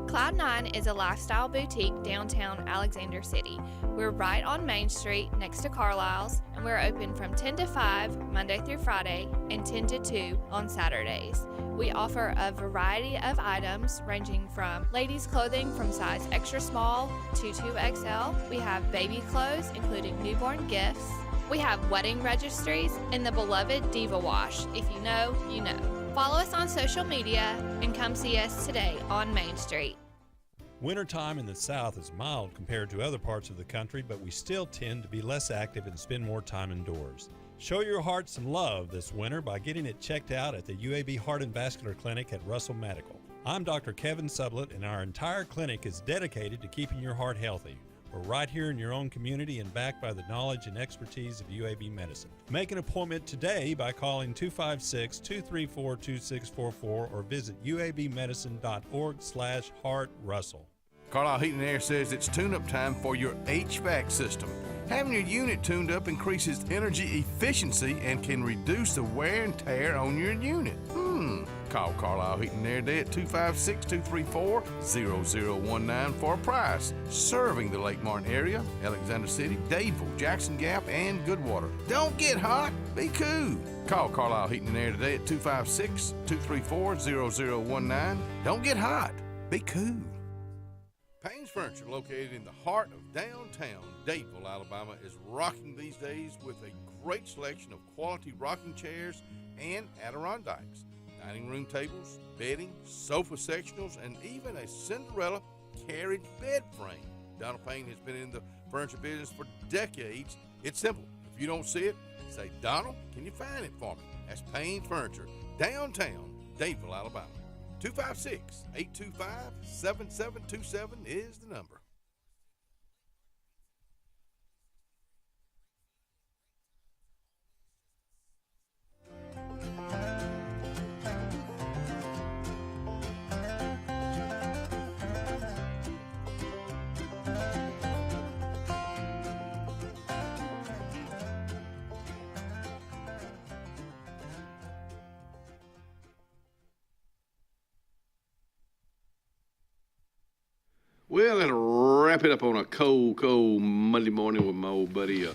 S23: Cloud9 is a lifestyle boutique downtown Alexander City. We're right on Main Street next to Carlisle's, and we're open from 10 to 5 Monday through Friday and 10 to 2 on Saturdays. We offer a variety of items ranging from ladies' clothing from size extra small to 2XL. We have baby clothes, including newborn gifts. We have wedding registries and the beloved Diva Wash. If you know, you know. Follow us on social media and come see us today on Main Street.
S26: Wintertime in the South is mild compared to other parts of the country, but we still tend to be less active and spend more time indoors. Show your heart some love this winter by getting it checked out at the UAB Heart and Vascular Clinic at Russell Medical. I'm Dr. Kevin Sublett, and our entire clinic is dedicated to keeping your heart healthy. We're right here in your own community and backed by the knowledge and expertise of UAB Medicine. Make an appointment today by calling 256-234-2644 or visit uabmedicine.org/heartrussell.
S16: Carlisle Heating and Air says it's tune-up time for your HVAC system. Having your unit tuned up increases energy efficiency and can reduce the wear and tear on your unit. Call Carlisle Heating and Air today at 256-234-0019 for a price. Serving the Lake Martin area, Alexander City, Dadeville, Jackson Gap, and Goodwater. Don't get hot, be cool. Call Carlisle Heating and Air today at 256-234-0019. Don't get hot, be cool. Payne's Furniture, located in the heart of downtown Dadeville, Alabama, is rocking these days with a great selection of quality rocking chairs and Adirondacks, dining room tables, bedding, sofa sectionals, and even a Cinderella carriage bed frame. Donald Payne has been in the furniture business for decades. It's simple. If you don't see it, say, Donald, can you find it for me? That's Payne's Furniture, downtown Dadeville, Alabama. 256-825-7727 is the number.
S3: Well, that'll wrap it up on a cold Monday morning with my old buddy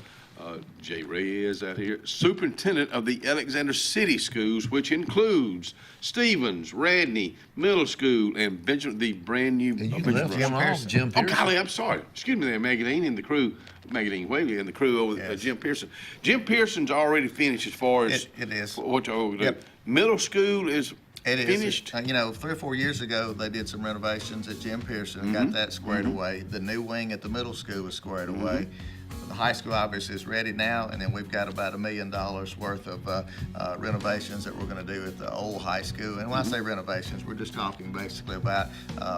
S3: Jay Reyes out here, superintendent of the Alexander City Schools, which includes Stevens, Radney Middle School, and Benjamin, the brand new
S4: Jim Pearson.
S3: Oh, golly, I'm sorry. Excuse me there, Magadine and the crew, Magadine Whaley and the crew over at Jim Pearson. Jim Pearson's already finished as far as
S17: it is.
S3: What y'all do.
S17: Yep.
S3: Middle school is finished.
S17: 3 or 4 years ago, they did some renovations at Jim Pearson and got that squared away. The new wing at the middle school was squared away. The high school obviously is ready now, and then we've got about $1 million worth of renovations that we're going to do at the old high school. And when I say renovations, we're just talking basically about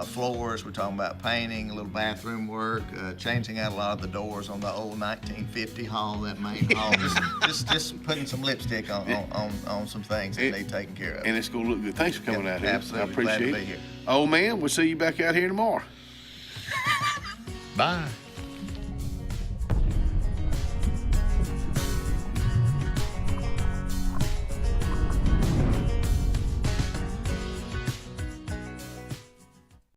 S17: floors. We're talking about painting, a little bathroom work, changing out a lot of the doors on the old 1950 hall, that main hall. just putting some lipstick on some things that need taken care of.
S3: And it's going to look good. Thanks for coming out here.
S17: Absolutely.
S3: I appreciate
S17: Glad to
S3: it.
S17: be here.
S3: Old man, we'll see you back out here tomorrow.
S4: Bye.